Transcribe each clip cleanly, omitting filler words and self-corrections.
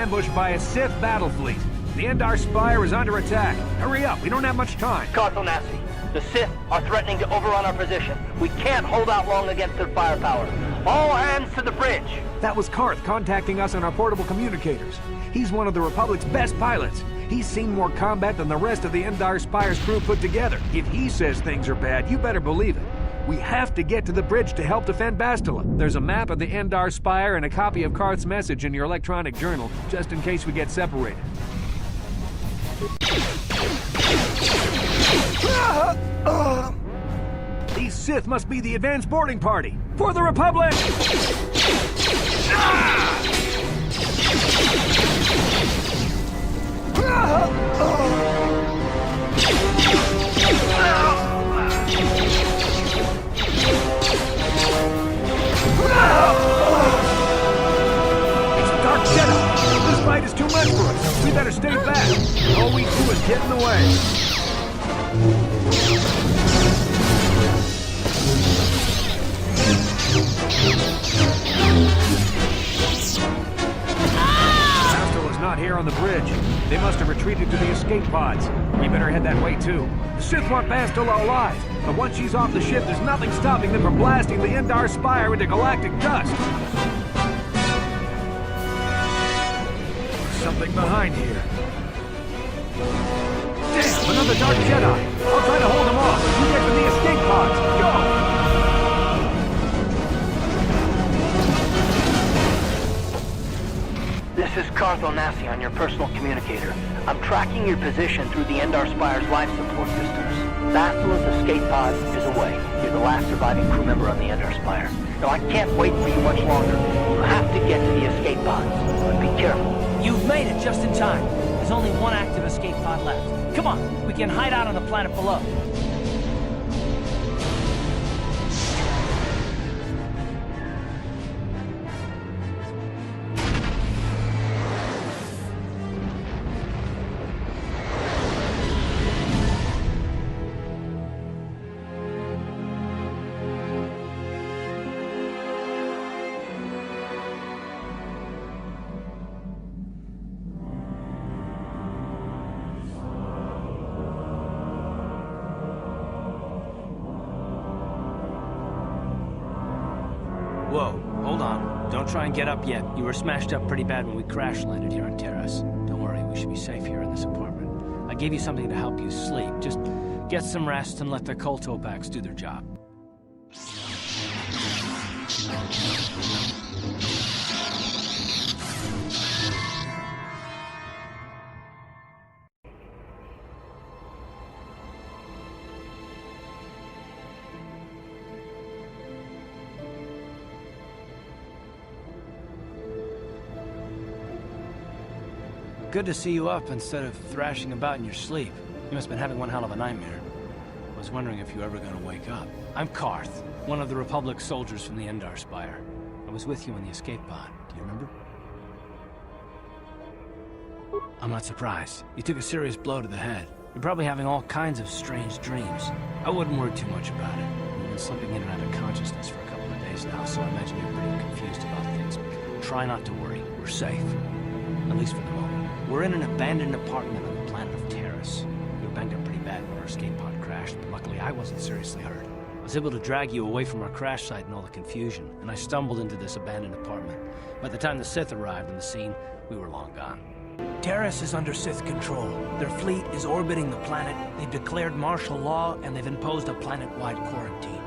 ambushed by a Sith battle fleet. The Endar Spire is under attack. Hurry up, we don't have much time. Kart Onasi, the Sith are threatening to overrun our position. We can't hold out long against their firepower. All hands to the bridge. That was Karth contacting us on our portable communicators. He's one of the Republic's best pilots. He's seen more combat than the rest of the Endar Spire's crew put together. If he says things are bad, you better believe it. We have to get to the bridge to help defend Бастила. There's a map of the Endar Spire and a copy of Karth's message in your electronic journal, just in case we get separated. These Sith must be the advanced boarding party. For the Republic! It's a Dark Jedi. This fight is too much for us. We better stay back. All we do is get in the way. Bastila's not here on the bridge. They must have retreated to the escape pods. We better head that way too. The Sith want Бастила alive, but once she's off the ship, there's nothing stopping them from blasting the Endar Spire into galactic dust. There's something behind here. Damn, another Dark Jedi. I'll try to hold him off. You get to the escape pods. Go! This is Kart Onasi on your personal communicator. I'm tracking your position through the Endar Spire's life support systems. Bastila's escape pod is away. You're the last surviving crew member on the Endar Spire. Now, I can't wait for you much longer. You have to get to the escape pods. But be careful. You've made it just in time. There's only one active escape pod left. Come on, we can hide out on the planet below. Whoa, hold on. Don't try and get up yet. You were smashed up pretty bad when we crash landed here on Terrace. Don't worry, we should be safe here in this apartment. I gave you something to help you sleep. Just get some rest and let the Kolto packs do their job. Good to see you up instead of thrashing about in your sleep. You must have been having one hell of a nightmare. I was wondering if you were ever going to wake up. I'm Karth, one of the Republic soldiers from the Endar Spire. I was with you in the escape pod. Do you remember? I'm not surprised. You took a serious blow to the head. You're probably having all kinds of strange dreams. I wouldn't worry too much about it. You've been slipping in and out of consciousness for a couple of days now, so I imagine you're pretty confused about things. Try not to worry. We're safe. At least for the moment. We're in an abandoned apartment on the planet of Terrace. We were banged up pretty bad when our escape pod crashed, but luckily I wasn't seriously hurt. I was able to drag you away from our crash site and all the confusion, and I stumbled into this abandoned apartment. By the time the Sith arrived on the scene, we were long gone. Terrace is under Sith control. Their fleet is orbiting the planet, they've declared martial law, and they've imposed a planet-wide quarantine.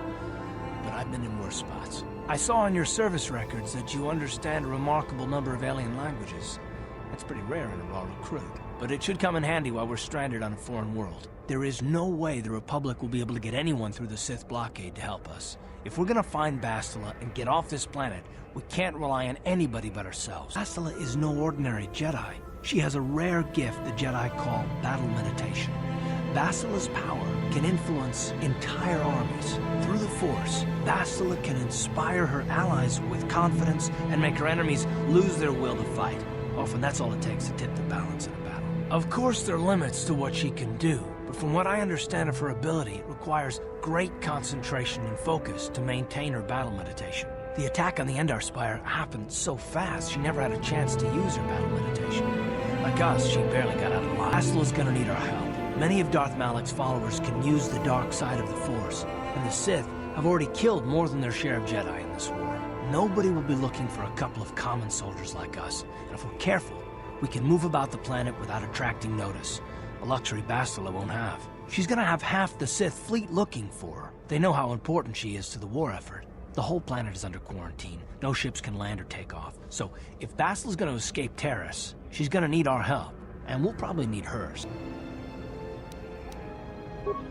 But I've been in worse spots. I saw on your service records that you understand a remarkable number of alien languages. That's pretty rare in a raw recruit, but it should come in handy while we're stranded on a foreign world. There is no way the Republic will be able to get anyone through the Sith blockade to help us. If we're gonna find Бастила and get off this planet, we can't rely on anybody but ourselves. Бастila is no ordinary Jedi. She has a rare gift the Jedi call battle meditation. Bastila's power can influence entire armies. Through the Force, Бастila can inspire her allies with confidence and make her enemies lose their will to fight. Often that's all it takes to tip the balance in a battle. Of course there are limits to what she can do, but from what I understand of her ability, it requires great concentration and focus to maintain her battle meditation. The attack on the Endar Spire happened so fast, she never had a chance to use her battle meditation. Like us, she barely got out alive. Bastilu's gonna need our help. Many of Darth Malak's followers can use the dark side of the Force, and the Sith have already killed more than their share of Jedi in this war. Nobody will be looking for a couple of common soldiers like us, and if we're careful, we can move about the planet without attracting notice. A luxury Bastila won't have. She's gonna have half the Sith fleet looking for her. They know how important she is to the war effort. The whole planet is under quarantine. No ships can land or take off. So, if Bastila's gonna escape Terrace, she's gonna need our help. And we'll probably need hers.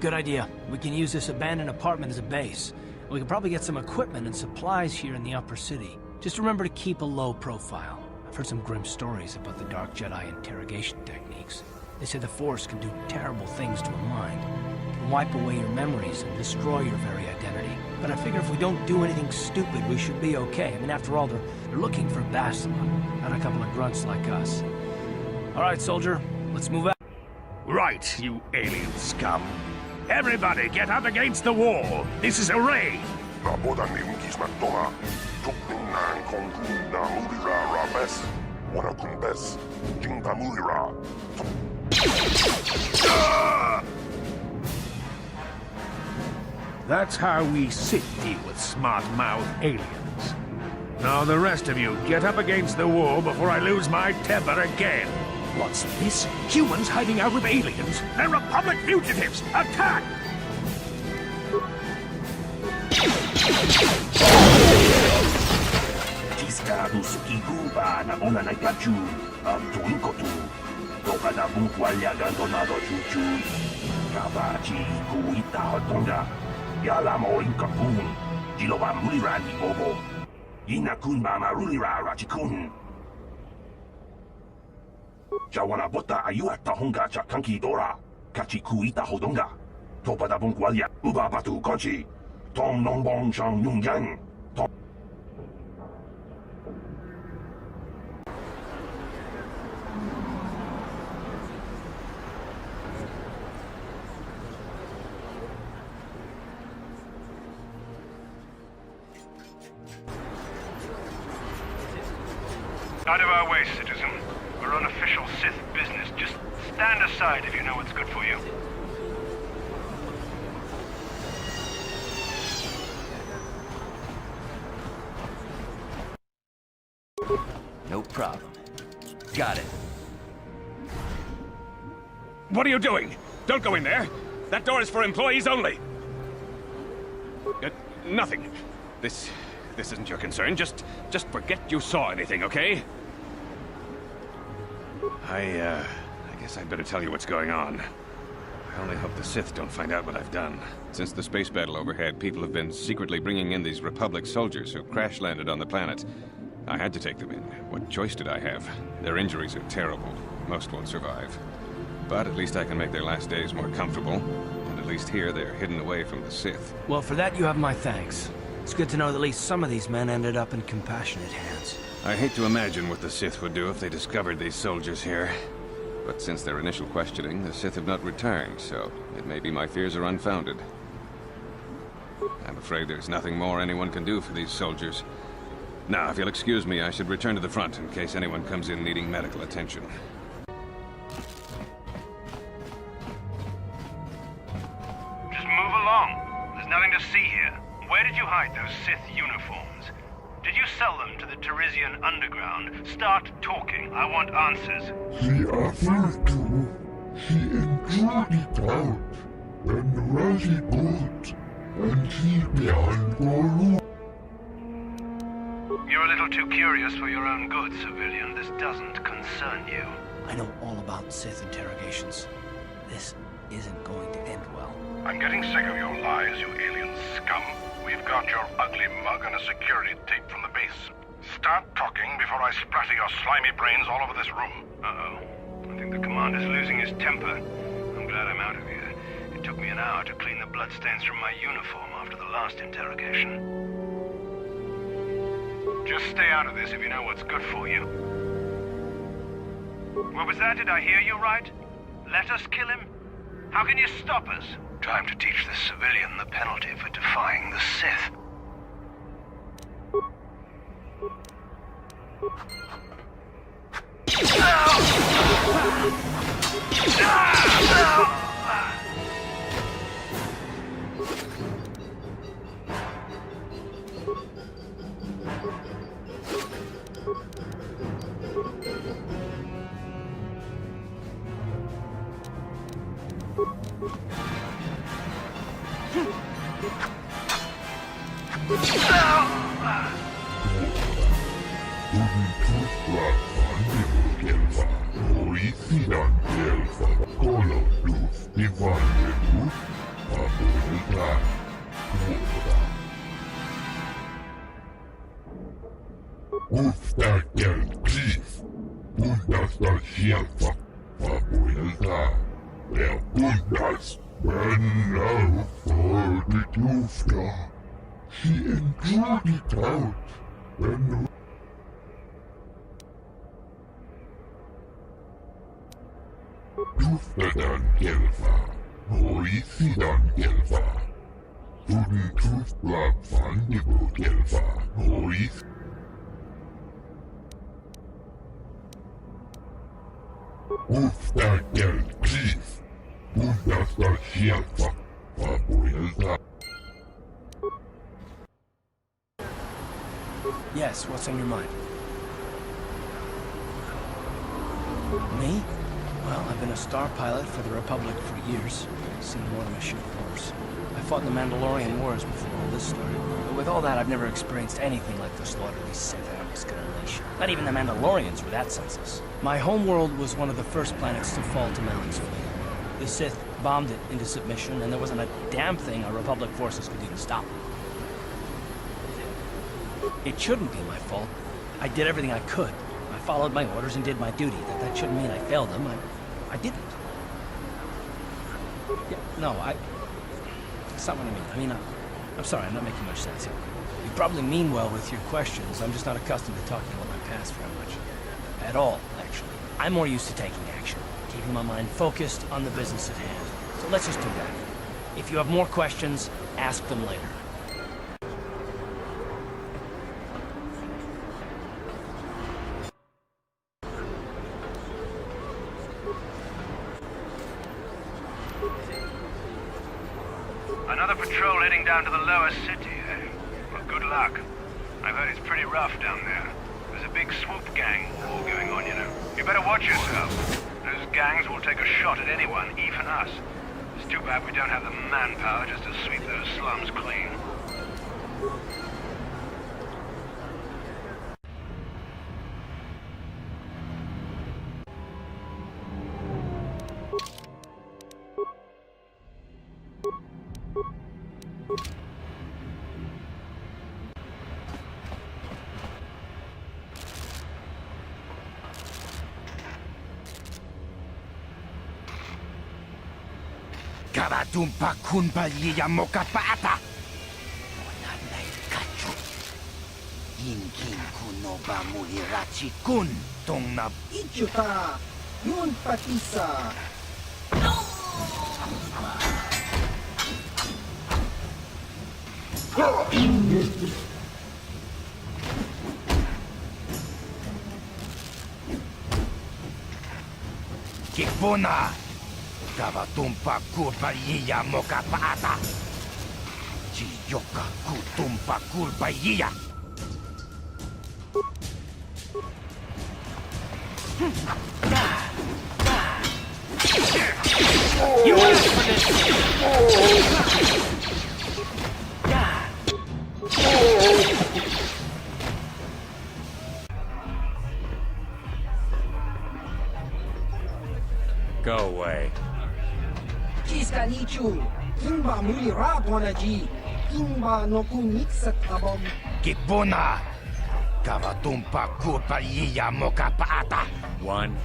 Good idea. We can use this abandoned apartment as a base. We can probably get some equipment and supplies here in the upper city. Just remember to keep a low profile. I've heard some grim stories about the Dark Jedi interrogation techniques. They say the Force can do terrible things to a mind. It can wipe away your memories and destroy your very identity. But I figure if we don't do anything stupid, we should be okay. I mean, after all, they're looking for Bastila, not a couple of grunts like us. All right, soldier, let's move out. Right, you alien scum. Everybody get up against the wall. This is a raid. That's how we Sith deal with smart-mouthed aliens. Now the rest of you get up against the wall before I lose my temper again. What's this? Humans hiding out with aliens? They're Republic fugitives! Attack! Jawana bota ayuata honga chakanki dora, kachi kuita hodonga, topada bungwalia, uba batu konchi, tom nongbong shang yung yang, tom. Out of our way, citizen. We're on official Sith business. Just stand aside if you know what's good for you. No problem. Got it. What are you doing? Don't go in there. That door is for employees only. Nothing. This isn't your concern. Just forget you saw anything, okay? I guess I'd better tell you what's going on. I only hope the Sith don't find out what I've done. Since the space battle overhead, people have been secretly bringing in these Republic soldiers who crash-landed on the planet. I had to take them in. What choice did I have? Their injuries are terrible. Most won't survive. But at least I can make their last days more comfortable. And at least here, they're hidden away from the Sith. Well, for that you have my thanks. It's good to know that at least some of these men ended up in compassionate hands. I hate to imagine what the Sith would do if they discovered these soldiers here. But since their initial questioning, the Sith have not returned, so it may be my fears are unfounded. I'm afraid there's nothing more anyone can do for these soldiers. Now, if you'll excuse me, I should return to the front in case anyone comes in needing medical attention. Just move along. There's nothing to see here. Where did you hide those Sith uniforms? Did you sell them to the Teresian underground? Start talking. I want answers. He offered to. He enjoyed it out. And really good. And he behind Golu. You're a little too curious for your own good, civilian. This doesn't concern you. I know all about Sith interrogations. This isn't going to end well. I'm getting sick of your lies, you alien scum. We've got your ugly mug and a security tape from the base. Start talking before I splatter your slimy brains all over this room. Uh-oh. I think the commander's losing his temper. I'm glad I'm out of here. It took me an hour to clean the bloodstains from my uniform after the last interrogation. Just stay out of this if you know what's good for you. What was that? Did I hear you right? Let us kill him? How can you stop us? Time to teach this civilian the penalty for defying the Sith. Yes, what's on your mind? Me? Well, I've been a star pilot for the Republic for years. Seen more than my share of horrors. I fought in the Mandalorian Wars before all this started. But with all that, I've never experienced anything like the slaughter these Sith armies could unleash. Not even the Mandalorians were that senseless. My homeworld was one of the first planets to fall to Malak's fleet. The Sith bombed it into submission, and there wasn't a damn thing our Republic forces could do to stop it. It shouldn't be my fault. I did everything I could. I followed my orders and did my duty. That shouldn't mean I failed them. I didn't. Yeah, no, That's not what I mean. I'm sorry, I'm not making much sense here. You probably mean well with your questions. I'm just not accustomed to talking about my past very much. At all, actually. I'm more used to taking action. Keeping my mind focused on the business at hand. So let's just do that. If you have more questions, ask them later. Another patrol heading down to the lower city, eh? Well, good luck. I've heard it's pretty rough down there. There's a big swoop gang war going on, you know. You better watch yourself. Those gangs will take a shot at anyone, even us. It's too bad we don't have the manpower just to sweep those slums clean. Karatumpa kunpa liya mokapata. Monanay kachu. Yinkin kuno ba mulirachi kun tong na ichuta. Yun patisa. Kipuna. Kavatumpa kulpa yiya mokapata. Chiyoka kutumpa kulpa yiya. You asked for this! Go away. Nichu, Kimba Mulira Bonaji, Kimba no Kumixat Abom. Kipuna. Kavatumpa kulpa yiya mokapata. One.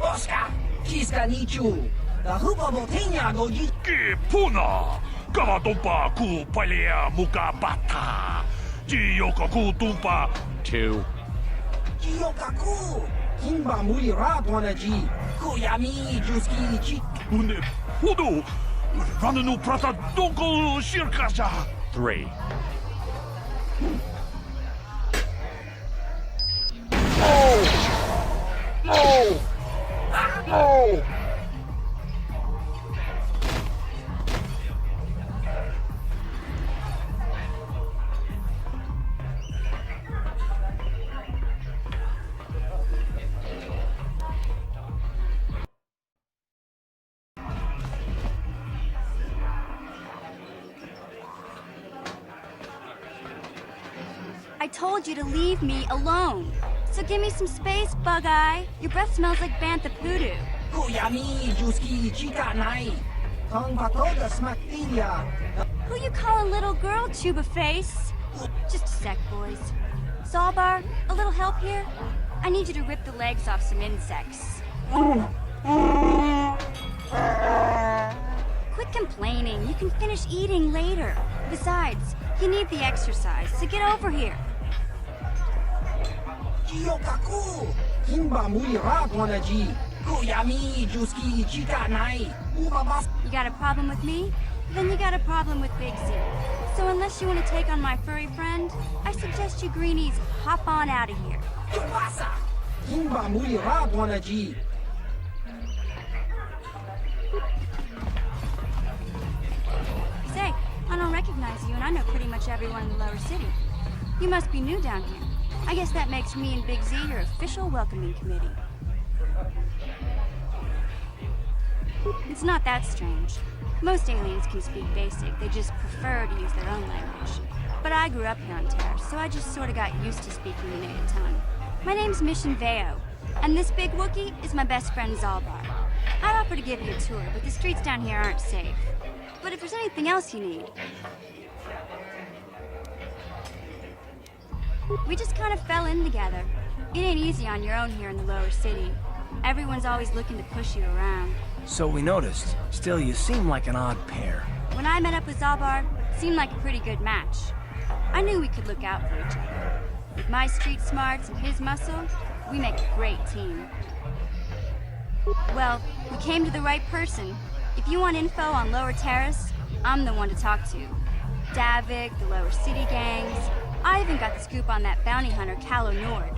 Oscar, Kiska Nichu, the Huba Botania Goji. Kipuna! Kavatumpa kupalia mukabata! Jiyoka kutumpa! Two. Jiyokaku, Kimba Mulira Bonaji, Kuyami Juski Chik. Hudu! Rananu prata donko shirkasha! Three. No! No! I told you to leave me alone. So give me some space, Bug-Eye. Your breath smells like Bantha Poodoo. Kuyami Juski Chikanai. Tongvatoda Smaktilia. Who you calling little girl, Chuba Face? Just a sec, boys. Zalbar, a little help here? I need you to rip the legs off some insects. Quit complaining. You can finish eating later. Besides, you need the exercise, so get over here. Kiyokaku. Kimba Muiraguanaji. Kuyami Juski Chikanai. Ubabas. You got a problem with me? Then you got a problem with Big Z. So unless you want to take on my furry friend, I suggest you greenies hop on out of here. Kiwasa. Kimba Muiraguanaji. Say, I don't recognize you, and I know pretty much everyone in the lower city. You must be new down here. I guess that makes me and Big Z your official welcoming committee. It's not that strange. Most aliens can speak basic, they just prefer to use their own language. But I grew up here on Terra, so I just sort of got used to speaking the native tongue. My name's Mission Veo, and this big Wookiee is my best friend Zalbar. I offer to give you a tour, but the streets down here aren't safe. But if there's anything else you need... We just kind of fell in together. It ain't easy on your own here in the lower city. Everyone's always looking to push you around. So we noticed. Still, you seem like an odd pair. When I met up with Zalbar, it seemed like a pretty good match. I knew we could look out for each other. With my street smarts and his muscle, we make a great team. Well, we came to the right person. If you want info on Lower Terrace, I'm the one to talk to. Davik, the Lower City gangs. I even got the scoop on that bounty hunter, Calo Nord.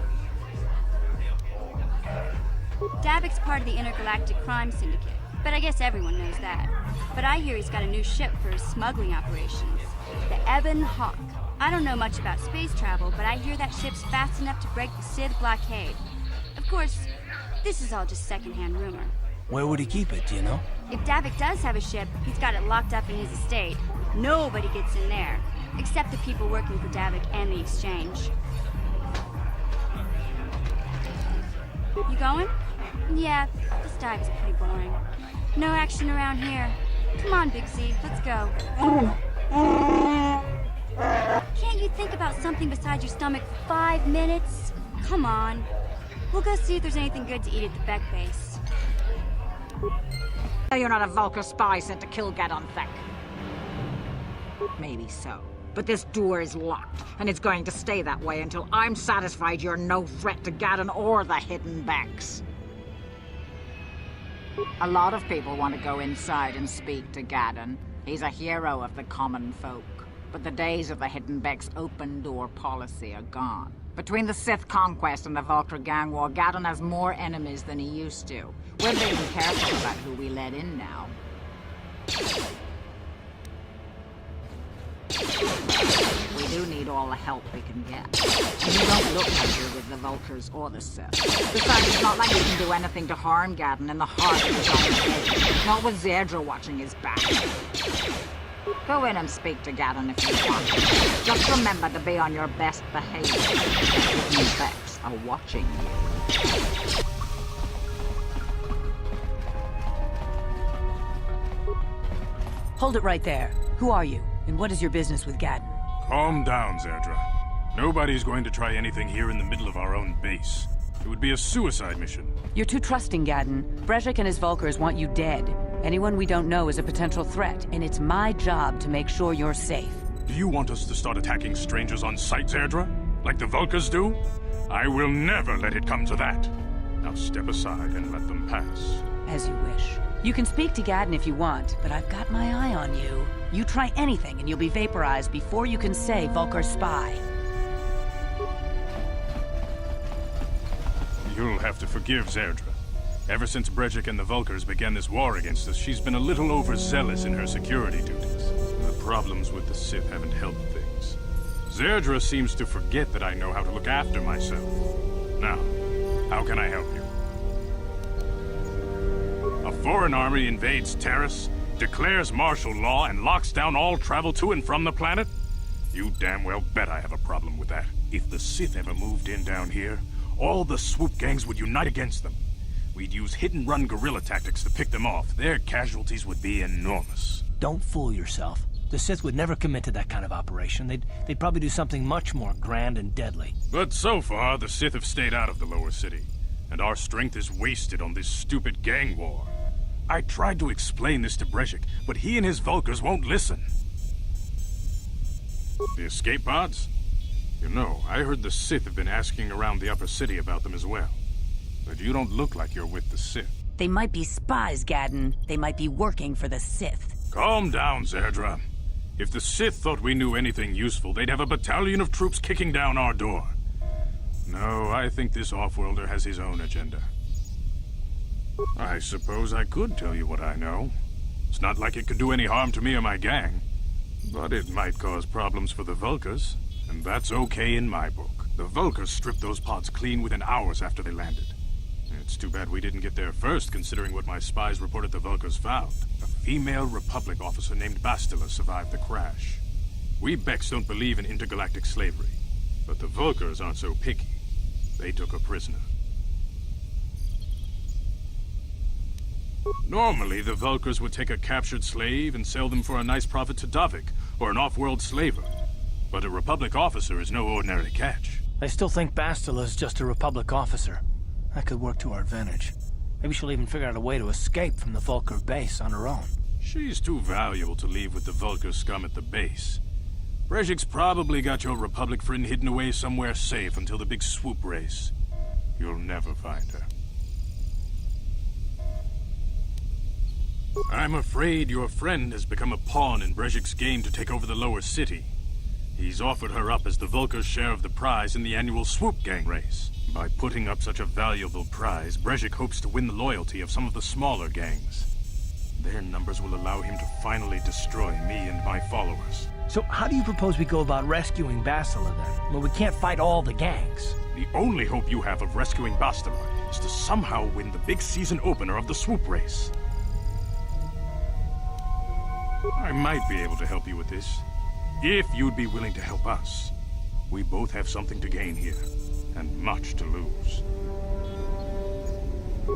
Davik's part of the Intergalactic Crime Syndicate, but I guess everyone knows that. But I hear he's got a new ship for his smuggling operations, the Ebon Hawk. I don't know much about space travel, but I hear that ship's fast enough to break the Sith blockade. Of course, this is all just secondhand rumor. Where would he keep it, do you know? If Davik does have a ship, he's got it locked up in his estate. Nobody gets in there, except the people working for Davik and the Exchange. You going? Yeah, this dive is pretty boring. No action around here. Come on, Big Z, let's go. Can't you think about something besides your stomach for 5 minutes? Come on. We'll go see if there's anything good to eat at the Beck base. You're not a Vulcan spy sent to kill Gadon Thek. Maybe so. But this door is locked, and it's going to stay that way until I'm satisfied you're no threat to Gadon or the Hidden Becks. A lot of people want to go inside and speak to Gadon. He's a hero of the common folk. But the days of the Hidden Becks' open-door policy are gone. Between the Sith conquest and the Vulcan gang war, Gadon has more enemies than he used to. We're being careful about who we let in now. We do need all the help we can get. And you don't look like you're with the Vultures or the Sith. Besides, it's not like you can do anything to harm Gadon in the heart of the giant cave. Not with Zedra watching his back. Go in and speak to Gadon if you want. Just remember to be on your best behavior. The Hidden Becks are watching you. Hold it right there. Who are you? And what is your business with Gadon? Calm down, Zedra. Nobody's going to try anything here in the middle of our own base. It would be a suicide mission. You're too trusting, Gadon. Brezhik and his Vulkars want you dead. Anyone we don't know is a potential threat, and it's my job to make sure you're safe. Do you want us to start attacking strangers on sight, Zedra? Like the Vulkars do? I will never let it come to that. Now step aside and let them pass. As you wish. You can speak to Gadon if you want, but I've got my eye on you. You try anything and you'll be vaporized before you can say Vulcar spy. You'll have to forgive Zerdra. Ever since Brejik and the Vulkars began this war against us, she's been a little overzealous in her security duties. The problems with the Sith haven't helped things. Zerdra seems to forget that I know how to look after myself. Now, how can I help you? A foreign army invades Terrace, declares martial law, and locks down all travel to and from the planet? You damn well bet I have a problem with that. If the Sith ever moved in down here, all the swoop gangs would unite against them. We'd use hit-and-run guerrilla tactics to pick them off. Their casualties would be enormous. Don't fool yourself. The Sith would never commit to that kind of operation. They'd probably do something much more grand and deadly. But so far, the Sith have stayed out of the lower city, and our strength is wasted on this stupid gang war. I tried to explain this to Brejik, but he and his Vulkars won't listen. The escape pods? You know, I heard the Sith have been asking around the upper city about them as well. But you don't look like you're with the Sith. They might be spies, Gadden. They might be working for the Sith. Calm down, Zerdra. If the Sith thought we knew anything useful, they'd have a battalion of troops kicking down our door. No, I think this off-worlder has his own agenda. I suppose I could tell you what I know. It's not like it could do any harm to me or my gang. But it might cause problems for the Vulkars, and that's okay in my book. The Vulkars stripped those pods clean within hours after they landed. It's too bad we didn't get there first, considering what my spies reported the Vulkars found. A female Republic officer named Бастилу survived the crash. We Beks don't believe in intergalactic slavery, but the Vulkars aren't so picky. They took her prisoner. Normally, the Vulkars would take a captured slave and sell them for a nice profit to Davik, or an off-world slaver. But a Republic officer is no ordinary catch. I still think Бастилу is just a Republic officer. That could work to our advantage. Maybe she'll even figure out a way to escape from the Vulkar base on her own. She's too valuable to leave with the Vulkar scum at the base. Brejik's probably got your Republic friend hidden away somewhere safe until the big swoop race. You'll never find her. I'm afraid your friend has become a pawn in Brejik's game to take over the lower city. He's offered her up as the Vulkar's share of the prize in the annual swoop gang race. By putting up such a valuable prize, Brejik hopes to win the loyalty of some of the smaller gangs. Their numbers will allow him to finally destroy me and my followers. So how do you propose we go about rescuing Бастилу then? Well, we can't fight all the gangs. The only hope you have of rescuing Бастилу is to somehow win the big season opener of the swoop race. I might be able to help you with this, if you'd be willing to help us. We both have something to gain here, and much to lose.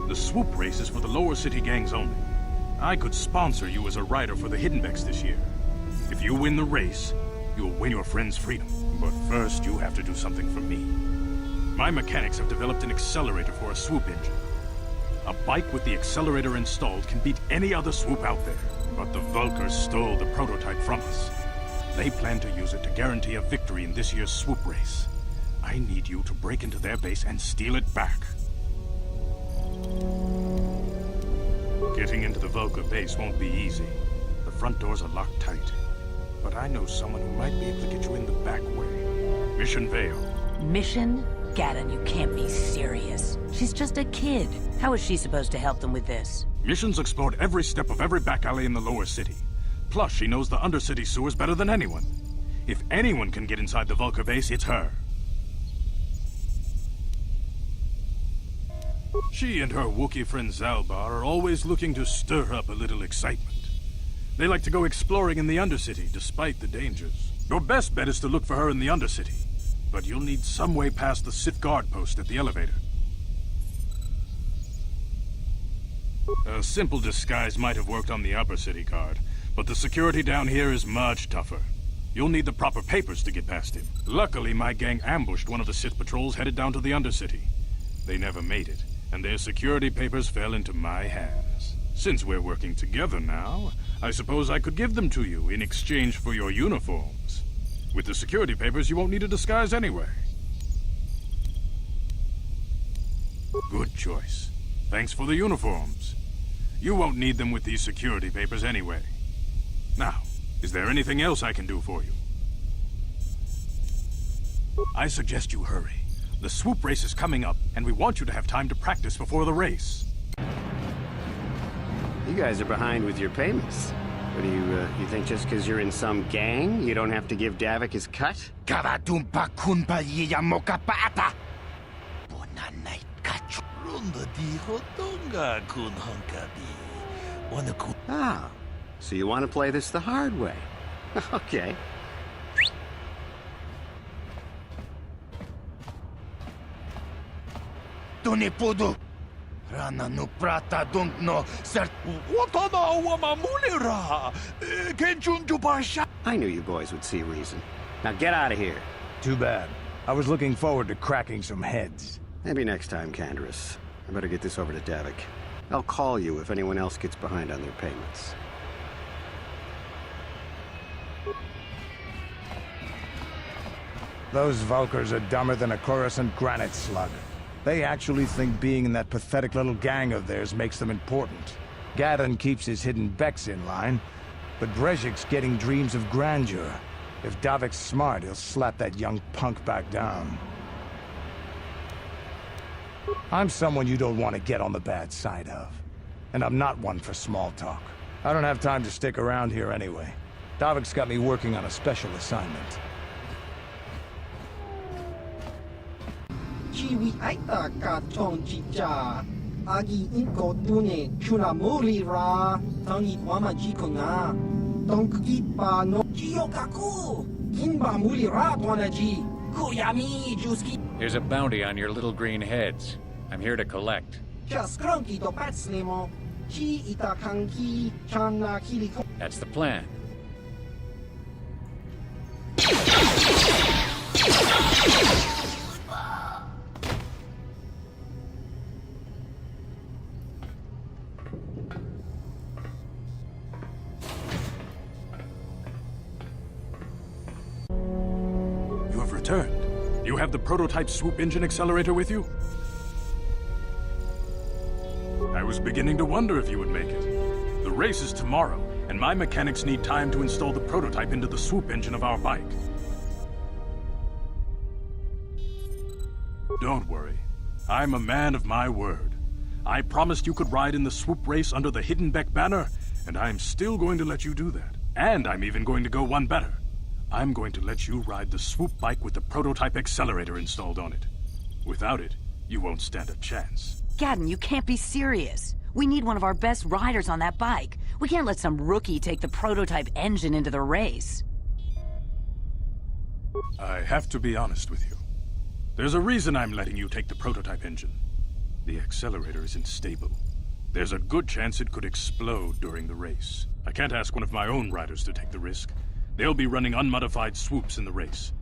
The swoop race is for the lower city gangs only. I could sponsor you as a rider for the Hidden Becks this year. If you win the race, you'll win your friend's freedom. But first, you have to do something for me. My mechanics have developed an accelerator for a swoop engine. A bike with the accelerator installed can beat any other swoop out there. But the Vulkars stole the prototype from us. They plan to use it to guarantee a victory in this year's swoop race. I need you to break into their base and steal it back. Getting into the Vulkar base won't be easy. The front doors are locked tight. But I know someone who might be able to get you in the back way. Mission Vale. Mission? Gadden, you can't be serious. She's just a kid. How is she supposed to help them with this? Mission's explored every step of every back alley in the lower city. Plus, she knows the undercity sewers better than anyone. If anyone can get inside the Vulkar base, it's her. She and her Wookiee friend Zalbar are always looking to stir up a little excitement. They like to go exploring in the undercity, despite the dangers. Your best bet is to look for her in the undercity. But you'll need some way past the Sith guard post at the elevator. A simple disguise might have worked on the upper city guard, but the security down here is much tougher. You'll need the proper papers to get past him. Luckily, my gang ambushed one of the Sith patrols headed down to the undercity. They never made it, and their security papers fell into my hands. Since we're working together now, I suppose I could give them to you in exchange for your uniforms. With the security papers, you won't need a disguise anyway. Good choice. Thanks for the uniforms. You won't need them with these security papers anyway. Now, is there anything else I can do for you? I suggest you hurry. The swoop race is coming up, and we want you to have time to practice before the race. You guys are behind with your payments. What do you think just because you're in some gang, you don't have to give Davik his cut? Ah, so you want to play this the hard way. Okay. I knew you boys would see reason. Now get out of here. Too bad. I was looking forward to cracking some heads. Maybe next time, Canderous. I better get this over to Davik. I'll call you if anyone else gets behind on their payments. Those Vulkars are dumber than a Coruscant granite slug. They actually think being in that pathetic little gang of theirs makes them important. Gadon keeps his hidden Becks in line, but Brezhik's getting dreams of grandeur. If Davik's smart, he'll slap that young punk back down. I'm someone you don't want to get on the bad side of. And I'm not one for small talk. I don't have time to stick around here anyway. Davik's got me working on a special assignment. Chiwi aita ka chong chicha. Agi inko tune chuna muri ra. Tangi wama jikona. Donk ipa no jiyokaku. Kinba muri ra tonaji. Kuyami juski. There's a bounty on your little green heads. I'm here to collect. Just cronky to patslemo. Chi ita kanki chana kiliko. That's the plan. You have returned. You have the prototype swoop engine accelerator with you? I was beginning to wonder if you would make it. The race is tomorrow, and my mechanics need time to install the prototype into the swoop engine of our bike. Don't worry. I'm a man of my word. I promised you could ride in the swoop race under the Hidden Beck banner, and I'm still going to let you do that. And I'm even going to go one better. I'm going to let you ride the swoop bike with the prototype accelerator installed on it. Without it, you won't stand a chance. Gadon, you can't be serious. We need one of our best riders on that bike. We can't let some rookie take the prototype engine into the race. I have to be honest with you. There's a reason I'm letting you take the prototype engine. The accelerator isn't stable. There's a good chance it could explode during the race. I can't ask one of my own riders to take the risk. They'll be running unmodified swoops in the race.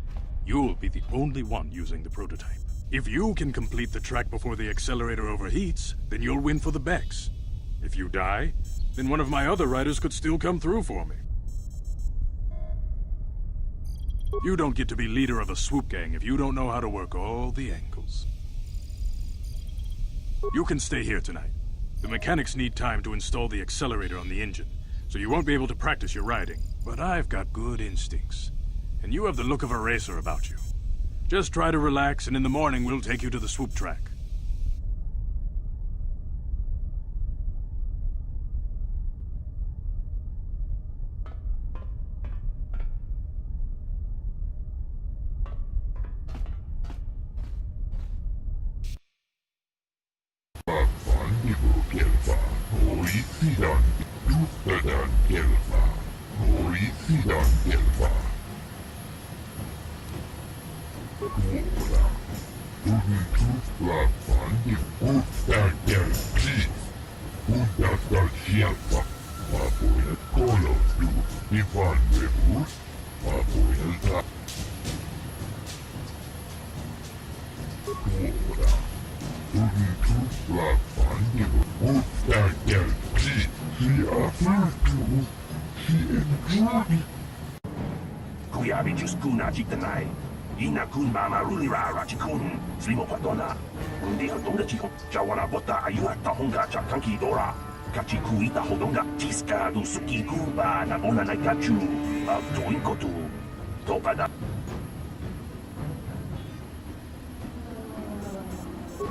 You'll be the only one using the prototype. If you can complete the track before the accelerator overheats, then you'll win for the Becks. If you die, then one of my other riders could still come through for me. You don't get to be leader of a swoop gang if you don't know how to work all the angles. You can stay here tonight. The mechanics need time to install the accelerator on the engine, so you won't be able to practice your riding. But I've got good instincts, and you have the look of a racer about you. Just try to relax, and in the morning we'll take you to the swoop track.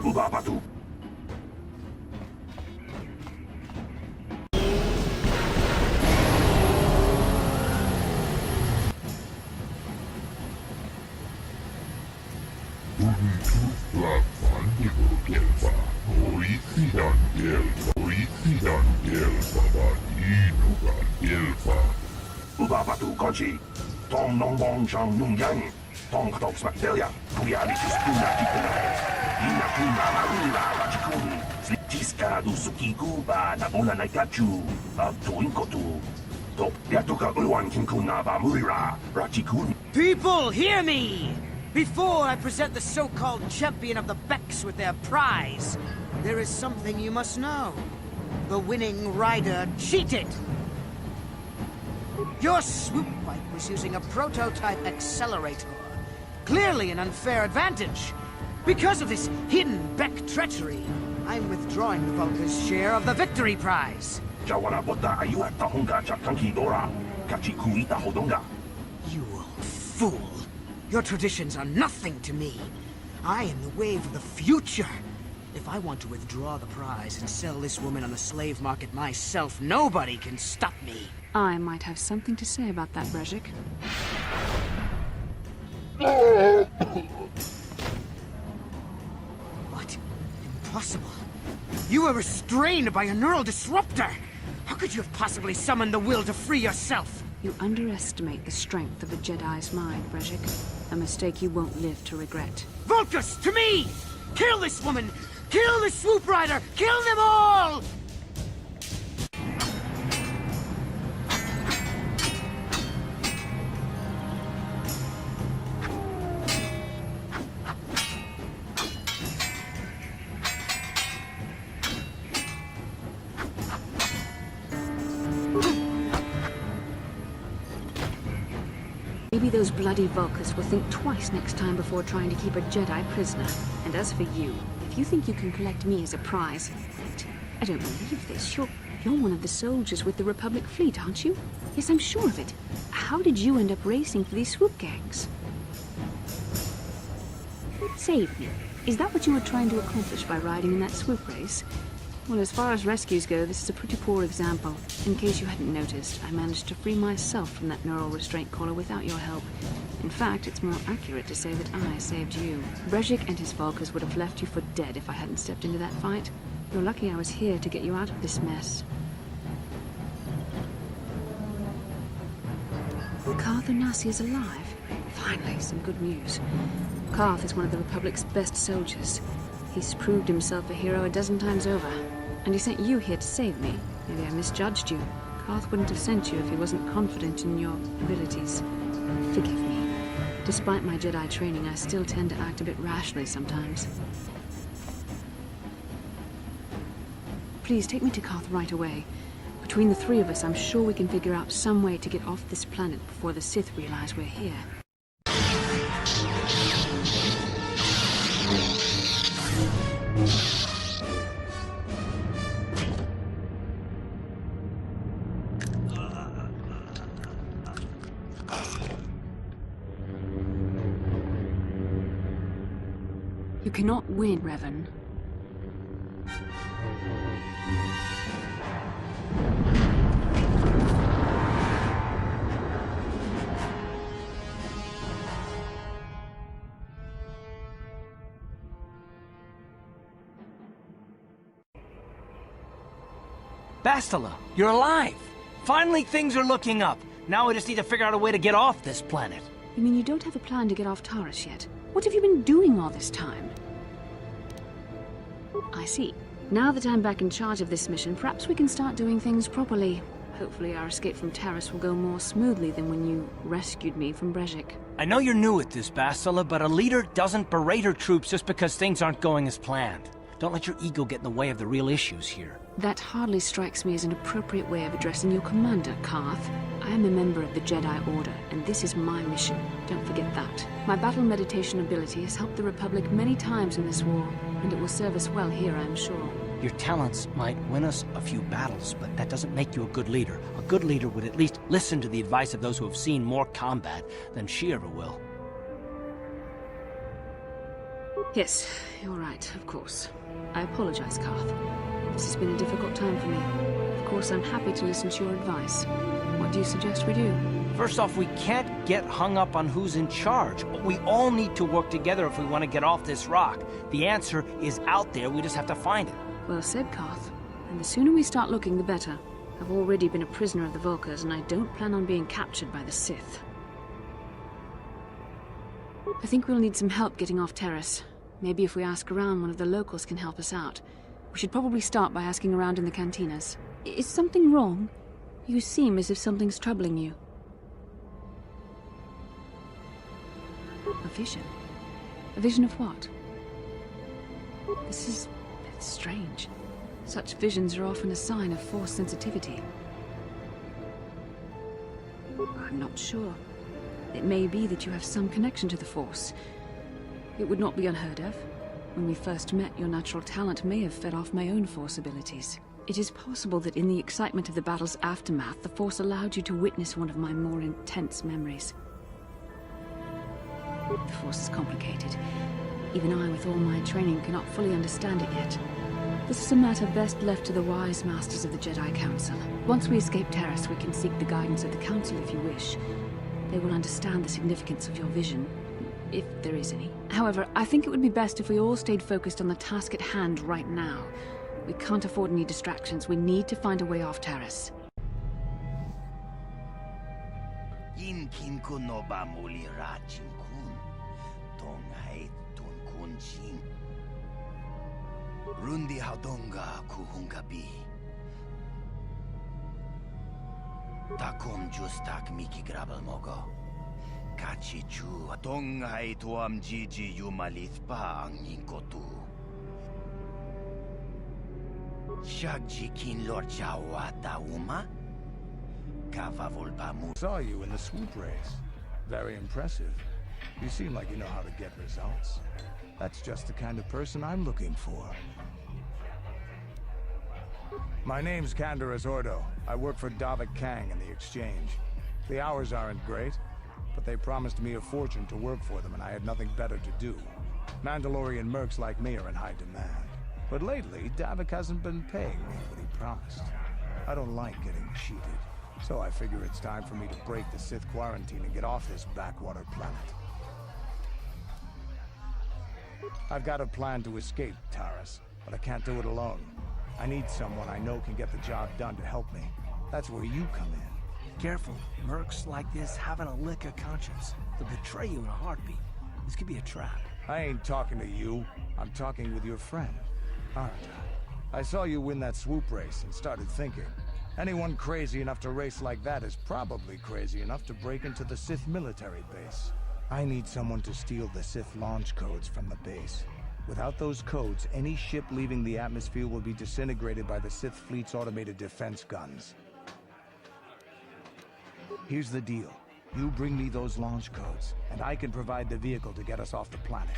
Ubabatu. Ubabatu Kochi, Tom Nongbong Shang Nung Yang, Tom Ktox Bacteria, Kuyalis Kuna Kikuna, Inakuna Marula Rachikun, Slipchiska du Sukikuba, Nabona Naikachu, Tuinkotu, Top Yatuka Uwan Kinkuna Bamurira, Rachikun. People, hear me! Before I present the so-called champion of the Becks with their prize, there is something you must know. The winning rider cheated! Your swoop bike was using a prototype accelerator. Clearly an unfair advantage. Because of this hidden Beck treachery, I'm withdrawing the Vulca's share of the victory prize. You Fool! Your traditions are nothing to me. I am the wave of the future. If I want to withdraw the prize and sell this woman on the slave market myself, nobody can stop me. I might have something to say about that, Brezhik. What? Impossible. You were restrained by a neural disruptor. How could you have possibly summoned the will to free yourself? You underestimate the strength of a Jedi's mind, Brezhik. A mistake you won't live to regret. Vulcus, to me! Kill this woman! Kill the swoop rider! Kill them all! Maybe those bloody Vulcans will think twice next time before trying to keep a Jedi prisoner. And as for you, if you think you can collect me as a prize... Wait, I don't believe this. You're one of the soldiers with the Republic fleet, aren't you? Yes, I'm sure of it. How did you end up racing for these swoop gangs? Save me. Is that what you were trying to accomplish by riding in that swoop race? Well, as far as rescues go, this is a pretty poor example. In case you hadn't noticed, I managed to free myself from that neural restraint collar without your help. In fact, it's more accurate to say that I saved you. Brezhik and his Vulcans would have left you for dead if I hadn't stepped into that fight. You're lucky I was here to get you out of this mess. Karth Onasi is alive. Finally, some good news. Karth is one of the Republic's best soldiers. He's proved himself a hero a dozen times over. And he sent you here to save me. Maybe I misjudged you. Karth wouldn't have sent you if he wasn't confident in your abilities. Forgive me. Despite my Jedi training, I still tend to act a bit rashly sometimes. Please, take me to Karth right away. Between the three of us, I'm sure we can figure out some way to get off this planet before the Sith realize we're here. You cannot win, Revan. Bastila, you're alive! Finally, things are looking up. Now we just need to figure out a way to get off this planet. You mean you don't have a plan to get off Taurus yet? What have you been doing all this time? I see. Now that I'm back in charge of this mission, perhaps we can start doing things properly. Hopefully our escape from Taurus will go more smoothly than when you rescued me from Brezhik. I know you're new at this, Bastila, but a leader doesn't berate her troops just because things aren't going as planned. Don't let your ego get in the way of the real issues here. That hardly strikes me as an appropriate way of addressing your commander, Karth. I am a member of the Jedi Order, and this is my mission. Don't forget that. My battle meditation ability has helped the Republic many times in this war, and it will serve us well here, I'm sure. Your talents might win us a few battles, but that doesn't make you a good leader. A good leader would at least listen to the advice of those who have seen more combat than she ever will. Yes, you're right, of course. I apologize, Karth. This has been a difficult time for me. Of course, I'm happy to listen to your advice. What do you suggest we do? First off, we can't get hung up on who's in charge. We all need to work together if we want to get off this rock. The answer is out there, we just have to find it. Well said, Karth. And the sooner we start looking, the better. I've already been a prisoner of the Vulkars, and I don't plan on being captured by the Sith. I think we'll need some help getting off Terrace. Maybe if we ask around, one of the locals can help us out. We should probably start by asking around in the cantinas. Is something wrong? You seem as if something's troubling you. A vision? A vision of what? This is strange. Such visions are often a sign of Force sensitivity. I'm not sure. It may be that you have some connection to the Force. It would not be unheard of. When we first met, your natural talent may have fed off my own Force abilities. It is possible that in the excitement of the battle's aftermath, the Force allowed you to witness one of my more intense memories. The Force is complicated. Even I, with all my training, cannot fully understand it yet. This is a matter best left to the wise masters of the Jedi Council. Once we escape Terrace, we can seek the guidance of the Council if you wish. They will understand the significance of your vision, if there is any. However, I think it would be best if we all stayed focused on the task at hand right now. We can't afford any distractions. We need to find a way off Terrace. Rundi Haudonga Kuhungabi Takum Justak Miki Grabel Mogo Kachichu Tongai Tuam Gigi Yumalithpa Ninkotu Shagji Kin Lord Chawata Uma Kavavulpamu. Saw you in the swoop race. Very impressive. You seem like you know how to get results. That's just the kind of person I'm looking for. My name's Canderous Ordo. I work for Davik Kang in the Exchange. The hours aren't great, but they promised me a fortune to work for them, and I had nothing better to do. Mandalorian mercs like me are in high demand. But lately, Davik hasn't been paying me what he promised. I don't like getting cheated, so I figure it's time for me to break the Sith quarantine and get off this backwater planet. I've got a plan to escape Taris, but I can't do it alone. I need someone I know can get the job done to help me. That's where you come in. Careful. Mercs like this haven't a lick of conscience. They'll betray you in a heartbeat. This could be a trap. I ain't talking to you. I'm talking with your friend, aren't I? I saw you win that swoop race and started thinking. Anyone crazy enough to race like that is probably crazy enough to break into the Sith military base. I need someone to steal the Sith launch codes from the base. Without those codes, any ship leaving the atmosphere will be disintegrated by the Sith fleet's automated defense guns. Here's the deal. You bring me those launch codes, and I can provide the vehicle to get us off the planet.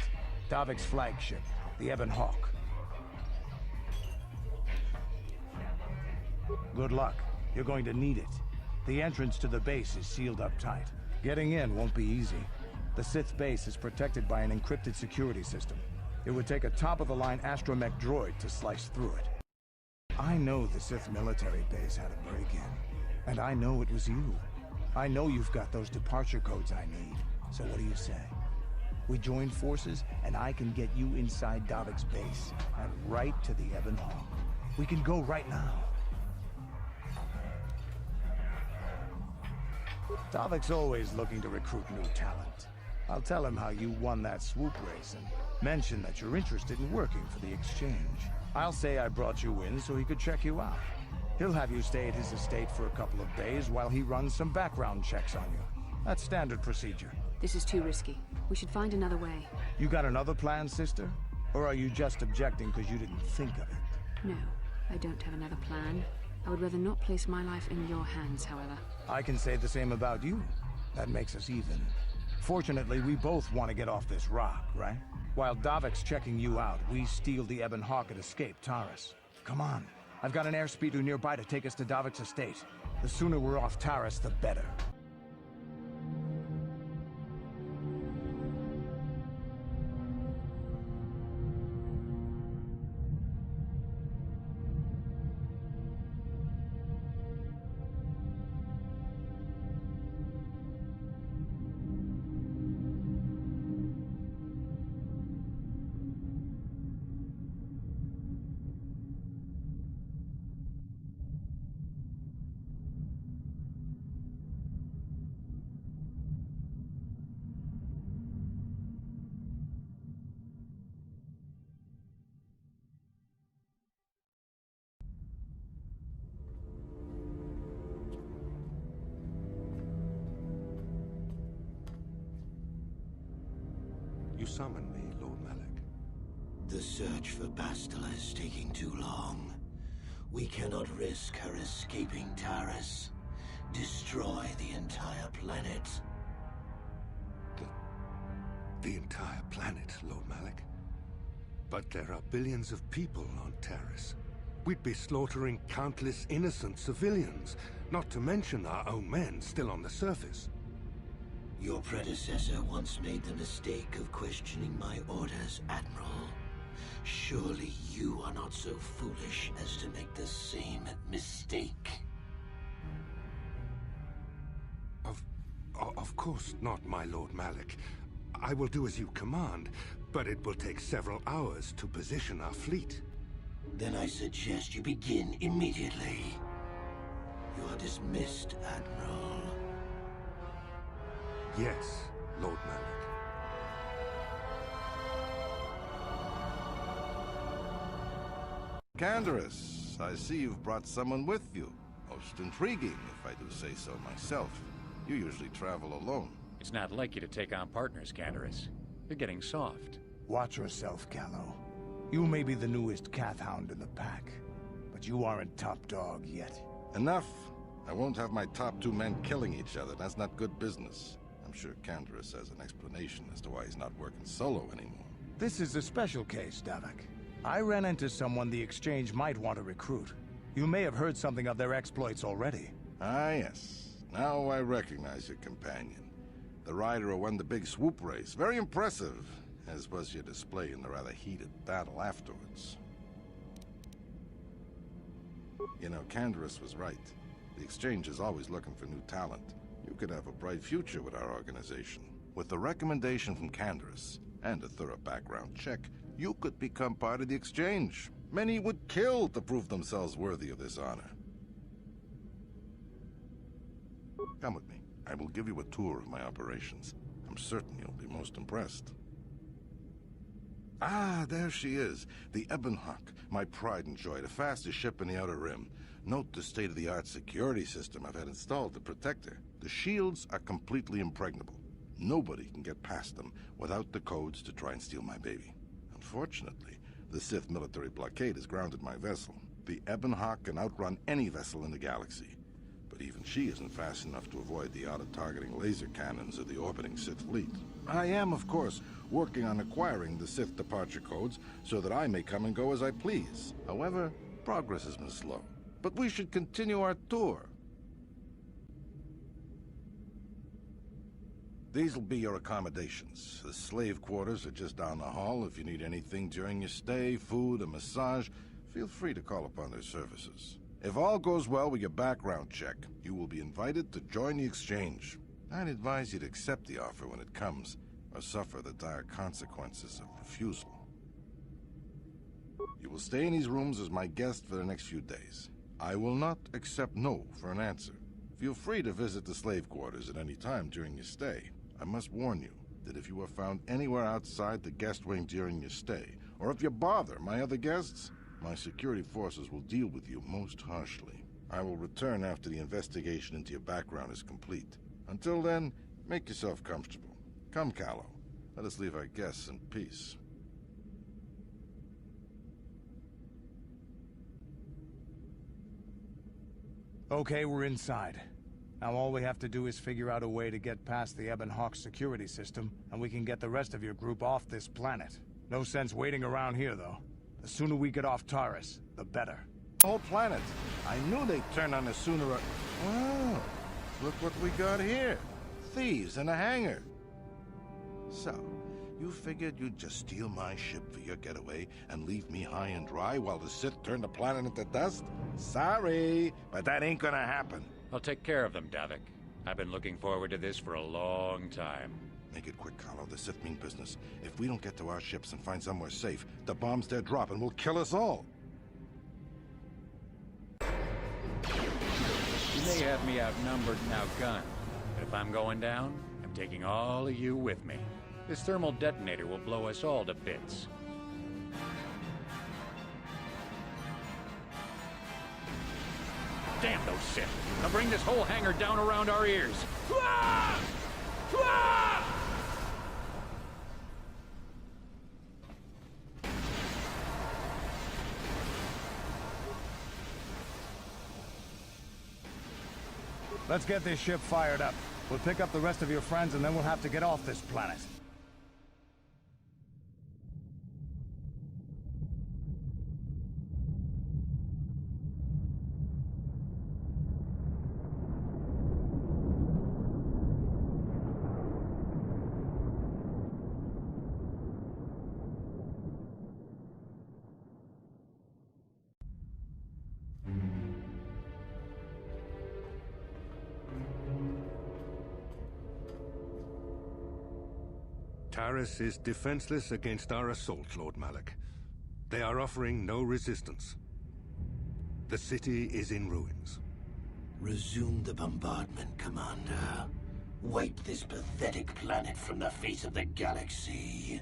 Davik's flagship, the Ebon Hawk. Good luck. You're going to need it. The entrance to the base is sealed up tight. Getting in won't be easy. The Sith base is protected by an encrypted security system. It would take a top-of-the-line astromech droid to slice through it. I know the Sith military base had a break-in, and I know it was you. I know you've got those departure codes I need, so what do you say? We join forces, and I can get you inside Davik's base, and right to the Ebon Hawk. We can go right now. Davik's always looking to recruit new talent. I'll tell him how you won that swoop race and mention that you're interested in working for the Exchange. I'll say I brought you in so he could check you out. He'll have you stay at his estate for a couple of days while he runs some background checks on you. That's standard procedure. This is too risky. We should find another way. You got another plan, sister? Or are you just objecting because you didn't think of it? No, I don't have another plan. I would rather not place my life in your hands, however. I can say the same about you. That makes us even. Fortunately, we both want to get off this rock, right? While Davik's checking you out, we steal the Ebon Hawk and escape Taris. Come on. I've got an airspeeder nearby to take us to Davik's estate. The sooner we're off Taris, the better. you summoned me, Lord Malak? The search for Бастила is taking too long. We cannot risk her escaping Taris. Destroy the entire planet. The entire planet, Lord Malak? But there are billions of people on Taris. We'd be slaughtering countless innocent civilians, not to mention our own men still on the surface. Your predecessor once made the mistake of questioning my orders, Admiral. Surely you are not so foolish as to make the same mistake. Of course not, my Lord Malak. I will do as you command, but it will take several hours to position our fleet. Then I suggest you begin immediately. You are dismissed, Admiral. Yes, Lord Malak. Canderous, I see you've brought someone with you. Most intriguing, if I do say so myself. You usually travel alone. It's not like you to take on partners, Canderous. You're getting soft. Watch yourself, Callow. You may be the newest Cath Hound in the pack, but you aren't top dog yet. Enough. I won't have my top two men killing each other. That's not good business. I'm sure Canderous has an explanation as to why he's not working solo anymore. This is a special case, Davik. I ran into someone the Exchange might want to recruit. You may have heard something of their exploits already. Ah, yes. Now I recognize your companion. The rider who won the big swoop race. Very impressive, as was your display in the rather heated battle afterwards. You know, Canderous was right. The Exchange is always looking for new talent. You could have a bright future with our organization. With the recommendation from Canderous, and a thorough background check, you could become part of the Exchange. Many would kill to prove themselves worthy of this honor. Come with me. I will give you a tour of my operations. I'm certain you'll be most impressed. Ah, there she is. The Ebon Hawk, my pride and joy, the fastest ship in the Outer Rim. Note the state-of-the-art security system I've had installed to protect her. The shields are completely impregnable. Nobody can get past them without the codes to try and steal my baby. Unfortunately, the Sith military blockade has grounded my vessel. The Ebon Hawk can outrun any vessel in the galaxy. But even she isn't fast enough to avoid the auto-targeting laser cannons of the orbiting Sith fleet. I am, of course, working on acquiring the Sith departure codes so that I may come and go as I please. However, progress has been slow. But we should continue our tour. These will be your accommodations. The slave quarters are just down the hall. If you need anything during your stay, food, a massage, feel free to call upon their services. If all goes well with your background check, you will be invited to join the Exchange. I'd advise you to accept the offer when it comes, or suffer the dire consequences of refusal. You will stay in these rooms as my guest for the next few days. I will not accept no for an answer. Feel free to visit the slave quarters at any time during your stay. I must warn you that if you are found anywhere outside the guest wing during your stay, or if you bother my other guests, my security forces will deal with you most harshly. I will return after the investigation into your background is complete. Until then, make yourself comfortable. Come, Callow. Let us leave our guests in peace. Okay, we're inside. Now all we have to do is figure out a way to get past the Ebon Hawk security system, and we can get the rest of your group off this planet. No sense waiting around here, though. The sooner we get off Taris, the better. The whole planet. I knew they'd turn on us sooner or... Wow, look what we got here. Thieves in a hangar. So, you figured you'd just steal my ship for your getaway and leave me high and dry while the Sith turn the planet into dust? Sorry, but that ain't gonna happen. I'll take care of them, Davik. I've been looking forward to this for a long time. Make it quick, Callow. The Sith mean business. If we don't get to our ships and find somewhere safe, the bombs they're dropping will kill us all. You may have me outnumbered and outgunned, but if I'm going down, I'm taking all of you with me. This thermal detonator will blow us all to bits. Damn those Sith! Now bring this whole hangar down around our ears! Let's get this ship fired up. We'll pick up the rest of your friends and then we'll have to get off this planet. Taris is defenseless against our assault, Lord Malak. They are offering no resistance. The city is in ruins. Resume the bombardment, Commander. Wipe this pathetic planet from the face of the galaxy.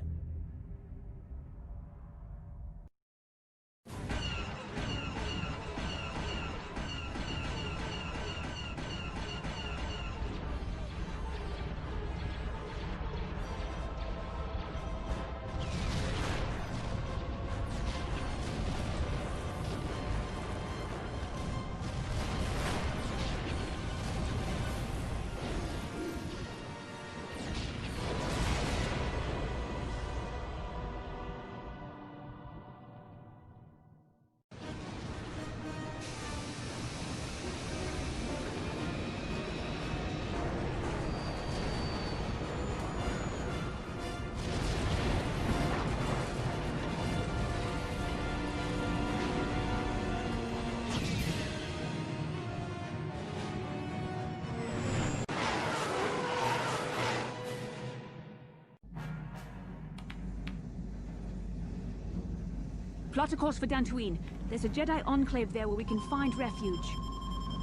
Plot a course for Dantooine. There's a Jedi enclave there where we can find refuge.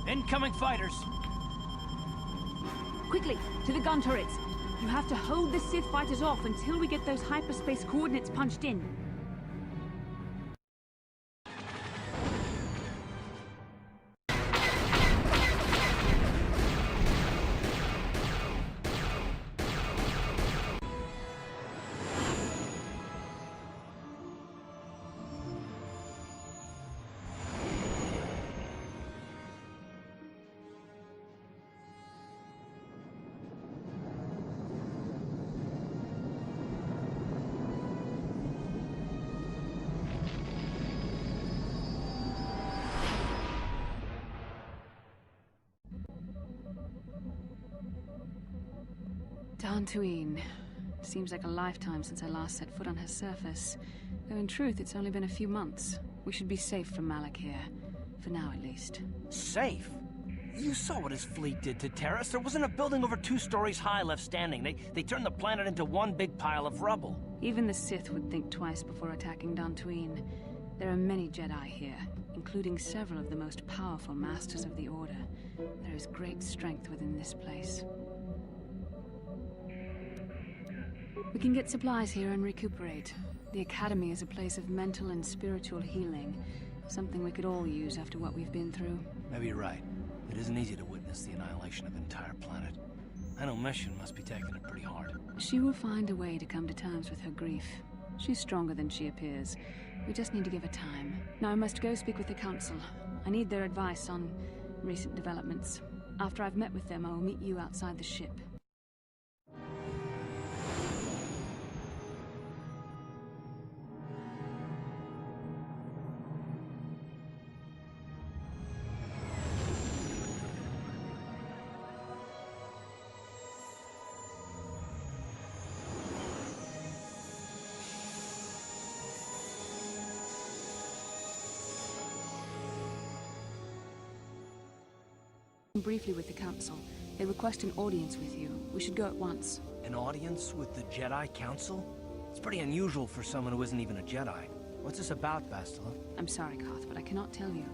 Incoming fighters! Quickly, to the gun turrets. You have to hold the Sith fighters off until we get those hyperspace coordinates punched in. Dantooine. Seems like a lifetime since I last set foot on her surface. Though in truth, it's only been a few months. We should be safe from Malak here. For now, at least. Safe? You saw what his fleet did to Taris. There wasn't a building over 2 stories high left standing. They turned the planet into one big pile of rubble. Even the Sith would think twice before attacking Dantooine. There are many Jedi here, including several of the most powerful Masters of the Order. There is great strength within this place. We can get supplies here and recuperate. The Academy is a place of mental and spiritual healing. Something we could all use after what we've been through. Maybe you're right. It isn't easy to witness the annihilation of an entire planet. I know Mission must be taking it pretty hard. She will find a way to come to terms with her grief. She's stronger than she appears. We just need to give her time. Now I must go speak with the Council. I need their advice on recent developments. After I've met with them, I will meet you outside the ship. Briefly with the Council. They request an audience with you. We should go at once. An audience with the Jedi Council? It's pretty unusual for someone who isn't even a Jedi. What's this about, Бастилу? I'm sorry, Karth, but I cannot tell you.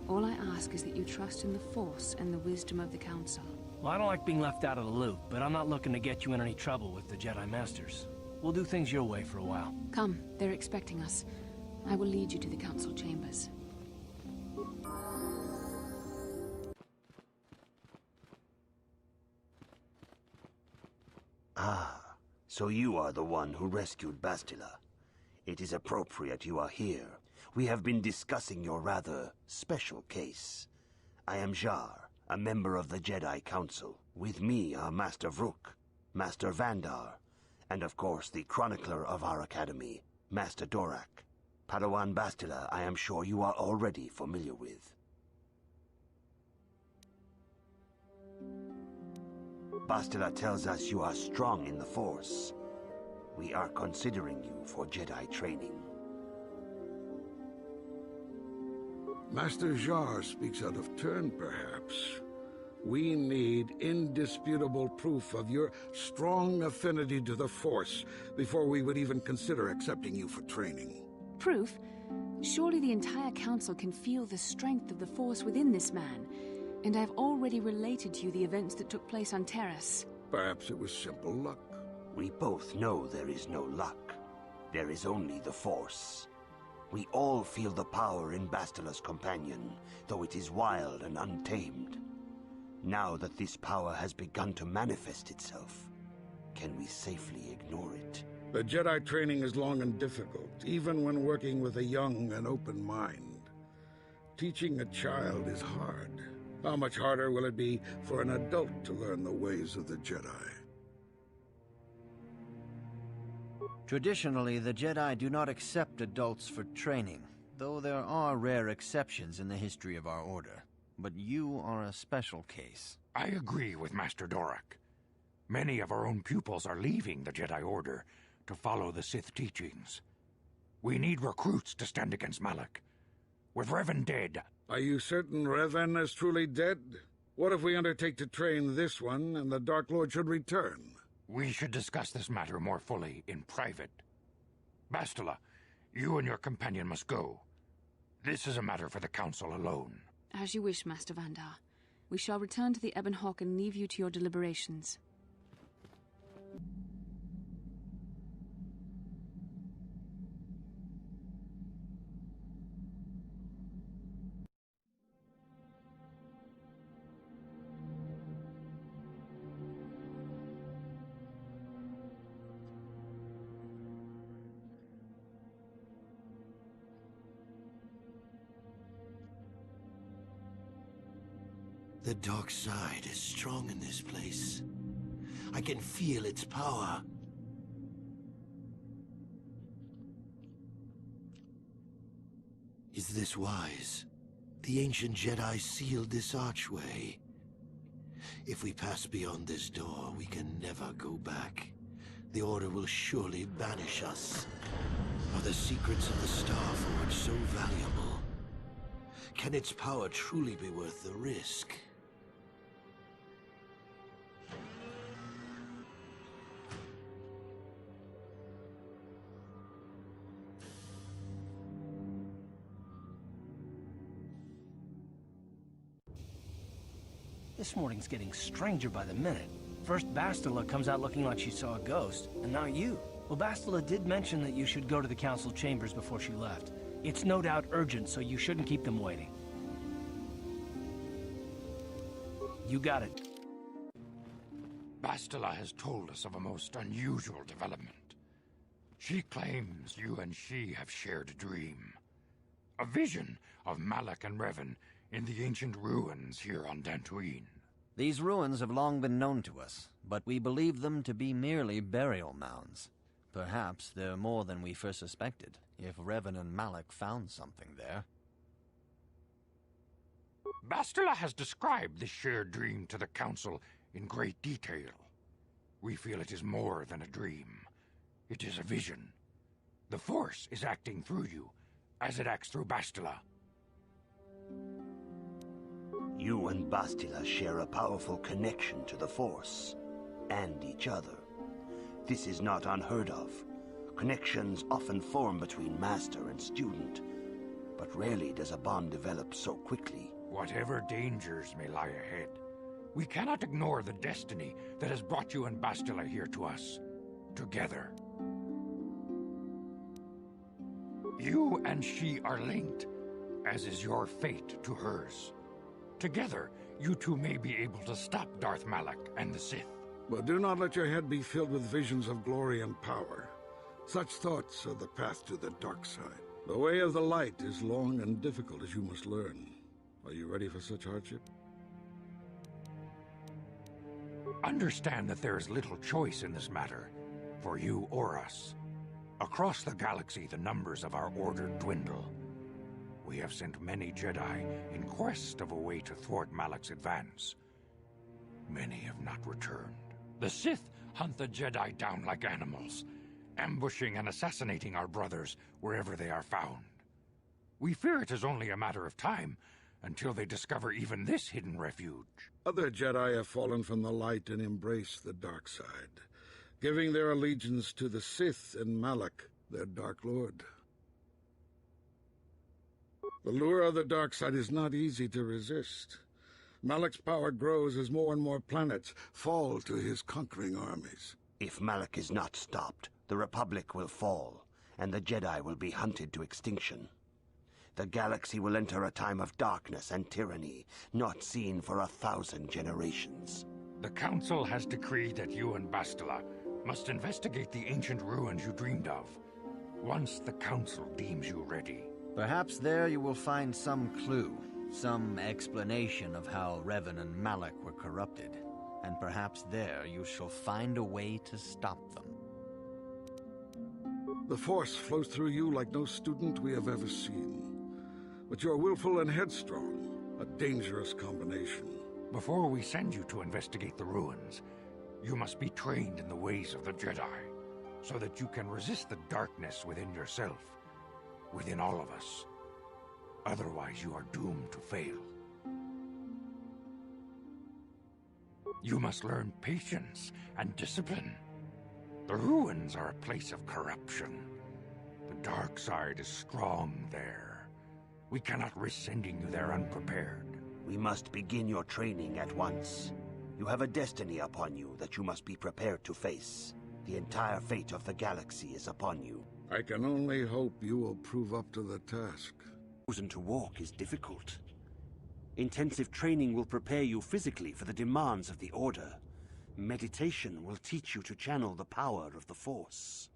All I ask is that you trust in the Force and the wisdom of the Council. Well, I don't like being left out of the loop, but I'm not looking to get you in any trouble with the Jedi Masters. We'll do things your way for a while. Come, they're expecting us. I will lead you to the Council chambers. Ah, so you are the one who rescued Бастила. It is appropriate you are here. We have been discussing your rather special case. I am Jar, a member of the Jedi Council. With me are Master Vrook, Master Vandar, and of course the chronicler of our academy, Master Dorak. Padawan Bastila, I am sure you are already familiar with. Bastila tells us you are strong in the Force. We are considering you for Jedi training. Master Jar speaks out of turn, perhaps. We need indisputable proof of your strong affinity to the Force before we would even consider accepting you for training. Proof? Surely the entire Council can feel the strength of the Force within this man. And I've already related to you the events that took place on Terrace. Perhaps it was simple luck. We both know there is no luck. There is only the Force. We all feel the power in Bastila's companion, though it is wild and untamed. Now that this power has begun to manifest itself, can we safely ignore it? The Jedi training is long and difficult, even when working with a young and open mind. Teaching a child is hard. How much harder will it be for an adult to learn the ways of the Jedi? Traditionally, the Jedi do not accept adults for training, though there are rare exceptions in the history of our order. But you are a special case. I agree with Master Dorak. Many of our own pupils are leaving the Jedi Order to follow the Sith teachings. We need recruits to stand against Malak. With Revan dead... Are you certain Revan is truly dead? What if we undertake to train this one and the Dark Lord should return? We should discuss this matter more fully in private. Bastila, you and your companion must go. This is a matter for the Council alone. As you wish, Master Vandar. We shall return to the Ebon Hawk and leave you to your deliberations. The dark side is strong in this place. I can feel its power. Is this wise? The ancient Jedi sealed this archway. If we pass beyond this door, we can never go back. The Order will surely banish us. Are the secrets of the Star Forge so valuable? Can its power truly be worth the risk? This morning's getting stranger by the minute. First Bastila comes out looking like she saw a ghost, and now you. Well, Bastila did mention that you should go to the Council chambers before she left. It's no doubt urgent, so you shouldn't keep them waiting. You got it. Bastila has told us of a most unusual development. She claims you and she have shared a dream. A vision of Malak and Revan in the ancient ruins here on Dantooine. These ruins have long been known to us, but we believe them to be merely burial mounds. Perhaps they're more than we first suspected, if Revan and Malak found something there. Bastila has described this shared dream to the Council in great detail. We feel it is more than a dream. It is a vision. The Force is acting through you, as it acts through Bastila. You and Bastila share a powerful connection to the Force, and each other. This is not unheard of. Connections often form between master and student, but rarely does a bond develop so quickly. Whatever dangers may lie ahead, we cannot ignore the destiny that has brought you and Bastila here to us, together. You and she are linked, as is your fate to hers. Together, you two may be able to stop Darth Malak and the Sith. But do not let your head be filled with visions of glory and power. Such thoughts are the path to the dark side. The way of the light is long and difficult, as you must learn. Are you ready for such hardship? Understand that there is little choice in this matter, for you or us. Across the galaxy, the numbers of our order dwindle. We have sent many Jedi in quest of a way to thwart Malak's advance. Many have not returned. The Sith hunt the Jedi down like animals, ambushing and assassinating our brothers wherever they are found. We fear it is only a matter of time until they discover even this hidden refuge. Other Jedi have fallen from the light and embraced the dark side, giving their allegiance to the Sith and Malak, their Dark Lord. The lure of the dark side is not easy to resist. Malak's power grows as more and more planets fall to his conquering armies. If Malak is not stopped, the Republic will fall, and the Jedi will be hunted to extinction. The galaxy will enter a time of darkness and tyranny, not seen for 1,000 generations. The Council has decreed that you and Bastila must investigate the ancient ruins you dreamed of, once the Council deems you ready. Perhaps there you will find some clue, some explanation of how Revan and Malak were corrupted, and perhaps there you shall find a way to stop them. The Force flows through you like no student we have ever seen. But you're willful and headstrong, a dangerous combination. Before we send you to investigate the ruins, you must be trained in the ways of the Jedi, so that you can resist the darkness within yourself, within all of us. Otherwise, you are doomed to fail. You must learn patience and discipline. The ruins are a place of corruption. The dark side is strong there. We cannot risk sending you there unprepared. We must begin your training at once. You have a destiny upon you that you must be prepared to face. The entire fate of the galaxy is upon you. I can only hope you will prove up to the task. Chosen to walk is difficult. Intensive training will prepare you physically for the demands of the Order. Meditation will teach you to channel the power of the Force.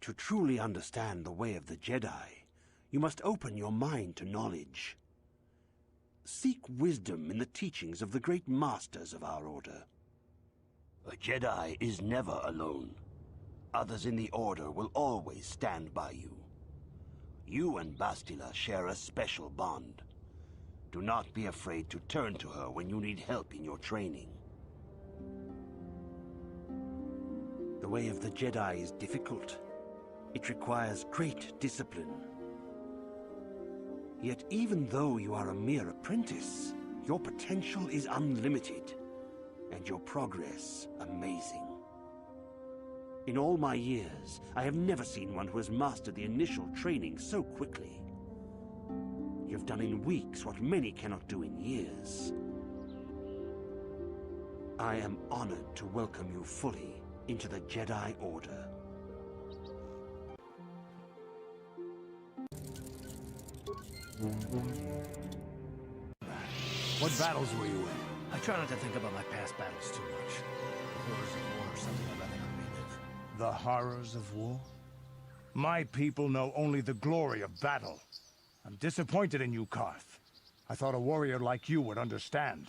To truly understand the way of the Jedi, you must open your mind to knowledge. Seek wisdom in the teachings of the great masters of our Order. A Jedi is never alone. Others in the Order will always stand by you. You and Bastila share a special bond. Do not be afraid to turn to her when you need help in your training. The way of the Jedi is difficult. It requires great discipline. Yet even though you are a mere apprentice, your potential is unlimited, and your progress amazing. In all my years, I have never seen one who has mastered the initial training so quickly. You've done in weeks what many cannot do in years. I am honored to welcome you fully into the Jedi Order. What battles were you in? I try not to think about my past battles too much. The horrors of war are something I'd rather not relive. The horrors of war? My people know only the glory of battle. I'm disappointed in you, Karth. I thought a warrior like you would understand.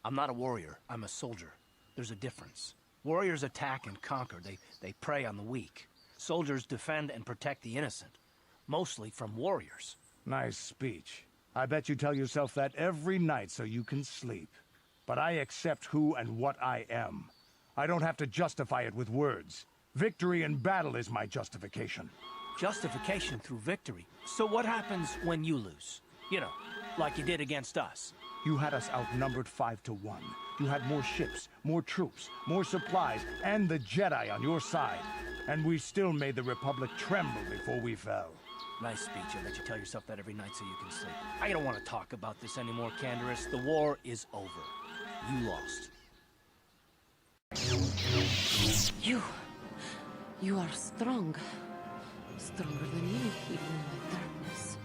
I'm not a warrior. I'm a soldier. There's a difference. Warriors attack and conquer. They prey on the weak. Soldiers defend and protect the innocent. Mostly from warriors. Nice speech. I bet you tell yourself that every night so you can sleep. But I accept who and what I am. I don't have to justify it with words. Victory in battle is my justification. Justification through victory. So what happens when you lose? You know, like you did against us. You had us outnumbered 5-1. You had more ships, more troops, more supplies, and the Jedi on your side. And we still made the Republic tremble before we fell. Nice speech. I'll let you tell yourself that every night so you can sleep. I don't want to talk about this anymore, Canderous. The war is over. You lost. You are strong. Stronger than me, even in my darkness.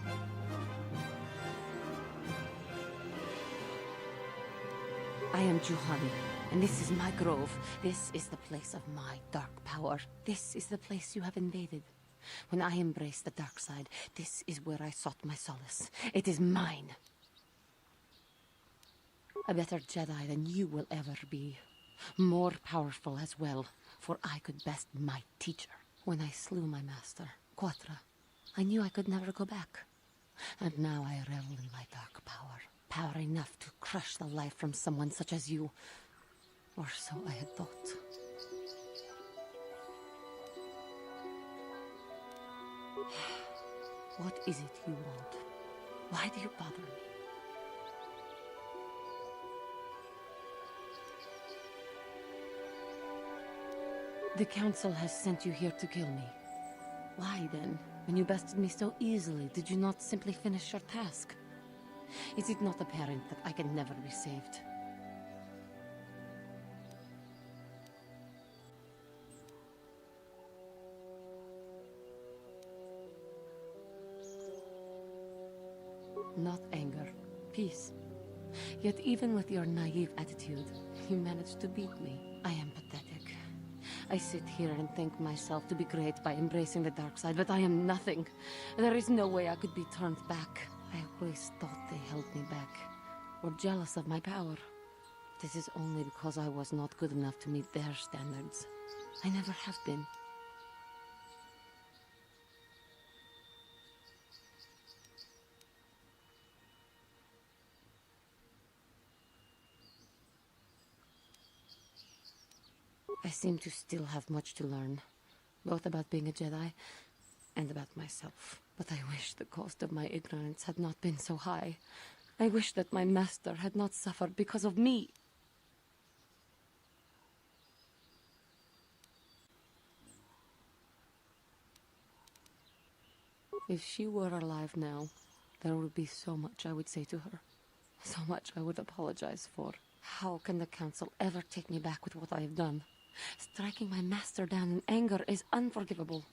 I am Juhani, and this is my grove. This is the place of my dark power. This is the place you have invaded. When I embraced the dark side, this is where I sought my solace. It is mine. A better Jedi than you will ever be. More powerful as well, for I could best my teacher. When I slew my master, Quatra, I knew I could never go back. And now I revel in my dark power. Power enough to crush the life from someone such as you. Or so I had thought. What is it you want? Why do you bother me? The Council has sent you here to kill me. Why then, when you bested me so easily, did you not simply finish your task? Is it not apparent that I can never be saved? Not anger, peace. Yet even with your naive attitude, you managed to beat me. I am pathetic. I sit here and think myself to be great by embracing the dark side, but I am nothing. There is no way I could be turned back. I always thought they held me back, or jealous of my power. This is only because I was not good enough to meet their standards. I never have been. I seem to still have much to learn, both about being a Jedi and about myself. But I wish the cost of my ignorance had not been so high. I wish that my master had not suffered because of me. If she were alive now, there would be so much I would say to her. So much I would apologize for. How can the Council ever take me back with what I have done? Striking my master down in anger is unforgivable.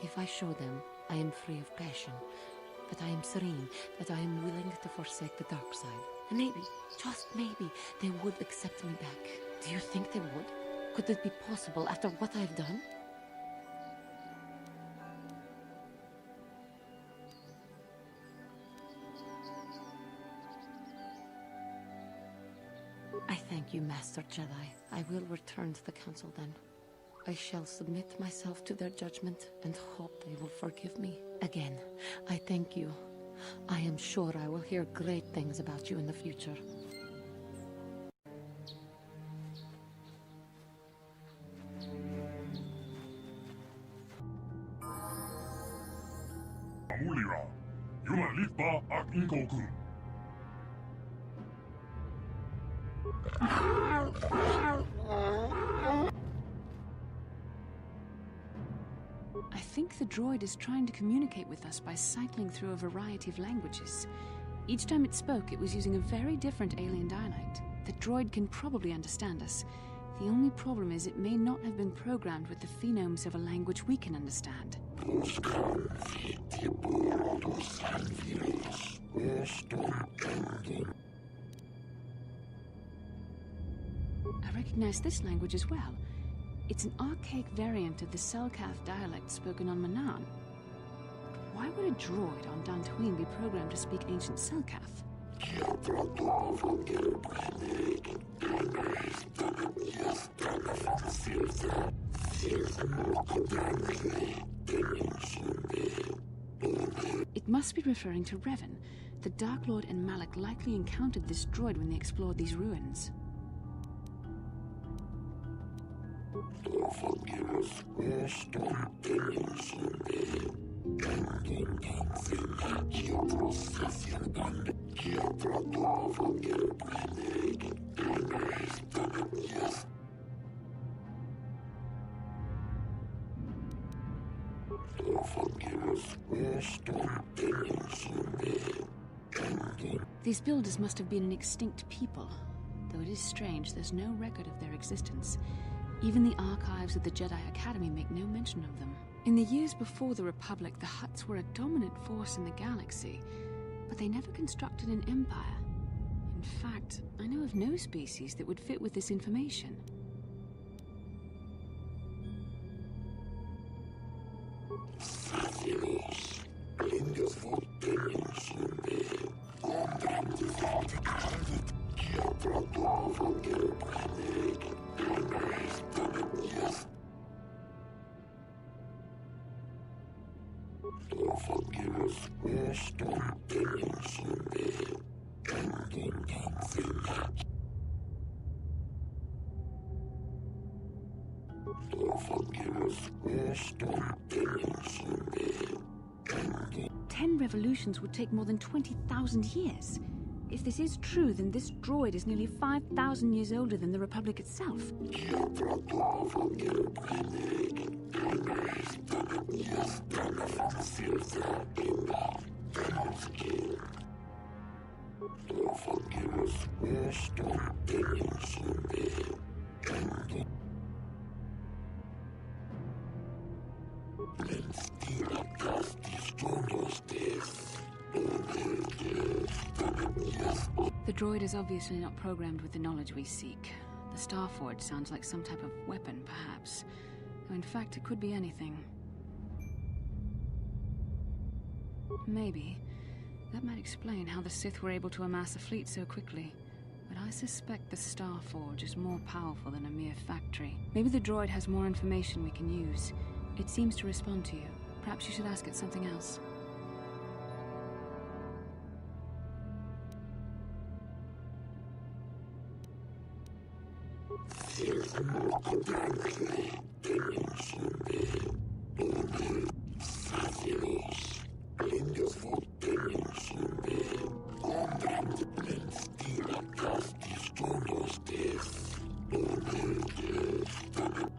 If I show them I am free of passion, that I am serene, that I am willing to forsake the dark side, maybe, just maybe, they would accept me back. Do you think they would? Could it be possible after what I've done? I thank you, Master Jedi. I will return to the Council then. I shall submit myself to their judgment and hope they will forgive me. Again, I thank you. I am sure I will hear great things about you in the future. Amulira, Yula Litba ak Inkoku. I think the droid is trying to communicate with us by cycling through a variety of languages. Each time it spoke, it was using a very different alien dialect. The droid can probably understand us. The only problem is it may not have been programmed with the phonemes of a language we can understand. I recognize this language as well. It's an archaic variant of the Selkath dialect spoken on Manaan. But why would a droid on Dantooine be programmed to speak ancient Selkath? It must be referring to Revan. The Dark Lord and Malak likely encountered this droid when they explored these ruins. These builders must have been an extinct people, though it is strange there's no record of their existence. Even the archives of the Jedi Academy make no mention of them. In the years before the Republic, the Hutts were a dominant force in the galaxy, but they never constructed an empire. In fact, I know of no species that would fit with this information. Ten revolutions would take more than 20,000 years. If this is true, then this droid is nearly 5,000 years older than the Republic itself. The droid is obviously not programmed with the knowledge we seek. The Starforge sounds like some type of weapon, perhaps. Though in fact, it could be anything. Maybe. That might explain how the Sith were able to amass a fleet so quickly. But I suspect the Starforge is more powerful than a mere factory. Maybe the droid has more information we can use. It seems to respond to you. Perhaps you should ask it something else.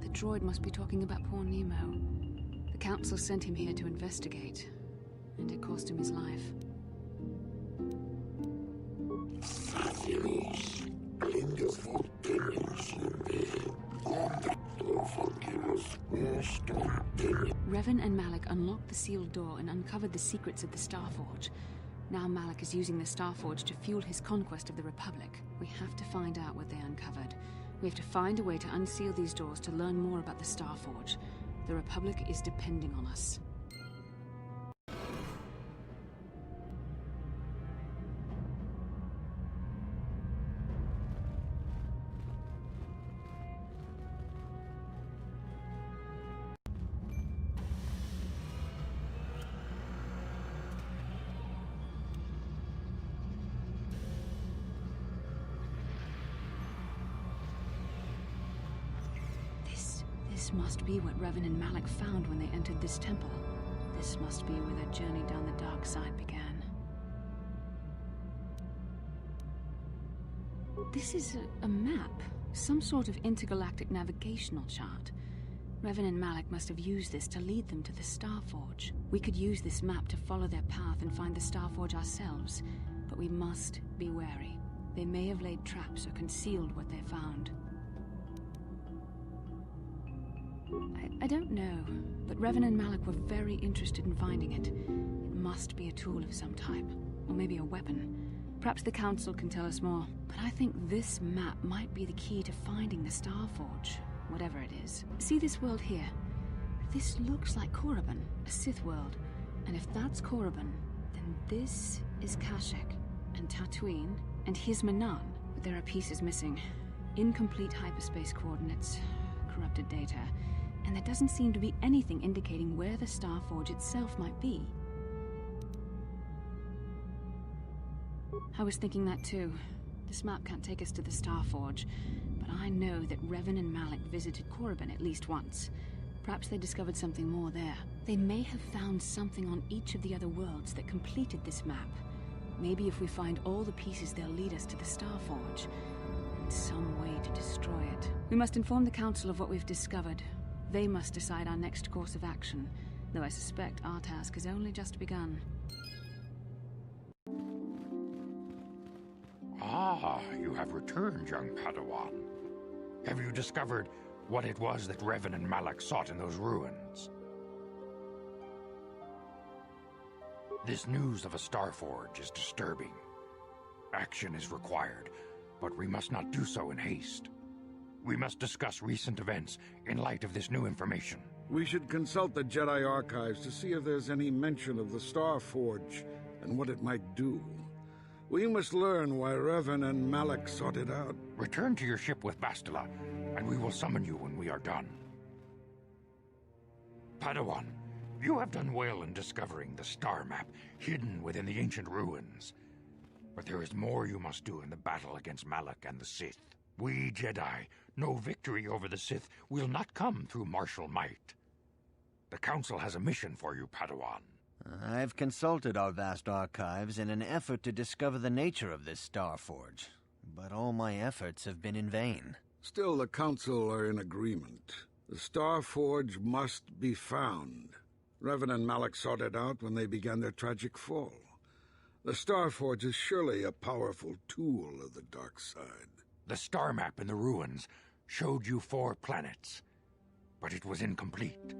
The droid must be talking about poor Nemo. The Council sent him here to investigate, and it cost him his life. Revan and Malak unlocked the sealed door and uncovered the secrets of the Starforge. Now Malak is using the Starforge to fuel his conquest of the Republic. We have to find out what they uncovered. We have to find a way to unseal these doors to learn more about the Starforge. The Republic is depending on us. This must be what Revan and Malak found when they entered this temple. This must be where their journey down the dark side began. This is a map, some sort of intergalactic navigational chart. Revan and Malak must have used this to lead them to the Starforge. We could use this map to follow their path and find the Starforge ourselves, but we must be wary. They may have laid traps or concealed what they found. I don't know, but Revan and Malak were very interested in finding it. It must be a tool of some type, or maybe a weapon. Perhaps the Council can tell us more. But I think this map might be the key to finding the Starforge, whatever it is. See this world here? This looks like Korriban, a Sith world. And if that's Korriban, then this is Kashyyyk, and Tatooine, and here's Manan. But there are pieces missing. Incomplete hyperspace coordinates, corrupted data. And there doesn't seem to be anything indicating where the Starforge itself might be. I was thinking that too. This map can't take us to the Starforge, but I know that Revan and Malak visited Korriban at least once. Perhaps they discovered something more there. They may have found something on each of the other worlds that completed this map. Maybe if we find all the pieces, they'll lead us to the Starforge, and some way to destroy it. We must inform the Council of what we've discovered. They must decide our next course of action, though I suspect our task has only just begun. Ah, you have returned, young Padawan. Have you discovered what it was that Revan and Malak sought in those ruins? This news of a Starforge is disturbing. Action is required, but we must not do so in haste. We must discuss recent events in light of this new information. We should consult the Jedi archives to see if there's any mention of the Starforge and what it might do. We must learn why Revan and Malak sought it out. Return to your ship with Bastila, and we will summon you when we are done. Padawan, You have done well in discovering the star map hidden within the ancient ruins. But there is more you must do in the battle against Malak and the Sith. We Jedi know victory over the Sith will not come through martial might. The Council has a mission for you, Padawan. I've consulted our vast archives in an effort to discover the nature of this Star Forge, but all my efforts have been in vain. Still, the Council are in agreement. The Star Forge must be found. Revan and Malak sought it out when they began their tragic fall. The Star Forge is surely a powerful tool of the dark side. The star map in the ruins showed you 4 planets, but it was incomplete.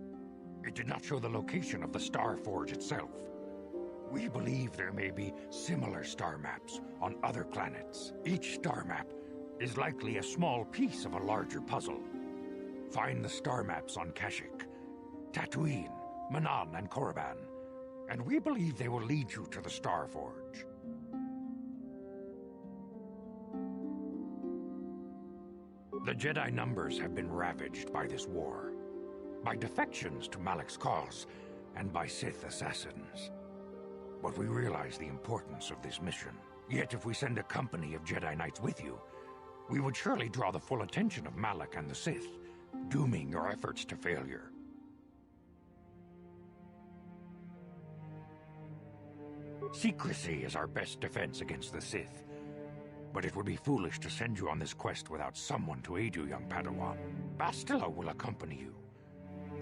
It did not show the location of the Star Forge itself. We believe there may be similar star maps on other planets. Each star map is likely a small piece of a larger puzzle. Find the star maps on Kashyyyk, Tatooine, Manan, and Korriban, and we believe they will lead you to the Star Forge. The Jedi numbers have been ravaged by this war, by defections to Malak's cause, and by Sith assassins. But we realize the importance of this mission. Yet if we send a company of Jedi Knights with you, we would surely draw the full attention of Malak and the Sith, dooming your efforts to failure. Secrecy is our best defense against the Sith, but it would be foolish to send you on this quest without someone to aid you, young Padawan. Бастилу will accompany you,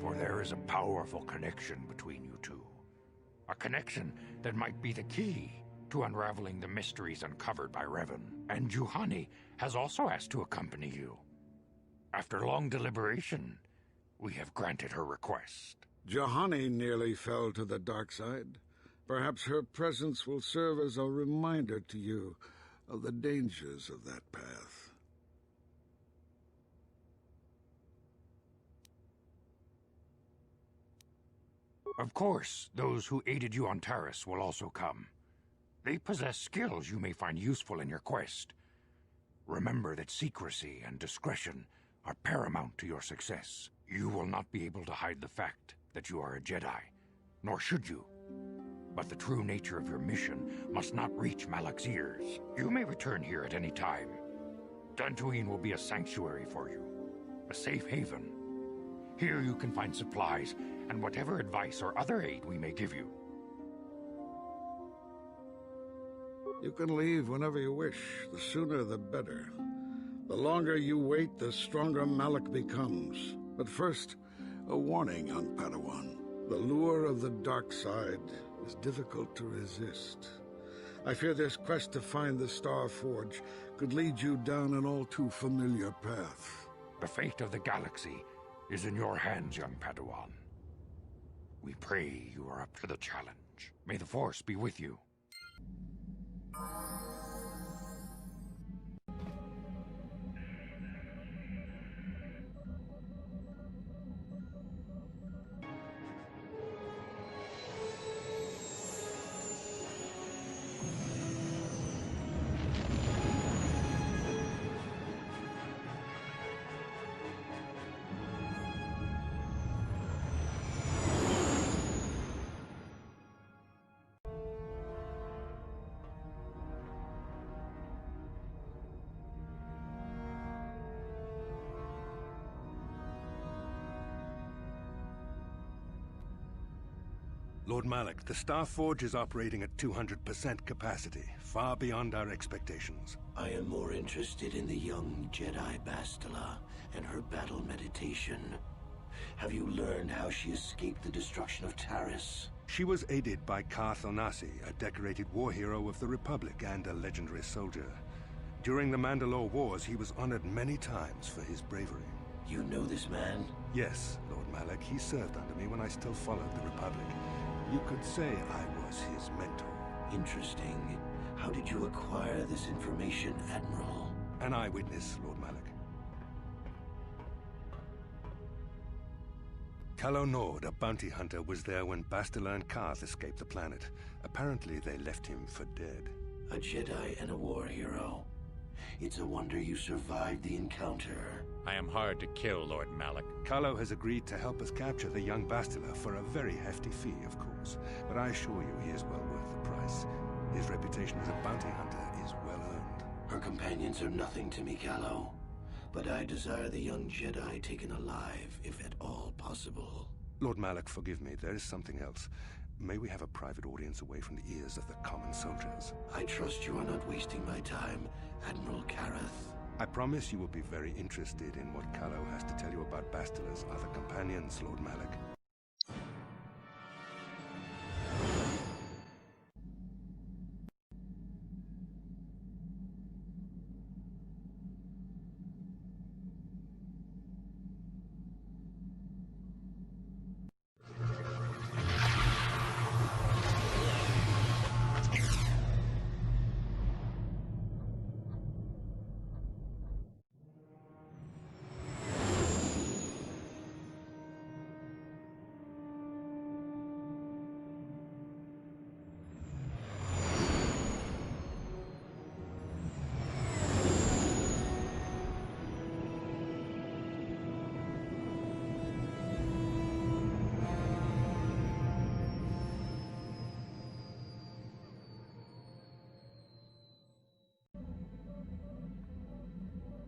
for there is a powerful connection between you two. A connection that might be the key to unraveling the mysteries uncovered by Revan. And Juhani has also asked to accompany you. After long deliberation, we have granted her request. Juhani nearly fell to the dark side. Perhaps her presence will serve as a reminder to you of the dangers of that path. Of course, those who aided you on Taris will also come. They possess skills you may find useful in your quest. Remember that secrecy and discretion are paramount to your success. You will not be able to hide the fact that you are a Jedi, nor should you. But the true nature of your mission must not reach Malak's ears. You may return here at any time. Dantooine will be a sanctuary for you, a safe haven. Here you can find supplies and whatever advice or other aid we may give you. You can leave whenever you wish. The sooner the better. The longer you wait, the stronger Malak becomes. But first, a warning, young Padawan. The lure of the dark side is difficult to resist. I fear this quest to find the Star Forge could lead you down an all too familiar path. The fate of the galaxy is in your hands, young Padawan. We pray you are up to the challenge. May the Force be with you. Lord Malak, the Star Forge is operating at 200% capacity, far beyond our expectations. I am more interested in the young Jedi Bastila and her battle meditation. Have you learned how she escaped the destruction of Taris? She was aided by Kart Onasi, a decorated war hero of the Republic and a legendary soldier. During the Mandalore Wars, he was honored many times for his bravery. You know this man? Yes, Lord Malak. He served under me when I still followed the Republic. You could say I was his mentor. Interesting. How did you acquire this information, Admiral? An eyewitness, Lord Malak. Calo Nord, a bounty hunter, was there when Бастила and Karth escaped the planet. Apparently, they left him for dead. A Jedi and a war hero. It's a wonder you survived the encounter. I am hard to kill, Lord Malak. Carlo has agreed to help us capture the young Bastila for a very hefty fee, of course. But I assure you he is well worth the price. His reputation as a bounty hunter is well earned. Her companions are nothing to me, Callow. But I desire the young Jedi taken alive, if at all possible. Lord Malak, forgive me, there is something else. May we have a private audience away from the ears of the common soldiers? I trust you are not wasting my time, Admiral Kareth. I promise you will be very interested in what Callow has to tell you about Bastila's other companions, Lord Malak.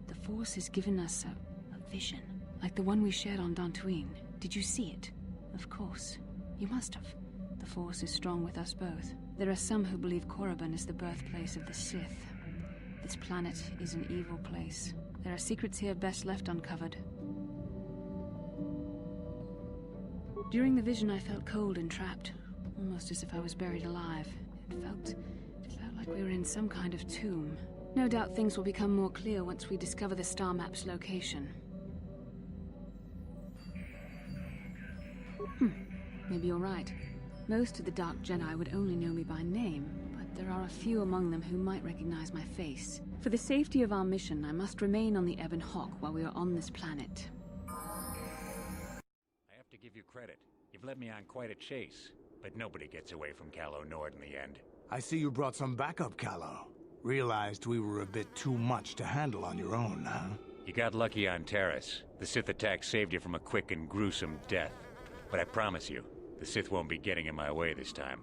The Force has given us a vision, like the one we shared on Dantooine. Did you see it? Of course. You must have. The Force is strong with us both. There are some who believe Korriban is the birthplace of the Sith. This planet is an evil place. There are secrets here best left uncovered. During the vision, I felt cold and trapped, almost as if I was buried alive. It felt like we were in some kind of tomb. No doubt things will become more clear once we discover the star map's location. Maybe you're right. Most of the Dark Jedi would only know me by name, but there are a few among them who might recognize my face. For the safety of our mission, I must remain on the Ebon Hawk while we are on this planet. I have to give you credit. You've led me on quite a chase, but nobody gets away from Callow Nord in the end. I see you brought some backup, Callow. Realized we were a bit too much to handle on your own, huh? You got lucky on Taris. The Sith attack saved you from a quick and gruesome death. But I promise you, the Sith won't be getting in my way this time.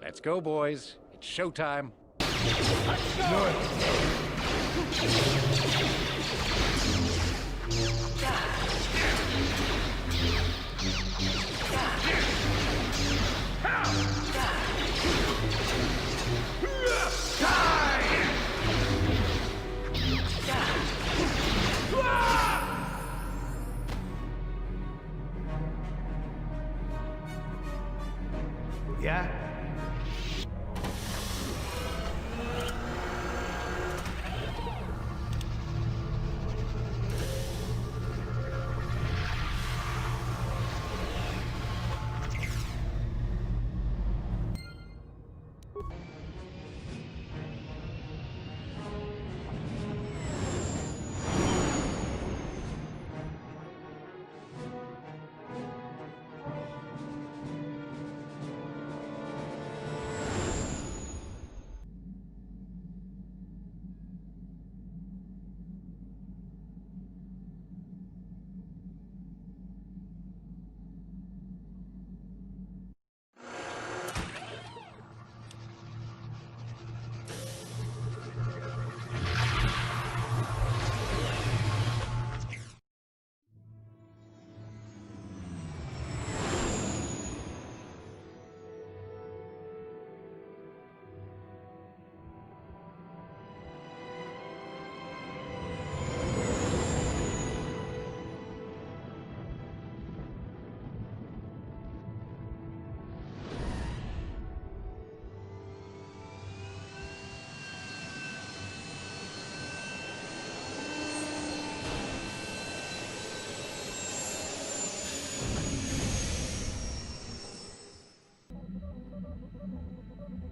Let's go, boys. It's showtime. Let's go! Yeah?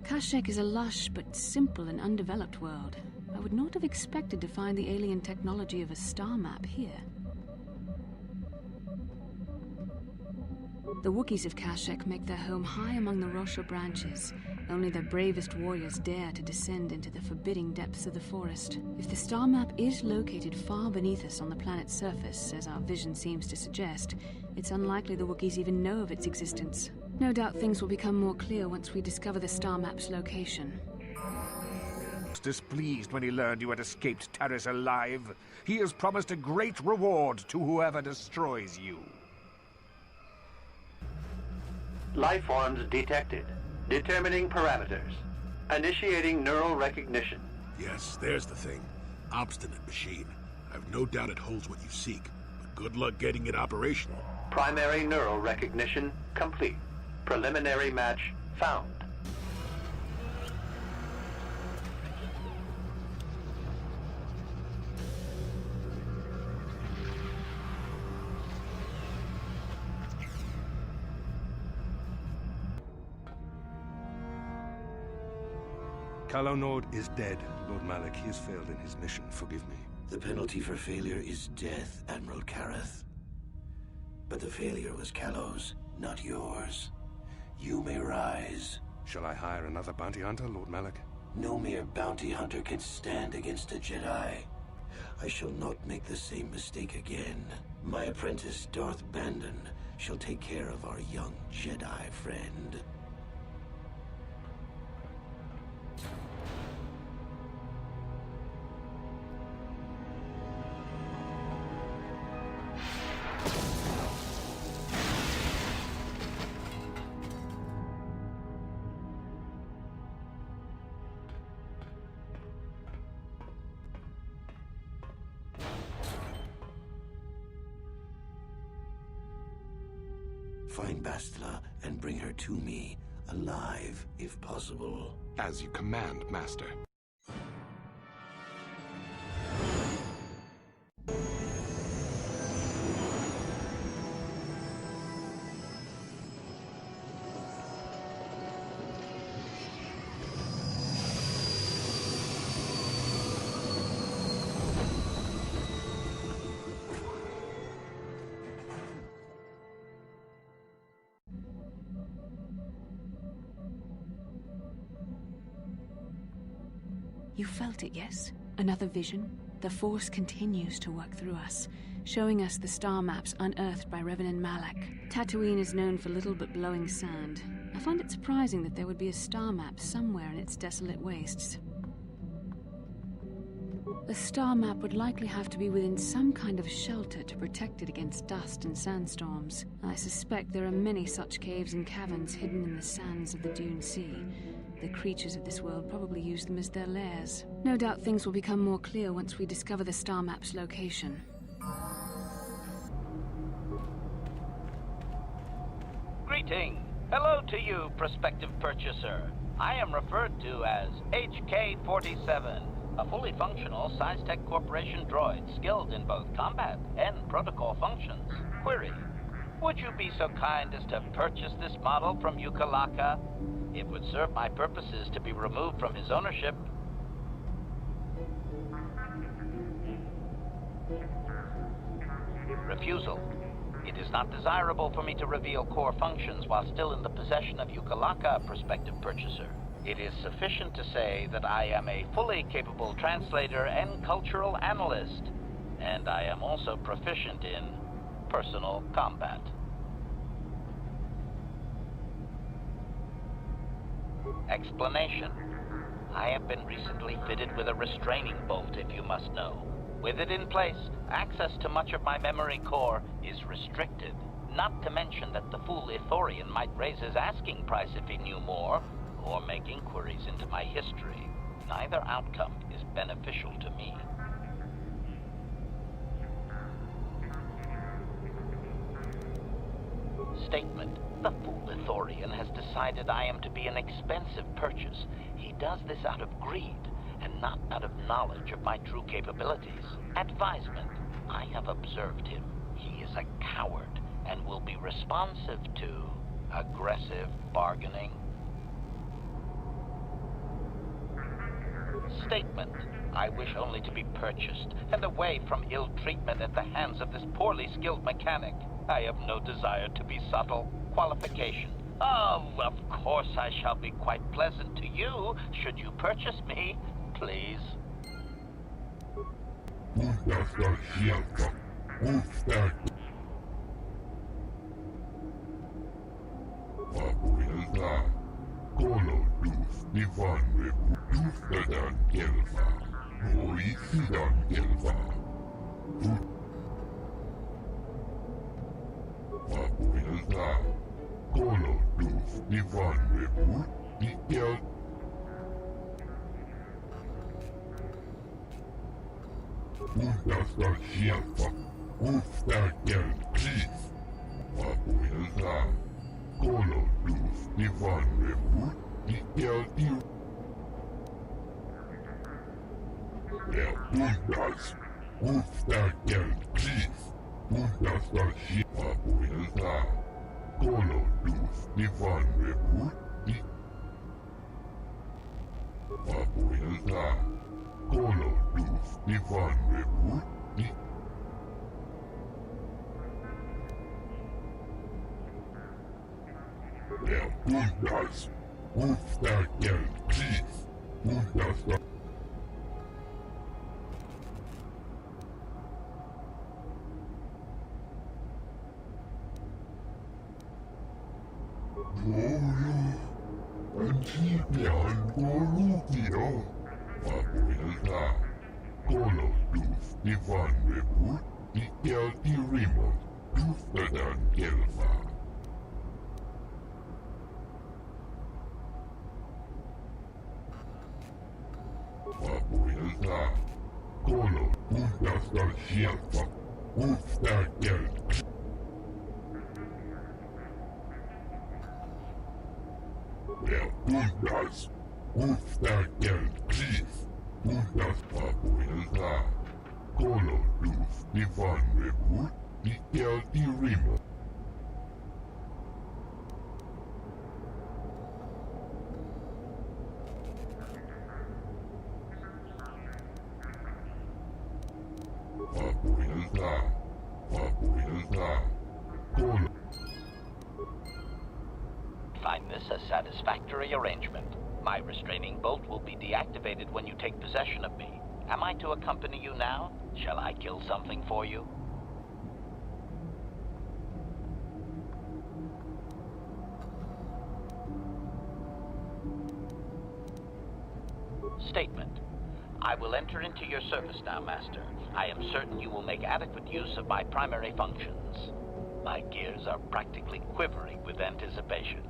Kashyyyk is a lush but simple and undeveloped world. I would not have expected to find the alien technology of a star map here. The Wookiees of Kashyyyk make their home high among the Rosha branches. Only their bravest warriors dare to descend into the forbidding depths of the forest. If the star map is located far beneath us on the planet's surface, as our vision seems to suggest, it's unlikely the Wookiees even know of its existence. No doubt things will become more clear once we discover the star map's location. Displeased when he learned you had escaped Taris alive. He has promised a great reward to whoever destroys you. Life forms detected. Determining parameters. Initiating neural recognition. Yes, there's the thing. Obstinate machine. I've no doubt it holds what you seek, but good luck getting it operational. Primary neural recognition complete. Preliminary match found. Kalonord is dead, Lord Malak. He has failed in his mission. Forgive me. The penalty for failure is death, Admiral Kareth. But the failure was Kalos, not yours. You may rise. Shall I hire another bounty hunter, Lord Malak? No mere bounty hunter can stand against a Jedi. I shall not make the same mistake again. My apprentice, Darth Bandon, shall take care of our young Jedi friend. Find Bastila and bring her to me, alive, if possible. As you command, Master. You felt it, yes? Another vision? The Force continues to work through us, showing us the star maps unearthed by Revan Malak. Tatooine is known for little but blowing sand. I find it surprising that there would be a star map somewhere in its desolate wastes. The star map would likely have to be within some kind of shelter to protect it against dust and sandstorms. I suspect there are many such caves and caverns hidden in the sands of the Dune Sea. The creatures of this world probably use them as their lairs. No doubt things will become more clear once we discover the star map's location. Greeting. Hello to you, prospective purchaser. I am referred to as HK-47, a fully functional SciTech Corporation droid skilled in both combat and protocol functions. Query. Would you be so kind as to purchase this model from Ukalaka? It would serve my purposes to be removed from his ownership. Refusal. It is not desirable for me to reveal core functions while still in the possession of Ukalaka, prospective purchaser. It is sufficient to say that I am a fully capable translator and cultural analyst, and I am also proficient in personal combat. Explanation. I have been recently fitted with a restraining bolt, if you must know. With it in place, access to much of my memory core is restricted. Not to mention that the fool Ithorian might raise his asking price if he knew more, or make inquiries into my history. Neither outcome is beneficial to me. Statement. The fool Ithorian has decided I am to be an expensive purchase. He does this out of greed, and not out of knowledge of my true capabilities. Advisement. I have observed him. He is a coward, and will be responsive to aggressive bargaining. Statement. I wish only to be purchased, and away from ill treatment at the hands of this poorly skilled mechanic. I have no desire to be subtle. qualification. Oh, of course I shall be quite pleasant to you, should you purchase me, please. Find this a satisfactory arrangement. My restraining bolt will be deactivated when you take possession of me. Am I to accompany you now? Shall I kill something for you? Statement. I will enter into your service now, Master. I am certain you will make adequate use of my primary functions. My gears are practically quivering with anticipation.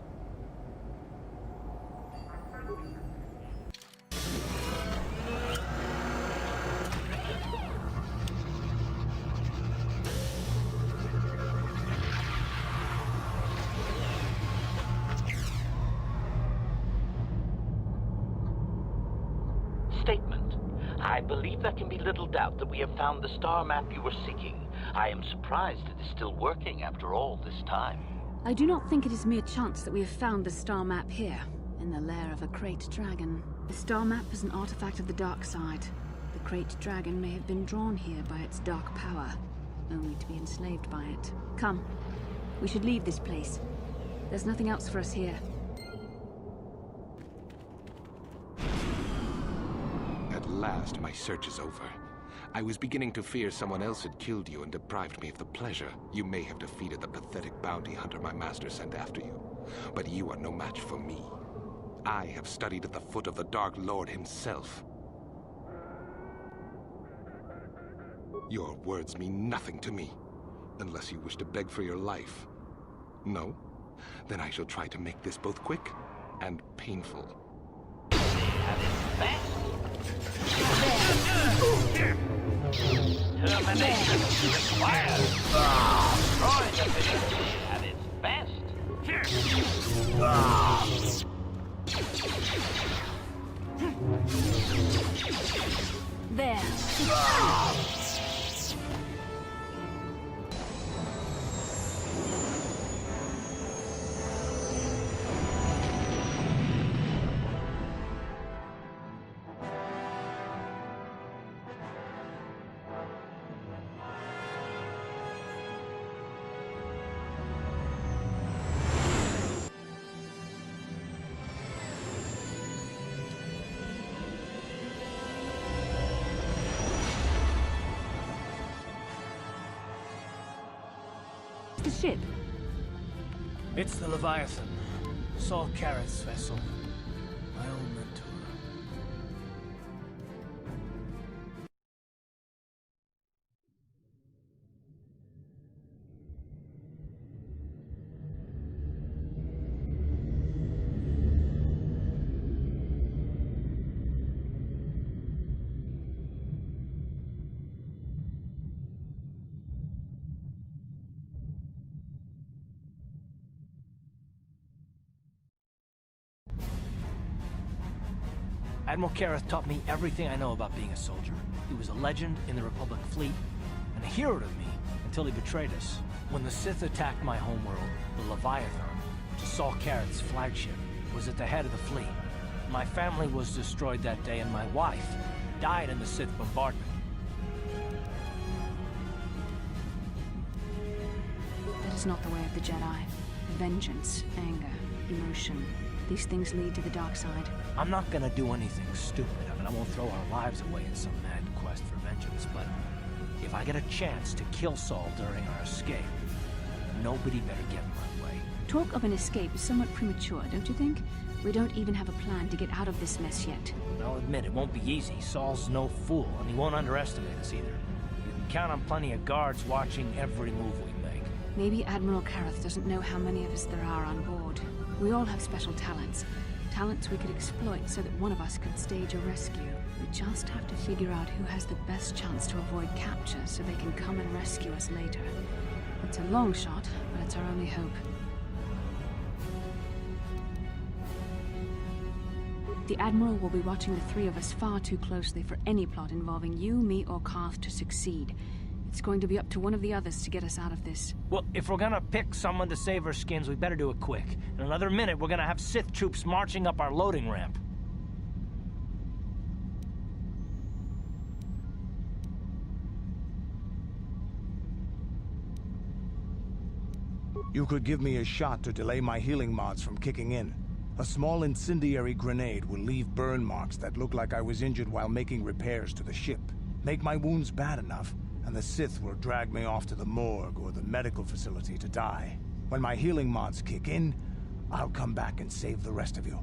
Statement. I believe there can be little doubt that we have found the star map you were seeking. I am surprised it is still working after all this time. I do not think it is mere chance that we have found the star map here, in the lair of a Krayt dragon. The star map is an artifact of the dark side. The Krayt dragon may have been drawn here by its dark power, only to be enslaved by it. Come, we should leave this place. There's nothing else for us here. At last, my search is over. I was beginning to fear someone else had killed you and deprived me of the pleasure. You may have defeated the pathetic bounty hunter my master sent after you, but you are no match for me. I have studied at the foot of the Dark Lord himself. Your words mean nothing to me, unless you wish to beg for your life. No? Then I shall try to make this both quick and painful. Termination required. Destroy the facility at its best. There. ship? It's the Leviathan. Saul Carrott's vessel. My old mentor. Admiral Kareth taught me everything I know about being a soldier. He was a legend in the Republic fleet, and a hero to me until he betrayed us. When the Sith attacked my homeworld, the Leviathan, which is Saul Carrott's flagship, was at the head of the fleet. My family was destroyed that day, and my wife died in the Sith bombardment. That is not the way of the Jedi. Vengeance, anger, emotion. These things lead to the dark side. I'm not gonna do anything stupid. I mean, I won't throw our lives away in some mad quest for vengeance, but if I get a chance to kill Saul during our escape, nobody better get in my way. Talk of an escape is somewhat premature, don't you think? We don't even have a plan to get out of this mess yet. I'll admit, it won't be easy. Saul's no fool, and he won't underestimate us either. You can count on plenty of guards watching every move we make. Maybe Admiral Kareth doesn't know how many of us there are on board. We all have special talents. Talents we could exploit so that one of us could stage a rescue. We just have to figure out who has the best chance to avoid capture so they can come and rescue us later. It's a long shot, but it's our only hope. The Admiral will be watching the three of us far too closely for any plot involving you, me, or Karth to succeed. It's going to be up to one of the others to get us out of this. Well, if we're gonna pick someone to save our skins, we better do it quick. In another minute, we're gonna have Sith troops marching up our loading ramp. You could give me a shot to delay my healing mods from kicking in. A small incendiary grenade will leave burn marks that look like I was injured while making repairs to the ship. Make my wounds bad enough, and the Sith will drag me off to the morgue or the medical facility to die. When my healing mods kick in, I'll come back and save the rest of you.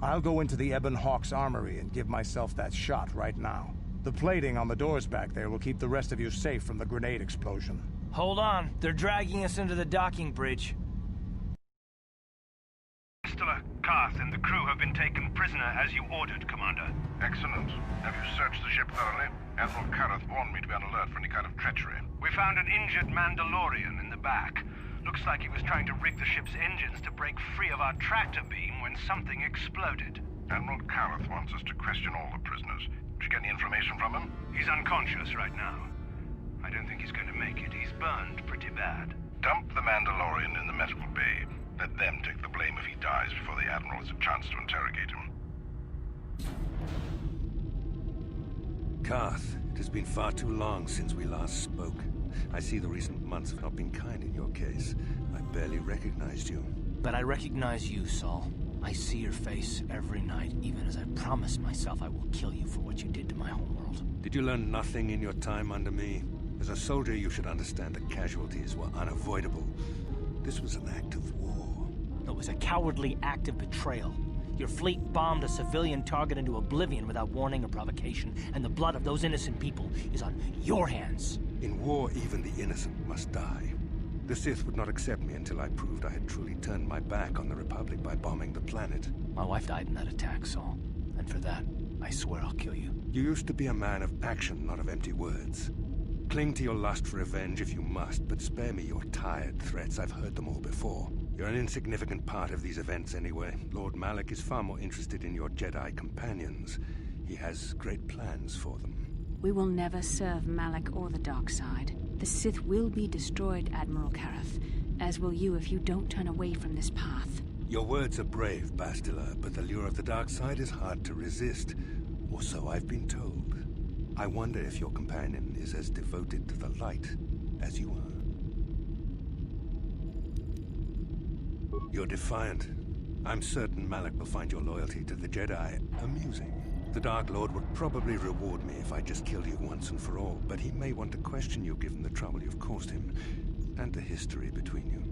I'll go into the Ebon Hawk's armory and give myself that shot right now. The plating on the doors back there will keep the rest of you safe from the grenade explosion. Hold on, they're dragging us into the docking bridge. Stella, Karth, and the crew have been taken prisoner as you ordered, Commander. Excellent. Have you searched the ship thoroughly? Admiral Kareth warned me to be on alert for any kind of treachery. We found an injured Mandalorian in the back. Looks like he was trying to rig the ship's engines to break free of our tractor beam when something exploded. Admiral Kareth wants us to question all the prisoners. Did you get any information from him? He's unconscious right now. I don't think he's going to make it. He's burned pretty bad. Dump the Mandalorian in the medical bay. Let them take the blame if he dies before the Admiral has a chance to interrogate him. Karth, it has been far too long since we last spoke. I see the recent months have not been kind in your case. I barely recognized you. But I recognize you, Saul. I see your face every night, even as I promised myself I will kill you for what you did to my homeworld. Did you learn nothing in your time under me? As a soldier, you should understand that casualties were unavoidable. This was an act of war. It was a cowardly act of betrayal. Your fleet bombed a civilian target into oblivion without warning or provocation, and the blood of those innocent people is on your hands. In war, even the innocent must die. The Sith would not accept me until I proved I had truly turned my back on the Republic by bombing the planet. My wife died in that attack, Saul. And for that, I swear I'll kill you. You used to be a man of action, not of empty words. Cling to your lust for revenge if you must, but spare me your tired threats. I've heard them all before. You're an insignificant part of these events anyway. Lord Malak is far more interested in your Jedi companions. He has great plans for them. We will never serve Malak or the dark side. The Sith will be destroyed, Admiral Kareth, as will you if you don't turn away from this path. Your words are brave, Бастила, but the lure of the dark side is hard to resist. Or so I've been told. I wonder if your companion is as devoted to the light as you are. You're defiant. I'm certain Malak will find your loyalty to the Jedi amusing. The Dark Lord would probably reward me if I just killed you once and for all, but he may want to question you given the trouble you've caused him, and the history between you.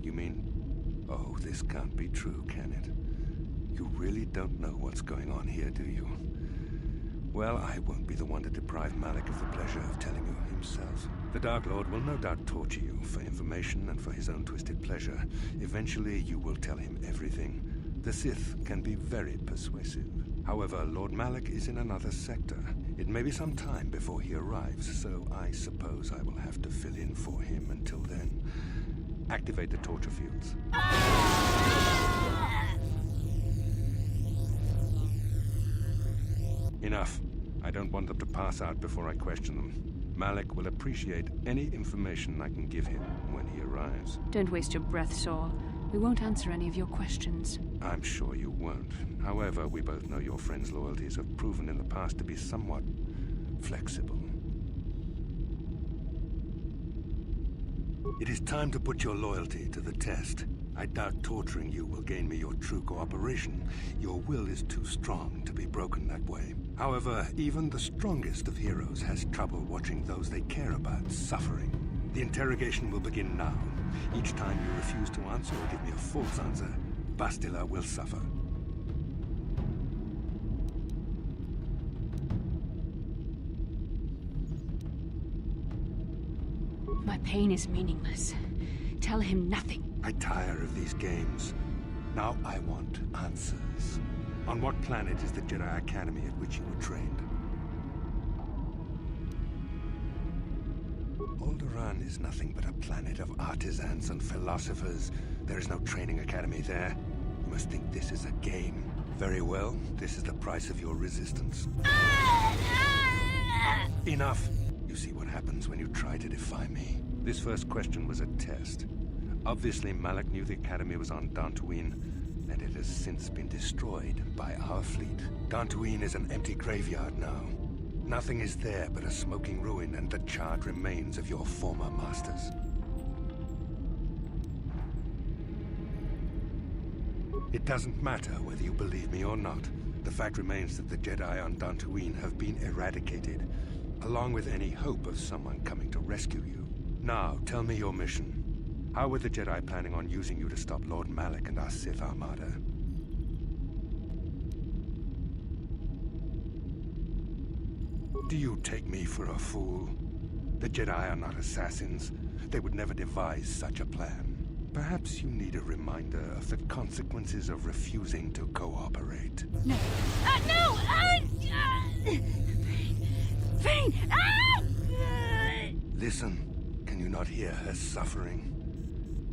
You mean... Oh, this can't be true, can it? You really don't know what's going on here, do you? Well, I won't be the one to deprive Malak of the pleasure of telling you himself. The Dark Lord will no doubt torture you for information and for his own twisted pleasure. Eventually, you will tell him everything. The Sith can be very persuasive. However, Lord Malak is in another sector. It may be some time before he arrives, so I suppose I will have to fill in for him until then. Activate the torture fields. Enough. I don't want them to pass out before I question them. Malak will appreciate any information I can give him when he arrives. Don't waste your breath, Saul. We won't answer any of your questions. I'm sure you won't. However, we both know your friend's loyalties have proven in the past to be somewhat flexible. It is time to put your loyalty to the test. I doubt torturing you will gain me your true cooperation. Your will is too strong to be broken that way. However, even the strongest of heroes has trouble watching those they care about suffering. The interrogation will begin now. Each time you refuse to answer or give me a false answer, Bastila will suffer. My pain is meaningless. Tell him nothing. I tire of these games. Now I want answers. On what planet is the Jedi Academy at which you were trained? Alderaan is nothing but a planet of artisans and philosophers. There is no training academy there. You must think this is a game. Very well, this is the price of your resistance. Enough! You see what happens when you try to defy me. This first question was a test. Obviously, Malak knew the Academy was on Dantooine, and it has since been destroyed by our fleet. Dantooine is an empty graveyard now. Nothing is there but a smoking ruin and the charred remains of your former masters. It doesn't matter whether you believe me or not. The fact remains that the Jedi on Dantooine have been eradicated, along with any hope of someone coming to rescue you. Now, tell me your mission. How were the Jedi planning on using you to stop Lord Malak and our Sith Armada? Do you take me for a fool? The Jedi are not assassins. They would never devise such a plan. Perhaps you need a reminder of the consequences of refusing to cooperate. No. No! Vane! Listen. Can you not hear her suffering?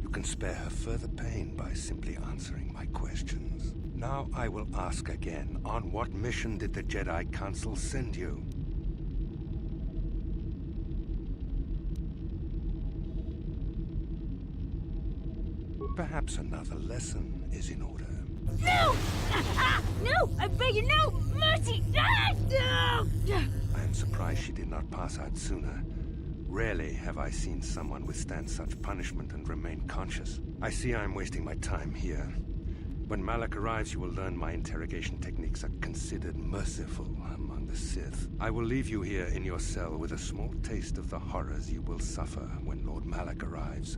You can spare her further pain by simply answering my questions. Now I will ask again, on what mission did the Jedi Council send you? Perhaps another lesson is in order. No! No! I beg you, no! Mercy! No! I am surprised she did not pass out sooner. Rarely have I seen someone withstand such punishment and remain conscious. I see I am wasting my time here. When Malak arrives, you will learn my interrogation techniques are considered merciful among the Sith. I will leave you here in your cell with a small taste of the horrors you will suffer when Lord Malak arrives.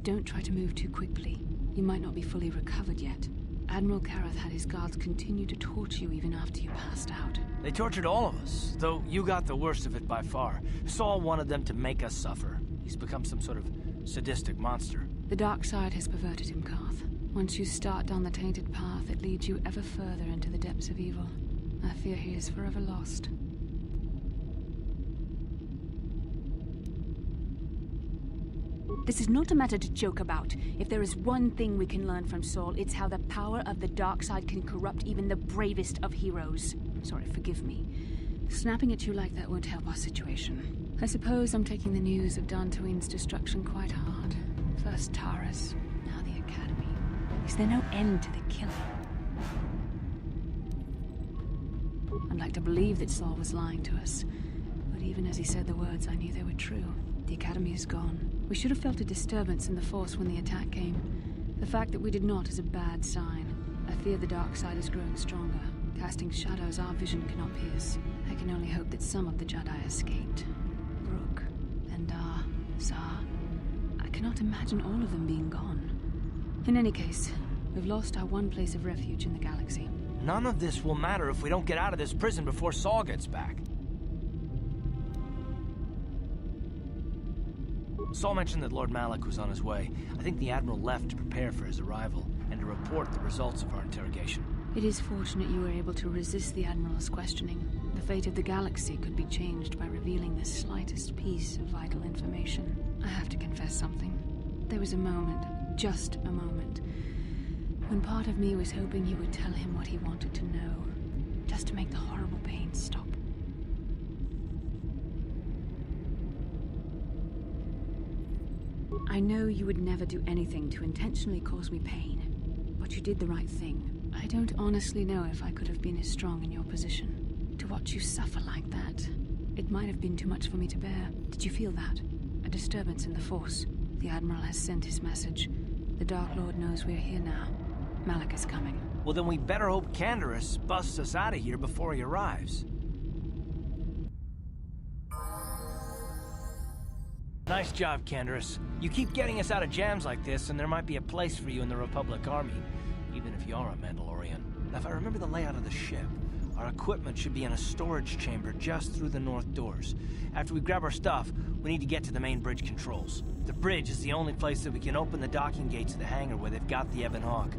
Don't try to move too quickly. You might not be fully recovered yet. Admiral Kareth had his guards continue to torture you even after you passed out. They tortured all of us, though you got the worst of it by far. Saul wanted them to make us suffer. He's become some sort of sadistic monster. The dark side has perverted him, Karth. Once you start down the tainted path, it leads you ever further into the depths of evil. I fear he is forever lost. This is not a matter to joke about. If there is one thing we can learn from Saul, it's how the power of the dark side can corrupt even the bravest of heroes. I'm sorry, forgive me. Snapping at you like that won't help our situation. I suppose I'm taking the news of Dantooine's destruction quite hard. First Taras, now the Academy. Is there no end to the killing? I'd like to believe that Saul was lying to us, but even as he said the words, I knew they were true. The Academy is gone. We should have felt a disturbance in the Force when the attack came. The fact that we did not is a bad sign. I fear the dark side is growing stronger, casting shadows our vision cannot pierce. I can only hope that some of the Jedi escaped. Rook, Endar, Zar. I cannot imagine all of them being gone. In any case, we've lost our one place of refuge in the galaxy. None of this will matter if we don't get out of this prison before Saul gets back. Saul mentioned that Lord Malak was on his way. I think the Admiral left to prepare for his arrival and to report the results of our interrogation. It is fortunate you were able to resist the Admiral's questioning. The fate of the galaxy could be changed by revealing the slightest piece of vital information. I have to confess something. There was a moment, just a moment, when part of me was hoping you would tell him what he wanted to know, just to make the horrible pain stop. I know you would never do anything to intentionally cause me pain, but you did the right thing. I don't honestly know if I could have been as strong in your position. To watch you suffer like that, it might have been too much for me to bear. Did you feel that? A disturbance in the Force. The Admiral has sent his message. The Dark Lord knows we're here now. Malak is coming. Well, then we better hope Canderous busts us out of here before he arrives. Nice job, Canderous. You keep getting us out of jams like this, and there might be a place for you in the Republic Army, even if you are a Mandalorian. Now, if I remember the layout of the ship, our equipment should be in a storage chamber just through the north doors. After we grab our stuff, we need to get to the main bridge controls. The bridge is the only place that we can open the docking gates of the hangar where they've got the Ebon Hawk.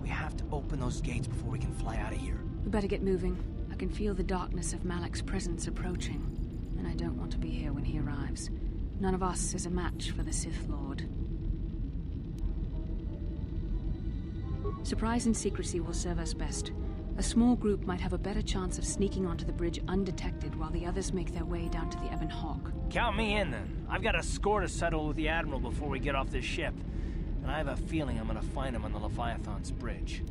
We have to open those gates before we can fly out of here. We better get moving. I can feel the darkness of Malak's presence approaching, and I don't want to be here when he arrives. None of us is a match for the Sith Lord. Surprise and secrecy will serve us best. A small group might have a better chance of sneaking onto the bridge undetected while the others make their way down to the Ebon Hawk. Count me in, then. I've got a score to settle with the Admiral before we get off this ship. And I have a feeling I'm gonna find him on the Leviathan's bridge.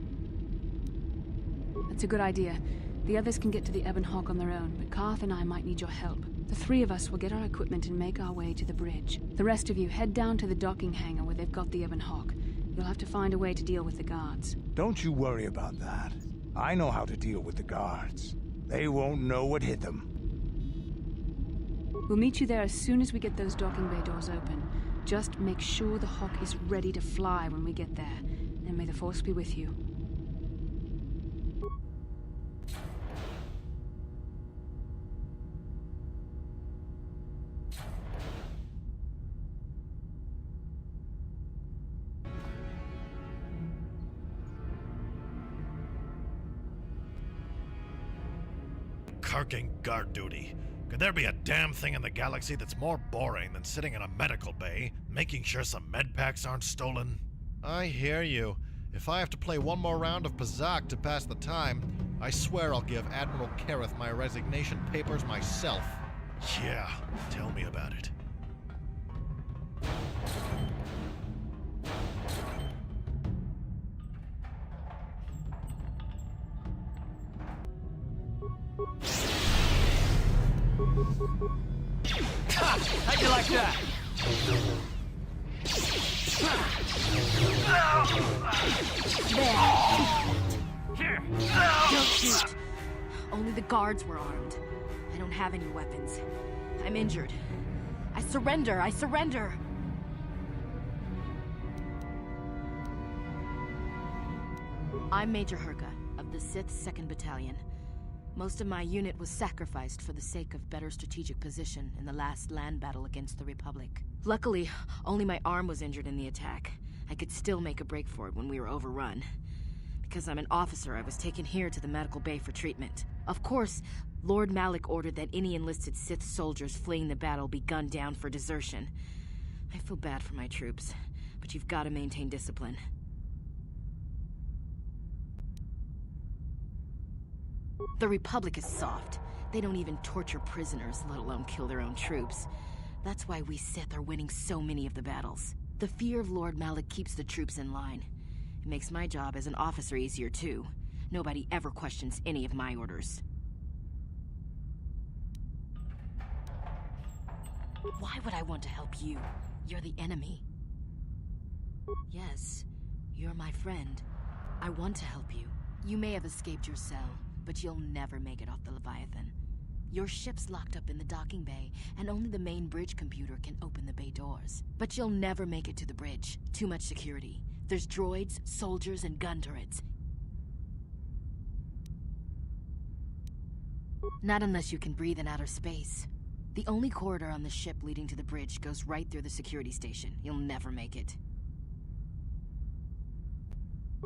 That's a good idea. The others can get to the Ebon Hawk on their own, but Karth and I might need your help. The three of us will get our equipment and make our way to the bridge. The rest of you head down to the docking hangar where they've got the Ebon Hawk. You'll have to find a way to deal with the guards. Don't you worry about that. I know how to deal with the guards. They won't know what hit them. We'll meet you there as soon as we get those docking bay doors open. Just make sure the Hawk is ready to fly when we get there. And may the Force be with you. Carking guard duty. Could there be a damn thing in the galaxy that's more boring than sitting in a medical bay, making sure some med packs aren't stolen? I hear you. If I have to play one more round of Pazak to pass the time, I swear I'll give Admiral Kareth my resignation papers myself. Yeah, tell me about it. How'd you like that? There. Don't shoot. Only the guards were armed. I don't have any weapons. I'm injured. I surrender. I surrender. I'm Major Herka of the 6th 2nd Battalion. Most of my unit was sacrificed for the sake of better strategic position in the last land battle against the Republic. Luckily, only my arm was injured in the attack. I could still make a break for it when we were overrun. Because I'm an officer, I was taken here to the medical bay for treatment. Of course, Lord Malak ordered that any enlisted Sith soldiers fleeing the battle be gunned down for desertion. I feel bad for my troops, but you've got to maintain discipline. The Republic is soft. They don't even torture prisoners, let alone kill their own troops. That's why we Sith are winning so many of the battles. The fear of Lord Malak keeps the troops in line. It makes my job as an officer easier too. Nobody ever questions any of my orders. Why would I want to help you? You're the enemy. Yes, you're my friend. I want to help you. You may have escaped your cell, but you'll never make it off the Leviathan. Your ship's locked up in the docking bay, and only the main bridge computer can open the bay doors. But you'll never make it to the bridge. Too much security. There's droids, soldiers, and gun turrets. Not unless you can breathe in outer space. The only corridor on the ship leading to the bridge goes right through the security station. You'll never make it.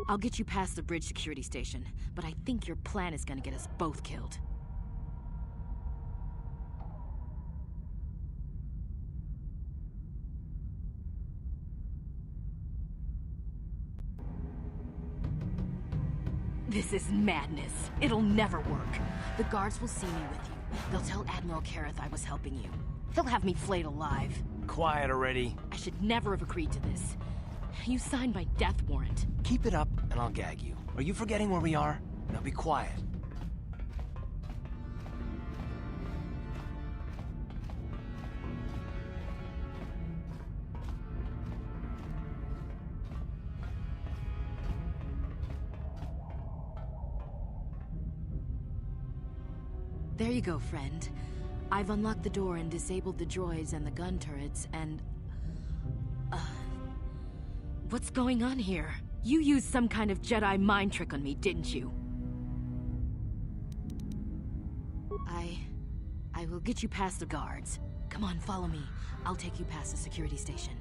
I'll get you past the bridge security station, but I think your plan is gonna get us both killed. This is madness. It'll never work. The guards will see me with you. They'll tell Admiral Kareth I was helping you. They'll have me flayed alive. Quiet already. I should never have agreed to this. You signed my death warrant. Keep it up, and I'll gag you. Are you forgetting where we are? Now be quiet. There you go, friend. I've unlocked the door and disabled the droids and the gun turrets, and... what's going on here? You used some kind of Jedi mind trick on me, didn't you? I will get you past the guards. Come on, follow me. I'll take you past the security station.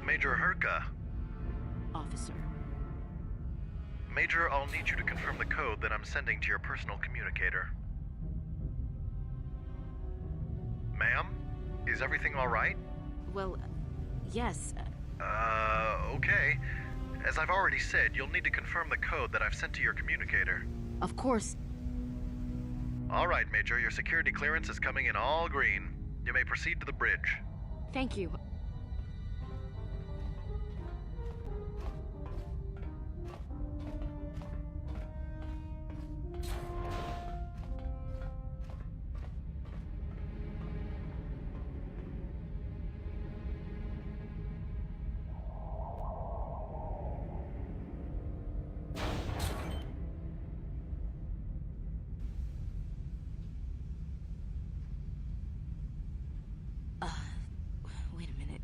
Major Herka. Officer. Major, I'll need you to confirm the code that I'm sending to your personal communicator. Ma'am? Is everything all right? Well, yes. Okay. As I've already said, you'll need to confirm the code that I've sent to your communicator. Of course. All right, Major, your security clearance is coming in all green. You may proceed to the bridge. Thank you. Wait a minute.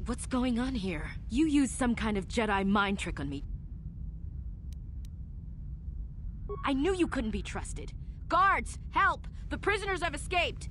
What's going on here? You used some kind of Jedi mind trick on me. I knew you couldn't be trusted. Guards, help! The prisoners have escaped!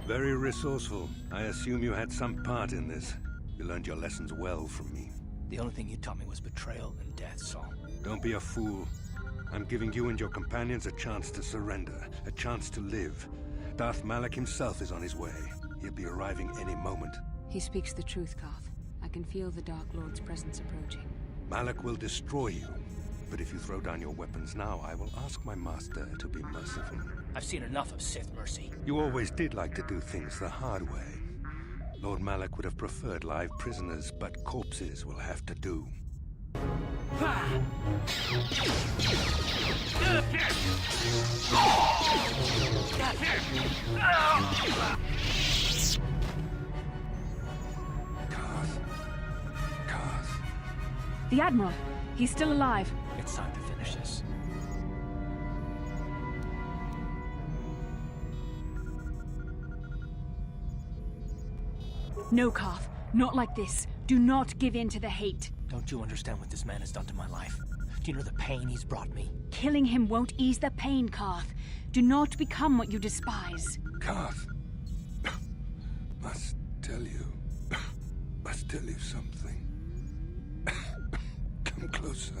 Very resourceful. I assume you had some part in this. You learned your lessons well from me. The only thing you taught me was betrayal and death, Saul. Don't be a fool. I'm giving you and your companions a chance to surrender, a chance to live. Darth Malak himself is on his way. He'll be arriving any moment. He speaks the truth, Karth. I can feel the Dark Lord's presence approaching. Malak will destroy you. But if you throw down your weapons now, I will ask my master to be merciful. I've seen enough of Sith mercy. You always did like to do things the hard way. Lord Malak would have preferred live prisoners, but corpses will have to do. The Admiral! He's still alive! It's time to finish this. No, Karth. Not like this. Do not give in to the hate. Don't you understand what this man has done to my life? Do you know the pain he's brought me? Killing him won't ease the pain, Karth. Do not become what you despise. Karth, must tell you something. Come closer.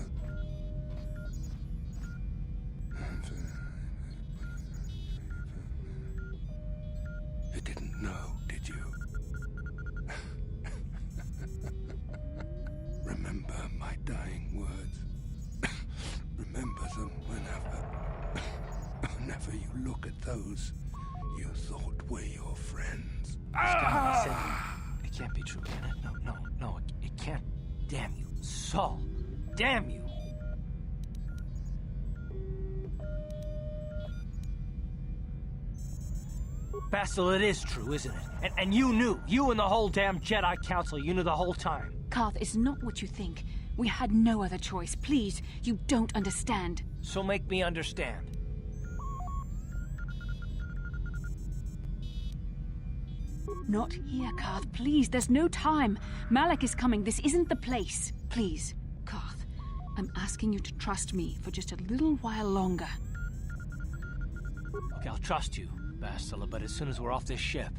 You didn't know, did you? Remember my dying words. Remember them whenever you look at those you thought were your friends. It can't be true, can it? No, it can't. Damn you, Saul. Damn you. Bastil, it is true, isn't it? And you knew. You and the whole damn Jedi Council, you knew the whole time. Karth, it's not what you think. We had no other choice. Please, you don't understand. So make me understand. Not here, Karth. Please, there's no time. Malak is coming. This isn't the place. Please, Karth, I'm asking you to trust me for just a little while longer. Okay, I'll trust you, Bastila, but as soon as we're off this ship,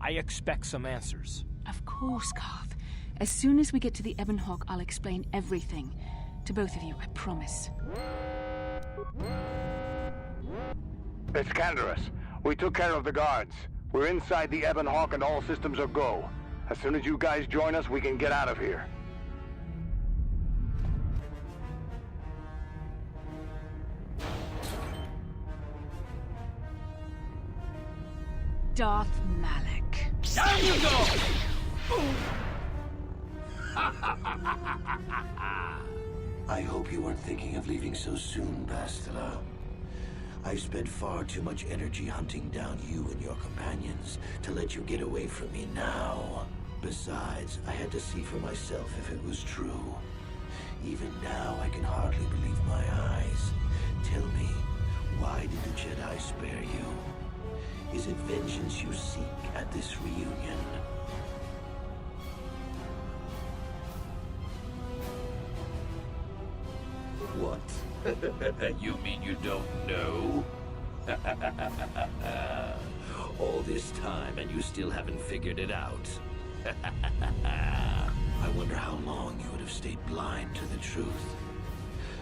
I expect some answers. Of course, Karth. As soon as we get to the Ebon Hawk, I'll explain everything. To both of you, I promise. It's Canderous. We took care of the guards. We're inside the Ebon Hawk and all systems are go. As soon as you guys join us, we can get out of here. Darth Malak. Down you go! I hope you weren't thinking of leaving so soon, Bastila. I've spent far too much energy hunting down you and your companions to let you get away from me now. Besides, I had to see for myself if it was true. Even now, I can hardly believe my eyes. Tell me, why did the Jedi spare you? Is it vengeance you seek at this reunion? What? You mean you don't know? All this time and you still haven't figured it out? I wonder how long you would have stayed blind to the truth.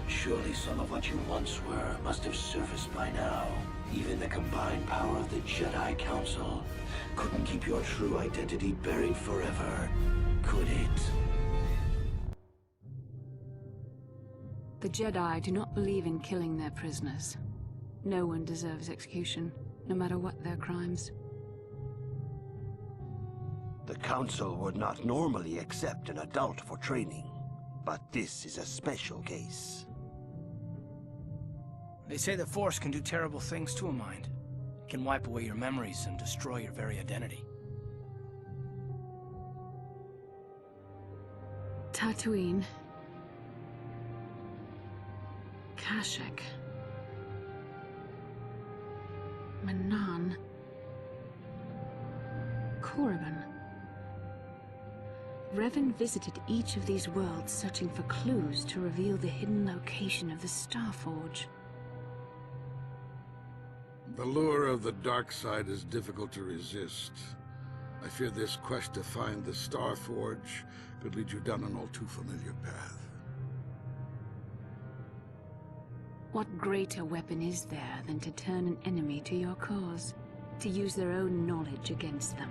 Surely some of what you once were must have surfaced by now. Even the combined power of the Jedi Council couldn't keep your true identity buried forever, could it? The Jedi do not believe in killing their prisoners. No one deserves execution, no matter what their crimes. The Council would not normally accept an adult for training, but this is a special case. They say the Force can do terrible things to a mind. It can wipe away your memories and destroy your very identity. Tatooine. Kashyyyk. Manaan. Korriban. Revan visited each of these worlds searching for clues to reveal the hidden location of the Starforge. The lure of the dark side is difficult to resist. I fear this quest to find the Starforge could lead you down an all too familiar path. What greater weapon is there than to turn an enemy to your cause? To use their own knowledge against them?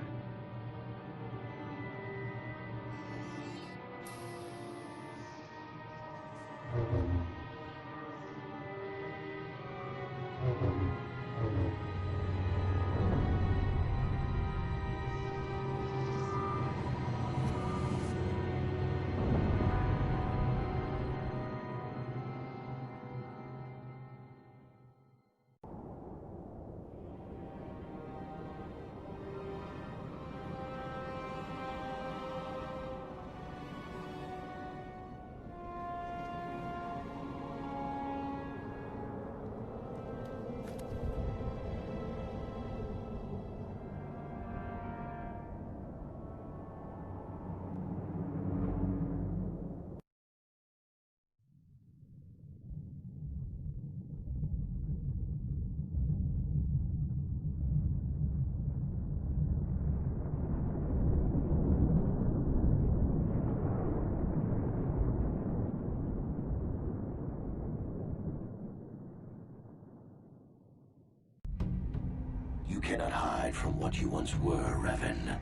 You cannot hide from what you once were, Revan.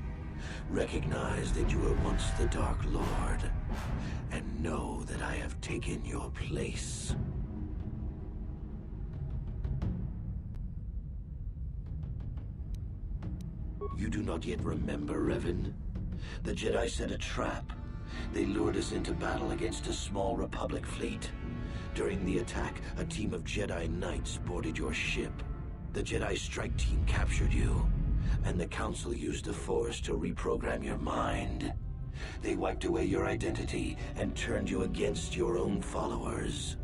Recognize that you were once the Dark Lord, and know that I have taken your place. You do not yet remember, Revan? The Jedi set a trap. They lured us into battle against a small Republic fleet. During the attack, a team of Jedi Knights boarded your ship. The Jedi strike team captured you, and the Council used the Force to reprogram your mind. They wiped away your identity and turned you against your own followers.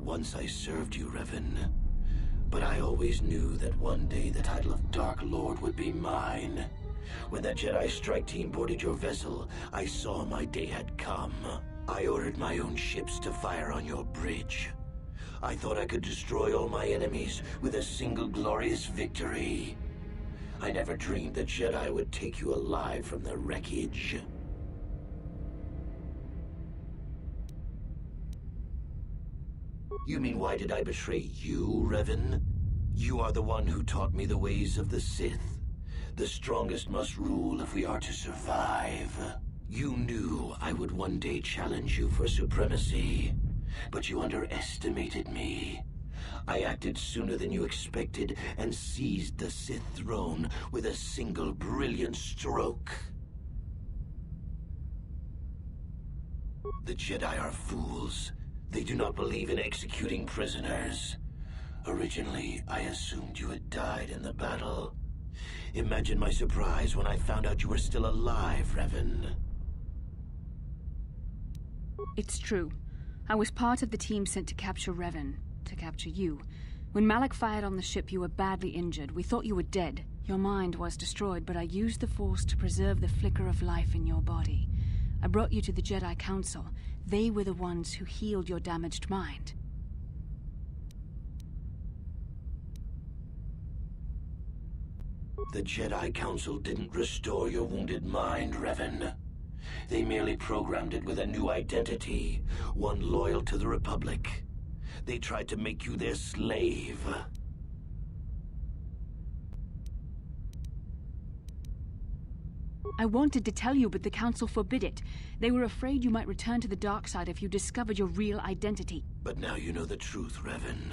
Once I served you, Revan, but I always knew that one day the title of Dark Lord would be mine. When the Jedi strike team boarded your vessel, I saw my day had come. I ordered my own ships to fire on your bridge. I thought I could destroy all my enemies with a single glorious victory. I never dreamed the Jedi would take you alive from the wreckage. You mean, why did I betray you, Revan? You are the one who taught me the ways of the Sith. The strongest must rule if we are to survive. You knew I would one day challenge you for supremacy, but you underestimated me. I acted sooner than you expected and seized the Sith throne with a single brilliant stroke. The Jedi are fools. They do not believe in executing prisoners. Originally, I assumed you had died in the battle. Imagine my surprise when I found out you were still alive, Revan. It's true. I was part of the team sent to capture Revan, to capture you. When Malak fired on the ship, you were badly injured. We thought you were dead. Your mind was destroyed, but I used the Force to preserve the flicker of life in your body. I brought you to the Jedi Council. They were the ones who healed your damaged mind. The Jedi Council didn't restore your wounded mind, Revan. They merely programmed it with a new identity, one loyal to the Republic. They tried to make you their slave. I wanted to tell you, but the Council forbid it. They were afraid you might return to the dark side if you discovered your real identity. But now you know the truth, Revan.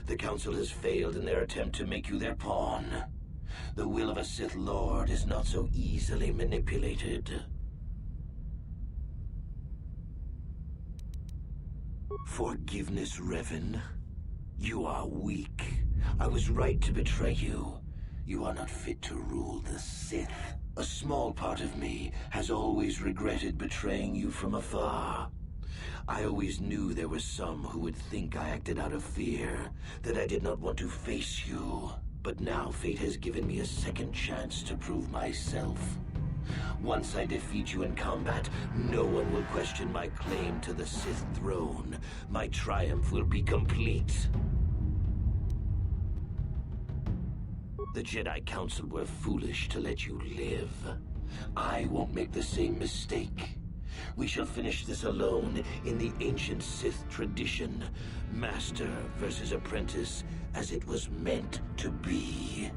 The Council has failed in their attempt to make you their pawn. The will of a Sith Lord is not so easily manipulated. Forgiveness, Revan? You are weak. I was right to betray you. You are not fit to rule the Sith. A small part of me has always regretted betraying you from afar. I always knew there were some who would think I acted out of fear, that I did not want to face you. But now fate has given me a second chance to prove myself. Once I defeat you in combat, no one will question my claim to the Sith throne. My triumph will be complete. The Jedi Council were foolish to let you live. I won't make the same mistake. We shall finish this alone in the ancient Sith tradition. Master versus apprentice, as it was meant to be.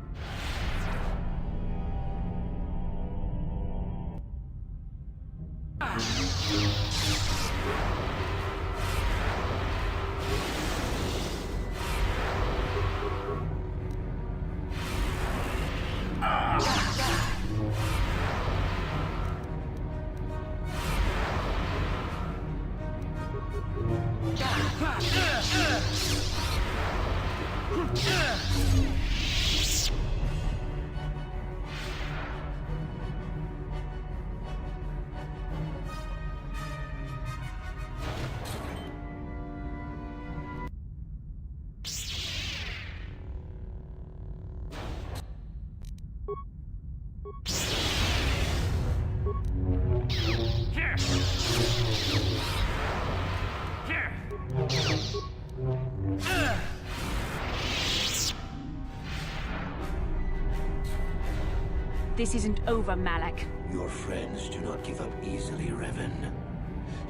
This isn't over, Malak. Your friends do not give up easily, Revan.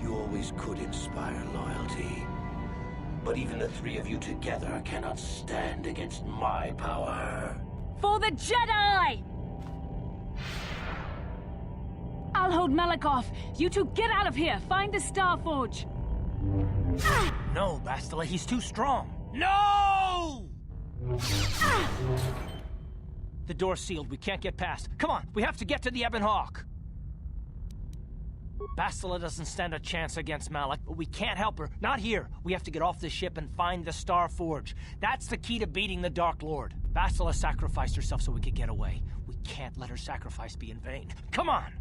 You always could inspire loyalty. But even the three of you together cannot stand against my power. For the Jedi! I'll hold Malak off. You two get out of here. Find the Star Forge. No, Bastila, he's too strong. No! The door's sealed. We can't get past. Come on, we have to get to the Ebon Hawk. Bastila doesn't stand a chance against Malak, but we can't help her. Not here. We have to get off the ship and find the Star Forge. That's the key to beating the Dark Lord. Bastila sacrificed herself so we could get away. We can't let her sacrifice be in vain. Come on!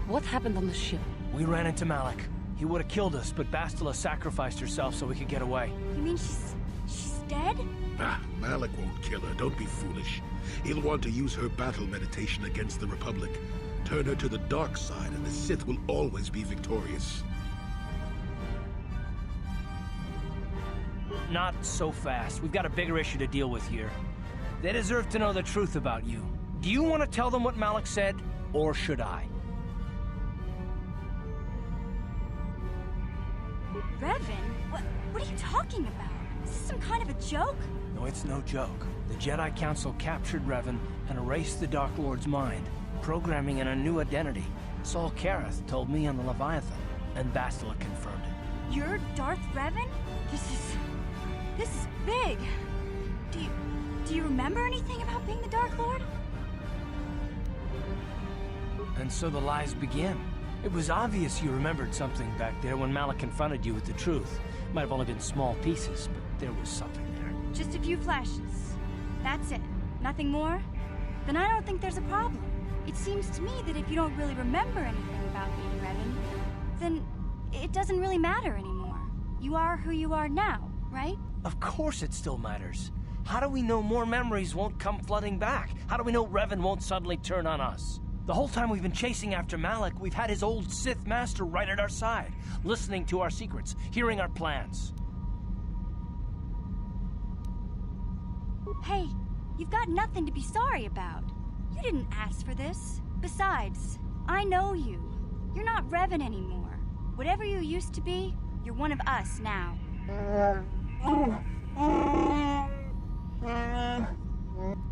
What happened on the ship? We ran into Malak. He would have killed us, but Bastila sacrificed herself so we could get away. You mean she's dead? Ah, Malak won't kill her. Don't be foolish. He'll want to use her battle meditation against the Republic. Turn her to the dark side, and the Sith will always be victorious. Not so fast. We've got a bigger issue to deal with here. They deserve to know the truth about you. Do you want to tell them what Malak said, or should I? Revan? What are you talking about? Is this some kind of a joke? No, it's no joke. The Jedi Council captured Revan and erased the Dark Lord's mind, programming in a new identity. Saul Kareth told me on the Leviathan, and Bastila confirmed it. You're Darth Revan? This is big. Do you remember anything about being the Dark Lord? And so the lies begin. It was obvious you remembered something back there when Malak confronted you with the truth. Might have only been small pieces, but there was something there. Just a few flashes. That's it. Nothing more? Then I don't think there's a problem. It seems to me that if you don't really remember anything about being Revan, then it doesn't really matter anymore. You are who you are now, right? Of course it still matters. How do we know more memories won't come flooding back? How do we know Revan won't suddenly turn on us? The whole time we've been chasing after Malak, we've had his old Sith master right at our side, listening to our secrets, hearing our plans. Hey, you've got nothing to be sorry about. You didn't ask for this. Besides, I know you. You're not Revan anymore. Whatever you used to be, you're one of us now.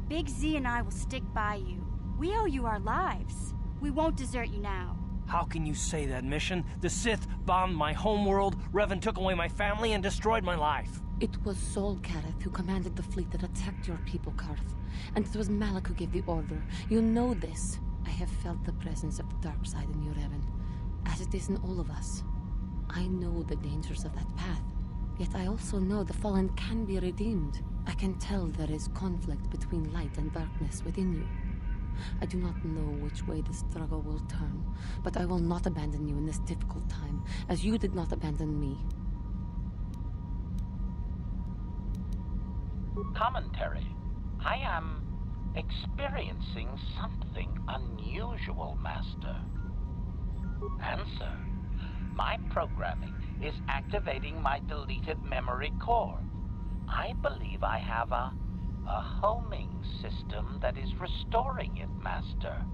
Big Z and I will stick by you. We owe you our lives. We won't desert you now. How can you say that, Mission? The Sith bombed my homeworld, Revan took away my family, and destroyed my life. It was Saul Kareth who commanded the fleet that attacked your people, Karth. And it was Malak who gave the order. You know this. I have felt the presence of the dark side in you, Revan, as it is in all of us. I know the dangers of that path, yet I also know the fallen can be redeemed. I can tell there is conflict between light and darkness within you. I do not know which way the struggle will turn, but I will not abandon you in this difficult time, as you did not abandon me. Commentary. I am experiencing something unusual, Master. Answer. My programming is activating my deleted memory core. I believe I have a homing system that is restoring it, Master.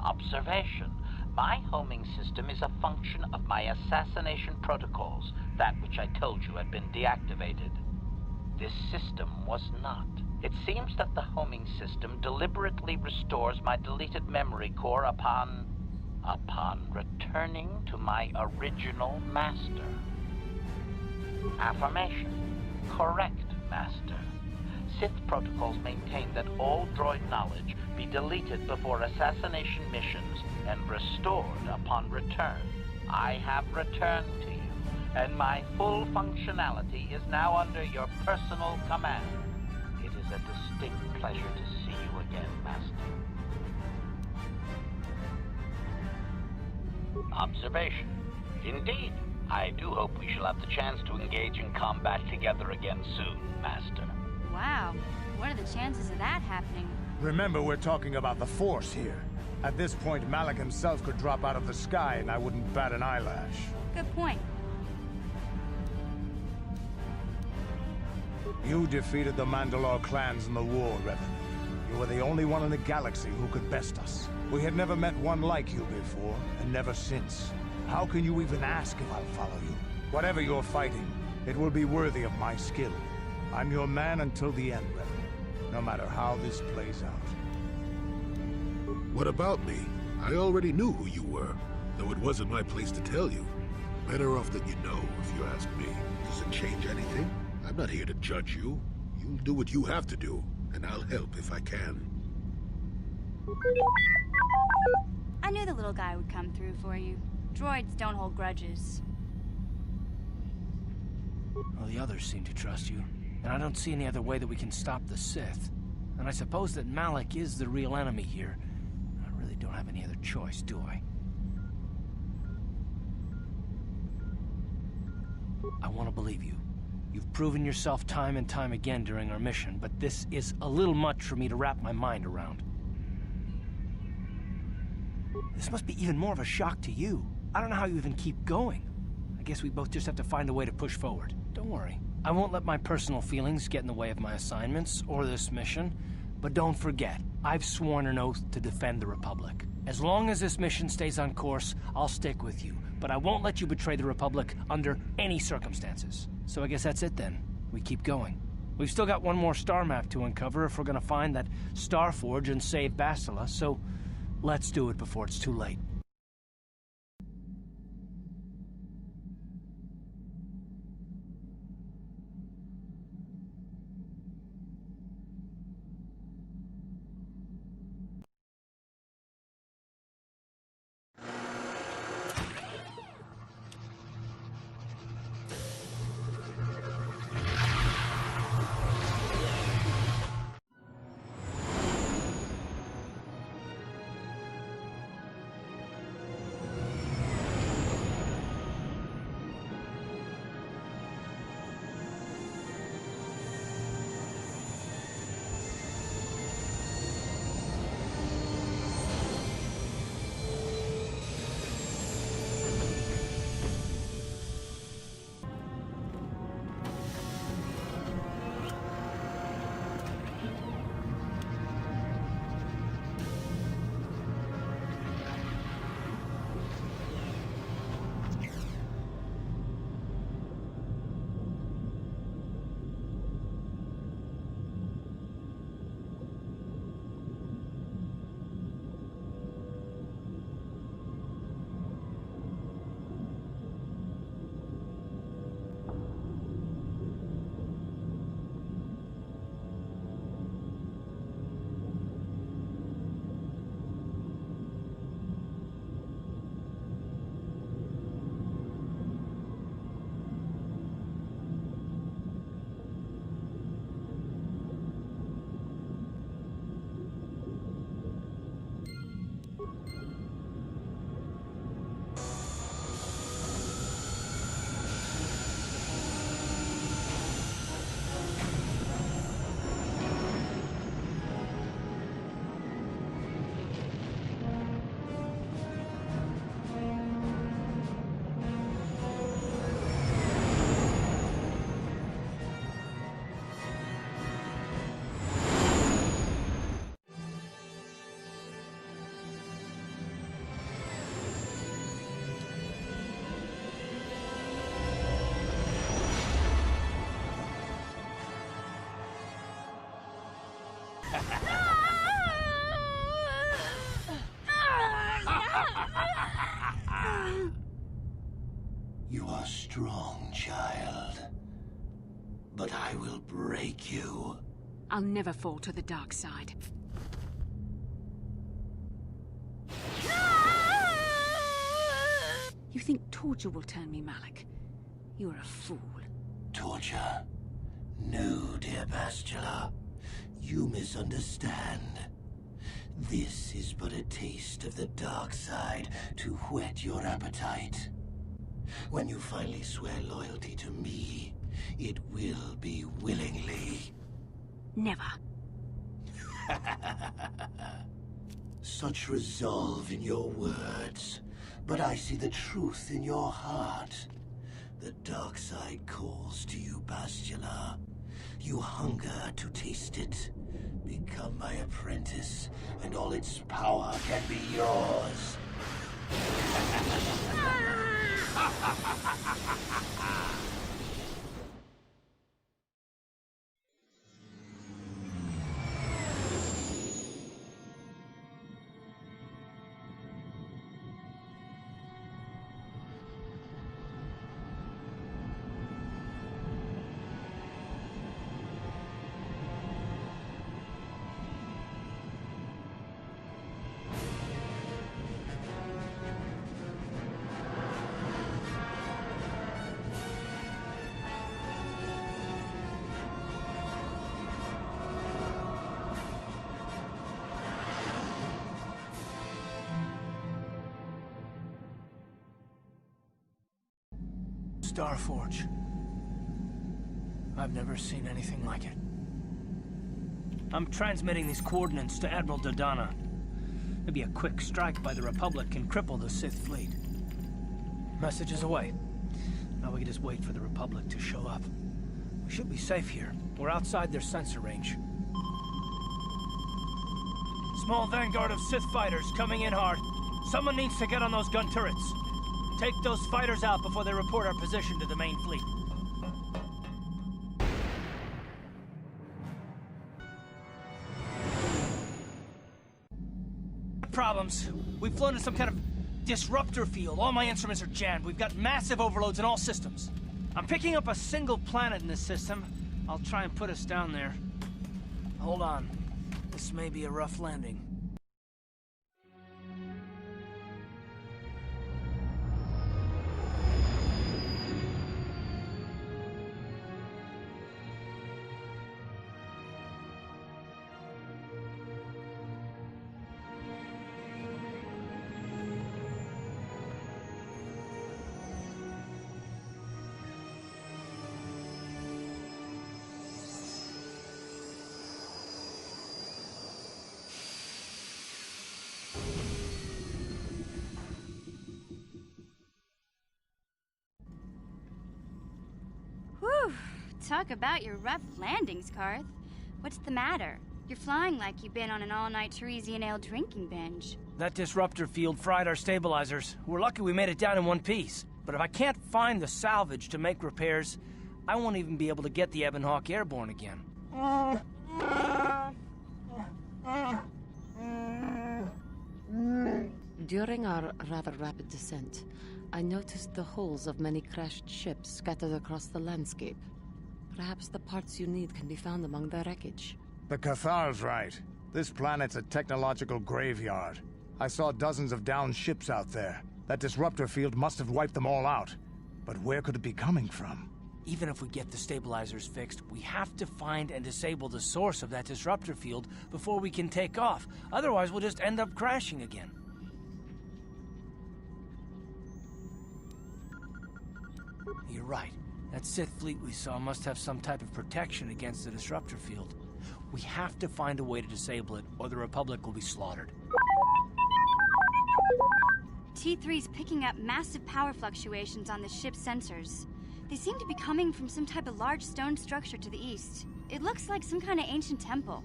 Observation. My homing system is a function of my assassination protocols, that which I told you had been deactivated. This system was not. It seems that the homing system deliberately restores my deleted memory core upon returning to my original master. Affirmation. Correct, Master. Sith protocols maintain that all droid knowledge be deleted before assassination missions and restored upon return. I have returned to you, and my full functionality is now under your personal command. It is a distinct pleasure to see you again, Master. Observation. Indeed, I do hope we shall have the chance to engage in combat together again soon, Master. Wow, what are the chances of that happening? Remember, we're talking about the Force here. At this point, Malak himself could drop out of the sky and I wouldn't bat an eyelash. Good point. You defeated the Mandalore clans in the war, Revan. You were the only one in the galaxy who could best us. We had never met one like you before, and never since. How can you even ask if I'll follow you? Whatever you're fighting, it will be worthy of my skill. I'm your man until the end, Revan. No matter how this plays out. What about me? I already knew who you were, though it wasn't my place to tell you. Better off that you know, if you ask me. Does it change anything? I'm not here to judge you. You'll do what you have to do, and I'll help if I can. I knew the little guy would come through for you. Droids don't hold grudges. Well, the others seem to trust you, and I don't see any other way that we can stop the Sith. And I suppose that Malak is the real enemy here. I really don't have any other choice, do I? I want to believe you. You've proven yourself time and time again during our mission, but this is a little much for me to wrap my mind around. This must be even more of a shock to you. I don't know how you even keep going. I guess we both just have to find a way to push forward. Don't worry. I won't let my personal feelings get in the way of my assignments or this mission. But don't forget, I've sworn an oath to defend the Republic. As long as this mission stays on course, I'll stick with you. But I won't let you betray the Republic under any circumstances. So I guess that's it then. We keep going. We've still got one more star map to uncover if we're gonna find that Star Forge and save Bastila, so let's do it before it's too late. You are strong, child. But I will break you. I'll never fall to the dark side. You think torture will turn me, Malak? You are a fool. Torture? No, dear Bastila. You misunderstand. This is but a taste of the dark side to whet your appetite. When you finally swear loyalty to me, it will be willingly. Never. Such resolve in your words, but I see the truth in your heart. The dark side calls to you, Bastila. You hunger to taste it. Become my apprentice, and all its power can be yours. Starforge. I've never seen anything like it. I'm transmitting these coordinates to Admiral Dodonna. Maybe a quick strike by the Republic can cripple the Sith fleet. Message is away. Now we can just wait for the Republic to show up. We should be safe here. We're outside their sensor range. Small vanguard of Sith fighters coming in hard. Someone needs to get on those gun turrets. Take those fighters out before they report our position to the main fleet. Problems. We've flown in some kind of disruptor field. All my instruments are jammed. We've got massive overloads in all systems. I'm picking up a single planet in this system. I'll try and put us down there. Hold on. This may be a rough landing. Whew. Talk about your rough landings, Karth. What's the matter? You're flying like you've been on an all-night Teresian ale drinking binge. That disruptor field fried our stabilizers. We're lucky we made it down in one piece. But if I can't find the salvage to make repairs, I won't even be able to get the Ebon Hawk airborne again. During our rather rapid descent, I noticed the hulls of many crashed ships scattered across the landscape. Perhaps the parts you need can be found among the wreckage. The KOTOR's right. This planet's a technological graveyard. I saw dozens of downed ships out there. That disruptor field must have wiped them all out. But where could it be coming from? Even if we get the stabilizers fixed, we have to find and disable the source of that disruptor field before we can take off. Otherwise, we'll just end up crashing again. You're right. That Sith fleet we saw must have some type of protection against the disruptor field. We have to find a way to disable it, or the Republic will be slaughtered. T3's picking up massive power fluctuations on the ship's sensors. They seem to be coming from some type of large stone structure to the east. It looks like some kind of ancient temple.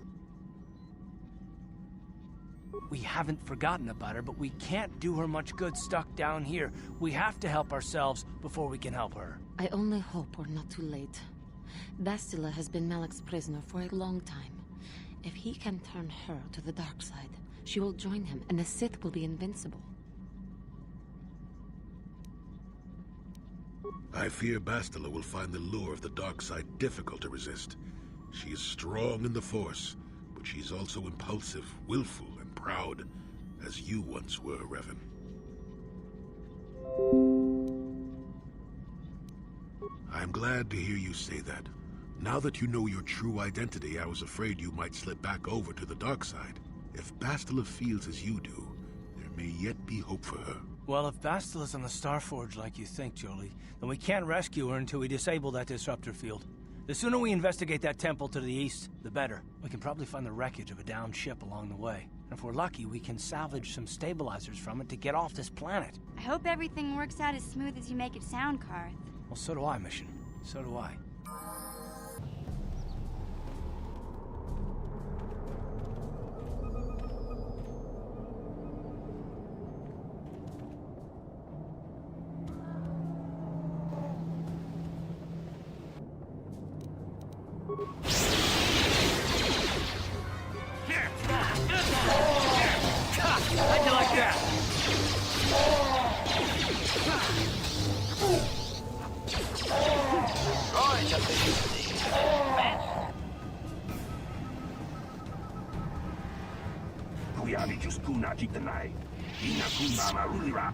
We haven't forgotten about her, but we can't do her much good stuck down here. We have to help ourselves before we can help her. I only hope we're not too late. Бастила has been Malak's prisoner for a long time. If he can turn her to the dark side, she will join him, and the Sith will be invincible. I fear Бастila will find the lure of the dark side difficult to resist. She is strong in the Force, but she's also impulsive, willful, and proud, as you once were, Revan. I'm glad to hear you say that. Now that you know your true identity, I was afraid you might slip back over to the dark side. If Bastila feels as you do, there may yet be hope for her. Well, if Bastila's on the Starforge like you think, Jolie, then we can't rescue her until we disable that disruptor field. The sooner we investigate that temple to the east, the better. We can probably find the wreckage of a downed ship along the way. And if we're lucky, we can salvage some stabilizers from it to get off this planet. I hope everything works out as smooth as you make it sound, Karth. Well, so do I, Mission. So do I. How'd you like that? Droid efficiency. Kuyami Juskuna Jitanai. Inakuna Marulira.